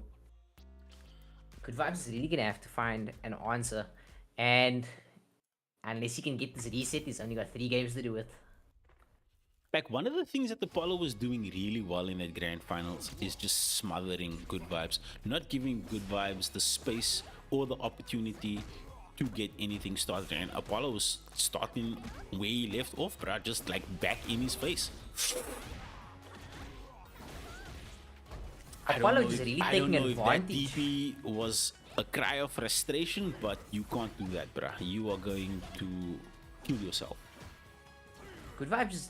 Good Vibes is really gonna have to find an answer, and unless he can get this reset, he's only got 3 games to do it. Like, one of the things that Apollo was doing really well in that grand finals is just smothering Good Vibes, not giving Good Vibes the space or the opportunity to get anything started. And Apollo was starting where he left off, bro, just like back in his face. Apollo is really taking advantage. That advantage. DP was a cry of frustration, but you can't do that, bro. You are going to kill yourself. Good Vibes is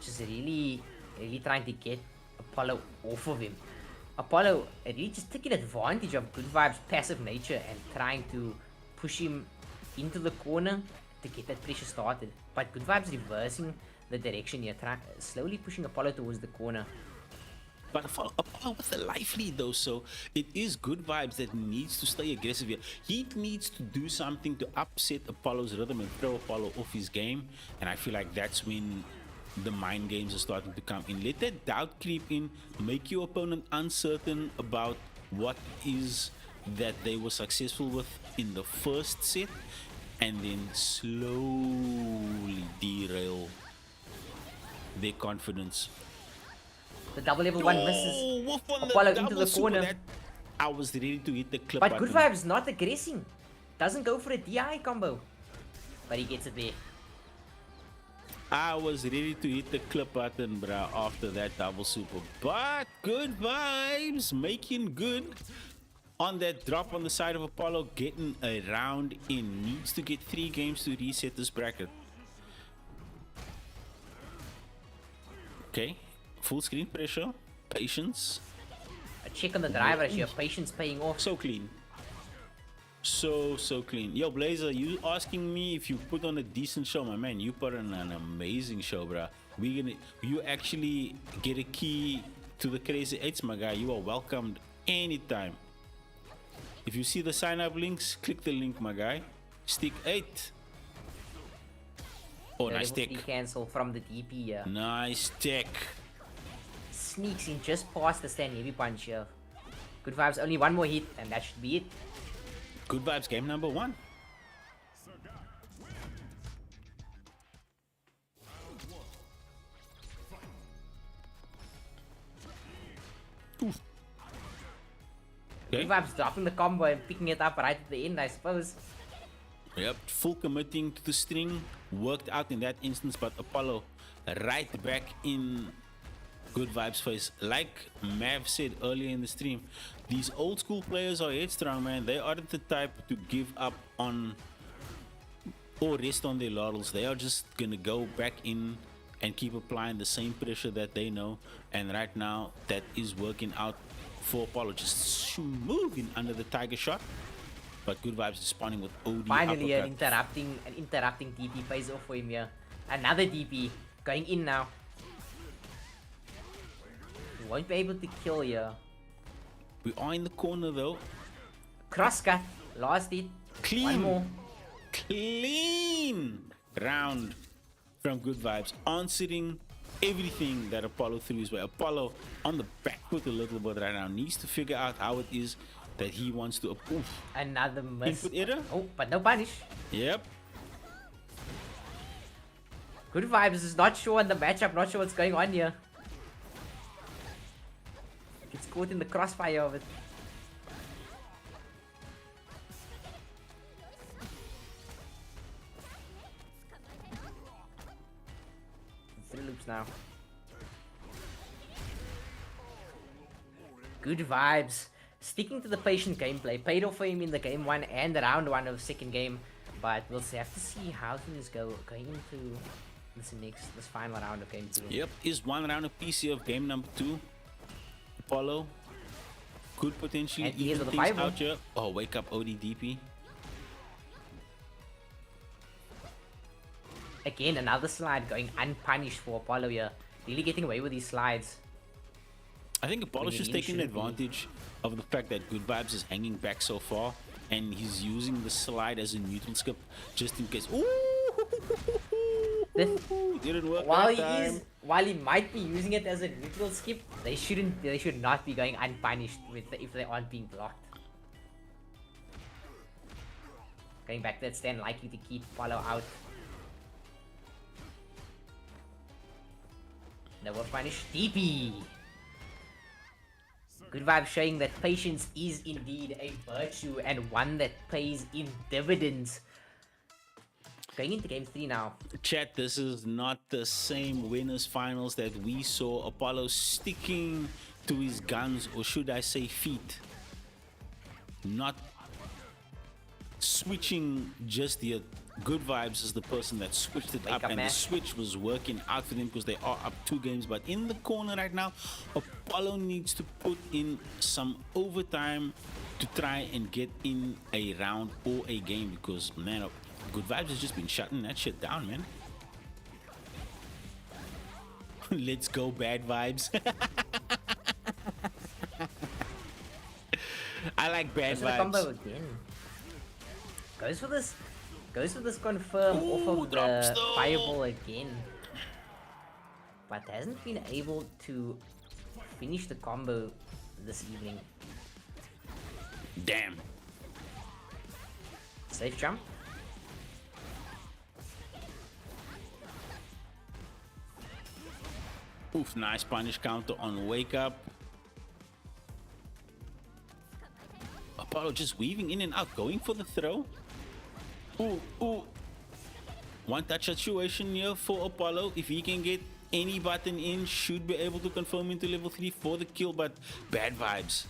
just really trying to get Apollo off of him. Apollo really just taking advantage of Good Vibes' passive nature and trying to push him into the corner to get that pressure started. But Good Vibes reversing the direction here, slowly pushing Apollo towards the corner. But Apollo with the life lead though, so it is Good Vibes that needs to stay aggressive here. He needs to do something to upset Apollo's rhythm and throw Apollo off his game. And I feel like that's when the mind games are starting to come in. Let that doubt creep in, make your opponent uncertain about what is that they were successful with in the first set, and then slowly derail their confidence. The double level 1 misses. Woof on Apollo the into the double super. corner. That, I was ready to hit the clip But button. Good Vibes not aggressing. Doesn't go for a DI combo. But he gets it there. I was ready to hit the clip button, bro, after that double super. But Good Vibes making good on that drop on the side of Apollo, getting a round in. Needs to get 3 games to reset this bracket. Okay, full screen pressure, patience. A check on the driver here. Patience paying off. So clean. So clean. Yo, Blazer, you asking me if you put on a decent show, my man. You put on an amazing show, bro. You actually get a key to the Crazy 8's, my guy. You are welcomed anytime. If you see the sign up links, click the link, my guy. Stick 8. Oh, nice tech. Cancel from the DP here. Nice tech. Sneaks in just past the stand heavy punch here. Good Vibes, only 1 more hit, and that should be it. Good Vibes game number 1. Oof. Good Vibes dropping the combo and picking it up right at the end, I suppose. Yep, full committing to the string. Worked out in that instance, but Apollo right back in Good Vibes face. Like Mav said earlier in the stream, these old school players are headstrong, man. They aren't the type to give up on or rest on their laurels. They are just gonna go back in and keep applying the same pressure that they know. And right now, that is working out for Apollo, just moving under the tiger shot. But Good Vibes is spawning with OD Finally, an uppercut. interrupting DP pays off for him here. Another DP going in now. He won't be able to kill here. We are in the corner though. Crosscut, last hit. Clean. One more. Clean round from Good Vibes, answering everything that Apollo threw his way. Apollo on the back foot a little bit right now, needs to figure out how it is that he wants to. Oof. Another miss. Input error? Oh, but no punish. Yep. Good Vibes is not sure on the matchup, not sure what's going on here. Gets caught in the crossfire of it. Three loops now. Good Vibes. Sticking to the patient gameplay. Paid off for him in the game 1 and the round 1 of second game. But we'll have to see how things go going into this final round of game 2. Yep, is one round of PC of game number 2. Apollo could potentially And he is even with the things 5-0. out here. Oh, wake up ODDP. Again, another slide going unpunished for Apollo here. Really getting away with these slides. I think Apollo's just taking shouldn't be. advantage of the fact that Good Vibes is hanging back so far, and he's using the slide as a neutral skip just in case. Ooh, didn't work that time. While he might be using it as a neutral skip, they should not be going unpunished if they aren't being blocked. Going back to that stand, likely to keep Apollo out. No more punish. DP. Good Vibe showing that patience is indeed a virtue and one that pays in dividends. Going into game 3 now. Chat, this is not the same winners finals that we saw Apollo sticking to his guns, or should I say feet. Not switching just yet. Good Vibes is the person that switched it up, and the switch was working out for them because they are up 2 games. But in the corner right now, Apollo needs to put in some overtime to try and get in a round or a game, because man, Good Vibes has just been shutting that shit down, man. Let's go, Bad Vibes. I like Bad Vibes. Combo again. Goes for this confirm off of the fireball again. But hasn't been able to finish the combo this evening. Damn. Safe jump. Oof, nice punish counter on wake up. Apollo just weaving in and out, going for the throw. Ooh. One touch situation here for Apollo. If he can get any button in, should be able to confirm into level 3 for the kill, but Bad Vibes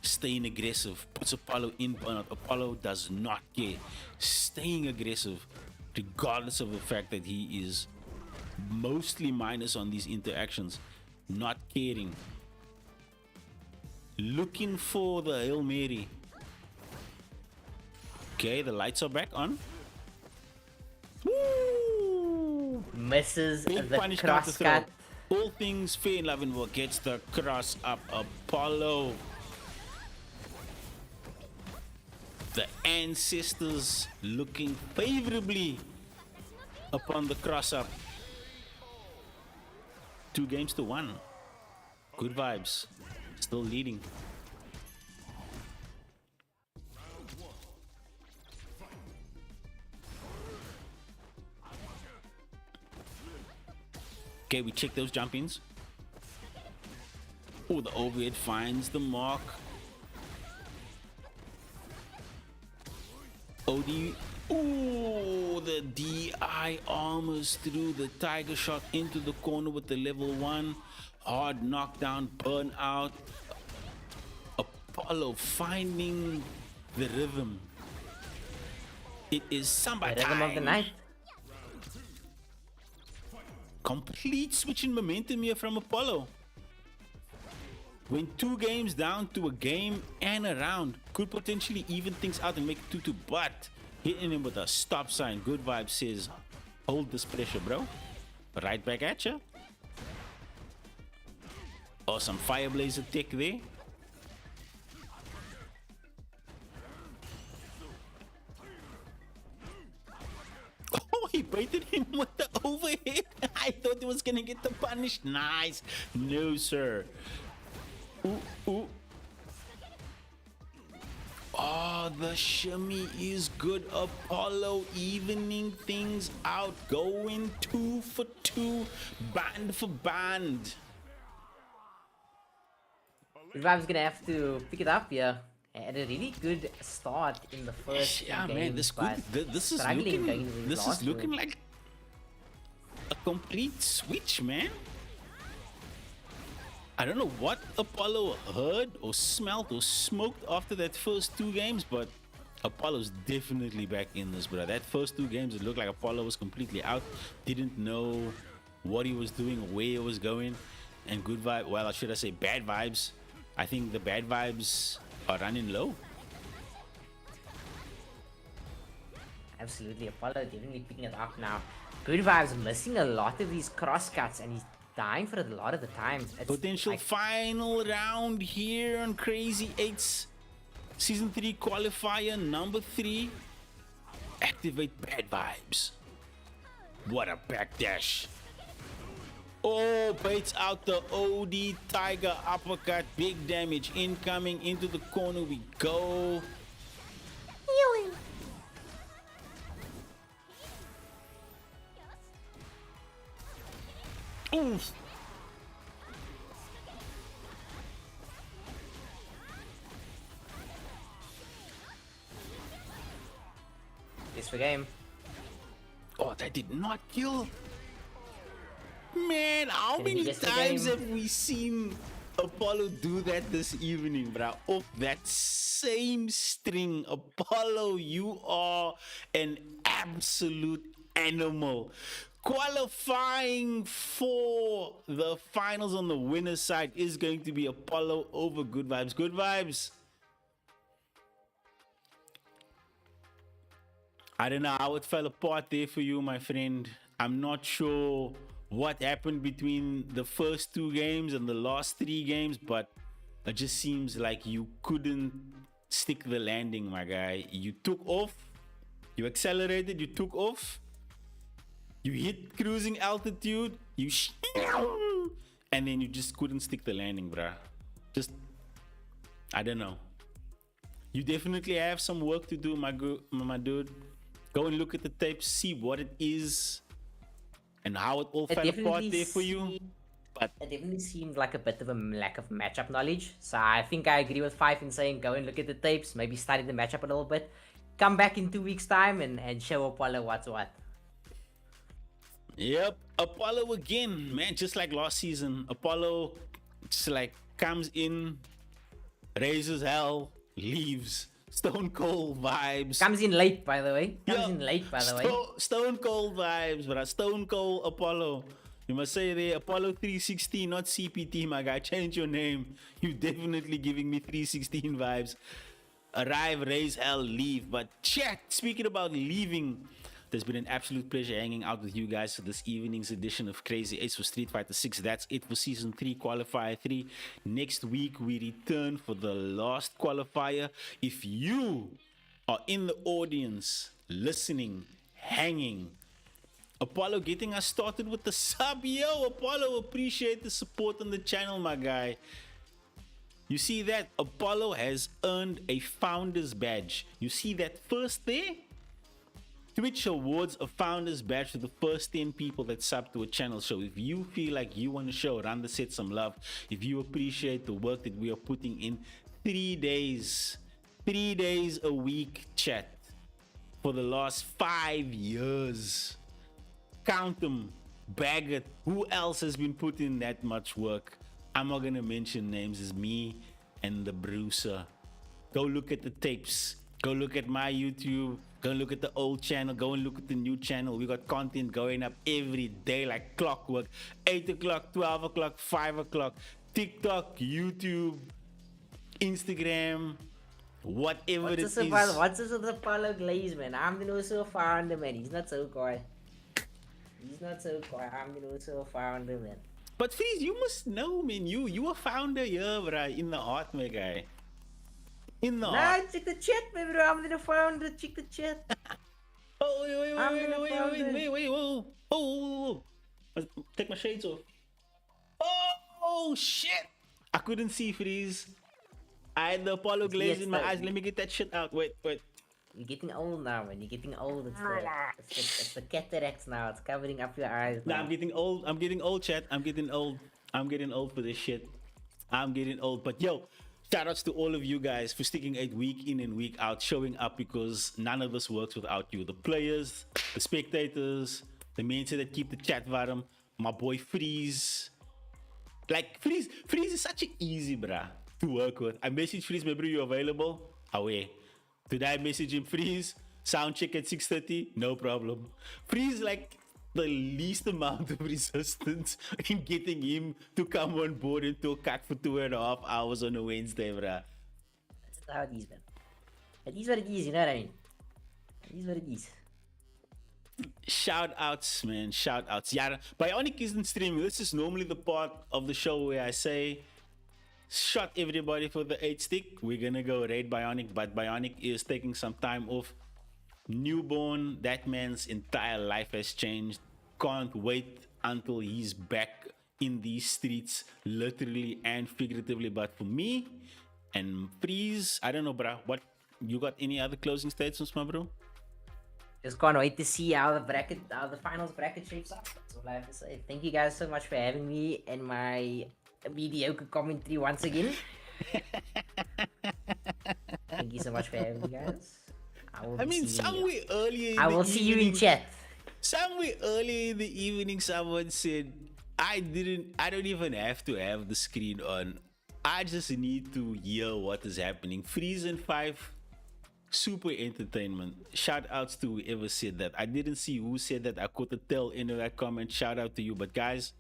staying aggressive, puts Apollo in burnout. Apollo does not care, staying aggressive regardless of the fact that he is mostly minus on these interactions, not caring, looking for the Hail Mary. Okay, the lights are back on. Woo! Misses Big the punish counter cross throw. cut. All things fair in love and war, gets the cross up. Apollo, the ancestors looking favorably upon the cross up. 2 games to 1. Good Vibes still leading. Okay, we check those jump-ins. Oh, the overhead finds the mark. OD. Oh, the DI almost threw the tiger shot into the corner with the level 1. Hard knockdown, burn out. Apollo finding the rhythm. It is Samba The rhythm of the time. night. Complete switch in momentum here from Apollo. Went 2 games down to a game and a round. Could potentially even things out and make it 2-2, but hitting him with a stop sign. Good Vibe says, hold this pressure, bro. Right back at you. Oh, some Fire Blazer tick there. Oh, he baited him with the overhead. I thought he was gonna get the punish. Nice. No, sir. Ooh, ooh. Oh, the shimmy is good. Apollo evening things out. Going 2 for 2. Band for band. CRZY's gonna have to pick it up here. Had a really good start in the first Yeah, game, man, this but this is struggling looking, going this is last looking two. like a complete switch, man. I don't know what Apollo heard or smelt or smoked after that first 2 games, but Apollo's definitely back in this, bro. That first 2 games, it looked like Apollo was completely out, didn't know what he was doing, where he was going, and good vibe. Well, should I say bad vibes? I think the bad vibes are running low. Absolutely, Apollo definitely picking it up now. Good Vibes missing a lot of these cross cuts and he's dying for it a lot of the time. It's Potential like, final round here on Crazy 8's Season 3 qualifier number 3. Activate bad vibes. What a backdash. Oh, baits out the OD Tiger uppercut. Big damage incoming. Into the corner we go. Oof. it's for game. Oh, that did not kill. Man, how Can he many get the times game? have we seen Apollo do that this evening, bro? Off that same string. Apollo, you are an absolute animal. Qualifying for the finals on the winner's side is going to be Apollo over Good Vibes. Good Vibes. I don't know how it fell apart there for you, my friend. I'm not sure what happened between the first 2 games and the last 3 games, but it just seems like you couldn't stick the landing, my guy. You took off, you accelerated, you took off, you hit cruising altitude, and then you just couldn't stick the landing, bruh. Just, I don't know. You definitely have some work to do, my dude. Go and look at the tapes, see what it is, and how it all It fell apart definitely there for you. But It definitely seemed like a bit of a lack of matchup knowledge. So I think I agree with Fife in saying go and look at the tapes, maybe study the matchup a little bit. Come back in 2 weeks' time and show Apollo what's what. yep, Apollo again, man. Just like last season, Apollo just like comes in, raises hell, leaves. Stone Cold vibes. Comes in late, by the way. Comes Yeah, in late, by the way. Stone Cold vibes, bro. Stone Cold Apollo. You must say there, Apollo 316, not CPT, my guy. Change your name. You definitely giving me 316 vibes. Arrive, raise hell, leave. But chat, speaking about leaving, there's been an absolute pleasure hanging out with you guys for this evening's edition of Crazy 8's for Street Fighter 6. That's it for Season 3 Qualifier 3. Next week, we return for the last qualifier. If you are in the audience, listening, hanging, Apollo getting us started with the sub. Yo, Apollo, appreciate the support on the channel, my guy. You see that? Apollo has earned a founder's badge. You see that first there? Twitch awards a founder's badge to the first 10 people that sub to a channel. So if you feel like you want to show Randa Set some love, if you appreciate the work that we are putting in, 3 days a week, chat, for the last 5 years. Count them, bag it. Who else has been putting that much work? I'm not gonna mention names. It's me and the Bruiser. Go look at the tapes. Go look at my YouTube. Go and look at the old channel. Go and look at the new channel. We got content going up every day like clockwork. 8 o'clock, 12 o'clock, 5 o'clock. TikTok, YouTube, Instagram, whatever it is. What's this with the Apollo Glaze, man? I'm the also founder, man. He's not so coy. He's not so coy. I'm the also founder, man. But Freeze, you must know, man. You a founder here, bro, in the art, my guy. In the art. Nah, check the chat, man, bro. I'm the founder. Check the chat. Oh, wait, whoa. Take my shades off. Oh, shit. I couldn't see, Freeze. I had the Apollo glaze in my eyes. Let me get that shit out. Wait. You're getting old now, man. You're getting old. It's the cataracts now. It's covering up your eyes. Nah, I'm getting old, chat. I'm getting old for this shit. I'm getting old. But yo, shout outs to all of you guys for sticking 8 week in and week out, showing up, because none of this works without you. The players, the spectators, the men that keep the chat warm. My boy Freeze. Like, Freeze is such an easy, bruh, to work with. I message Freeze, maybe you're available. Away. Did I message him, Freeze? Sound check at 6:30? No problem. Freeze, like, the least amount of resistance in getting him to come on board into a cut for 2.5 hours on a Wednesday, bruh. That's how it is, man. It is what it is, you know what I mean? It is what it is. Shout outs, man. Shout outs. Yeah, Bionic isn't streaming. This is normally the part of the show where I say, shut everybody for the 8 stick. We're gonna go raid Bionic, but Bionic is taking some time off. Newborn, that man's entire life has changed. Can't wait until he's back in these streets, literally and figuratively. But for me and Freeze, I don't know, bro. What, you got any other closing statements, my bro? Just can't wait to see how the finals bracket shapes up. That's all I have to say. Thank you guys so much for having me and my mediocre commentary once again. Thank you so much for having me, guys. I will see you in chat. Somewhere early in the evening, someone said, I don't even have to have the screen on. I just need to hear what is happening. Freeze and 5, super entertainment. Shout outs to whoever said that. I didn't see who said that. I couldn't tell in that comment. Shout out to you. But guys,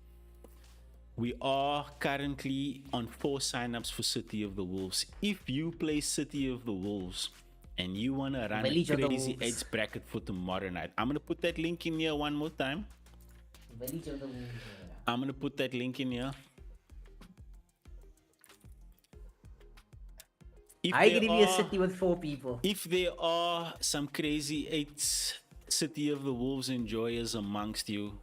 we are currently on 4 signups for City of the Wolves. If you play City of the Wolves and you want to run Village a crazy 8's bracket for tomorrow night, I'm going to put that link in here one more time. Village of the Wolves. I'm going to put that link in here. I could be a city with 4 people. If there are some crazy 8's City of the Wolves enjoyers amongst you,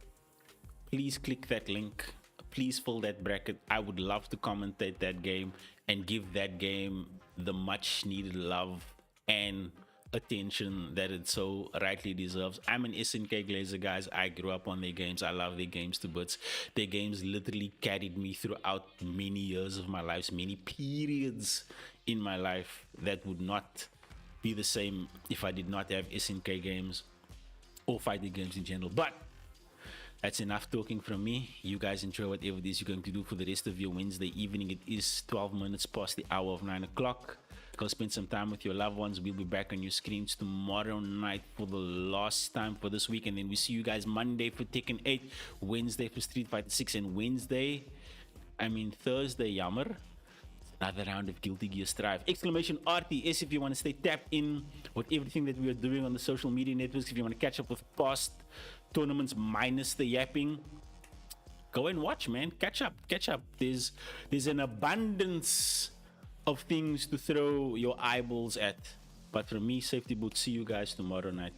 please click that link. Please fill that bracket. I would love to commentate that game and give that game the much needed love and attention that it so rightly deserves. I'm an SNK Glazer, guys. I grew up on their games. I love their games to bits. Their games literally carried me throughout many years of my life, many periods in my life that would not be the same if I did not have SNK games or fighting games in general. But that's enough talking from me. You guys enjoy whatever it is you're going to do for the rest of your Wednesday evening. It is 12 minutes past the hour of 9 o'clock. Go spend some time with your loved ones. We'll be back on your screens tomorrow night for the last time for this week. And then we see you guys Monday for Tekken 8, Wednesday for Street Fighter 6, and Thursday, jammer, another round of Guilty Gear Strive. Exclamation RTS if you want to stay tapped in with everything that we are doing on the social media networks. If you want to catch up with past tournaments minus the yapping, go and watch, man. Catch up. There's an abundance of things to throw your eyeballs at. But for me, safety boots. See you guys tomorrow night.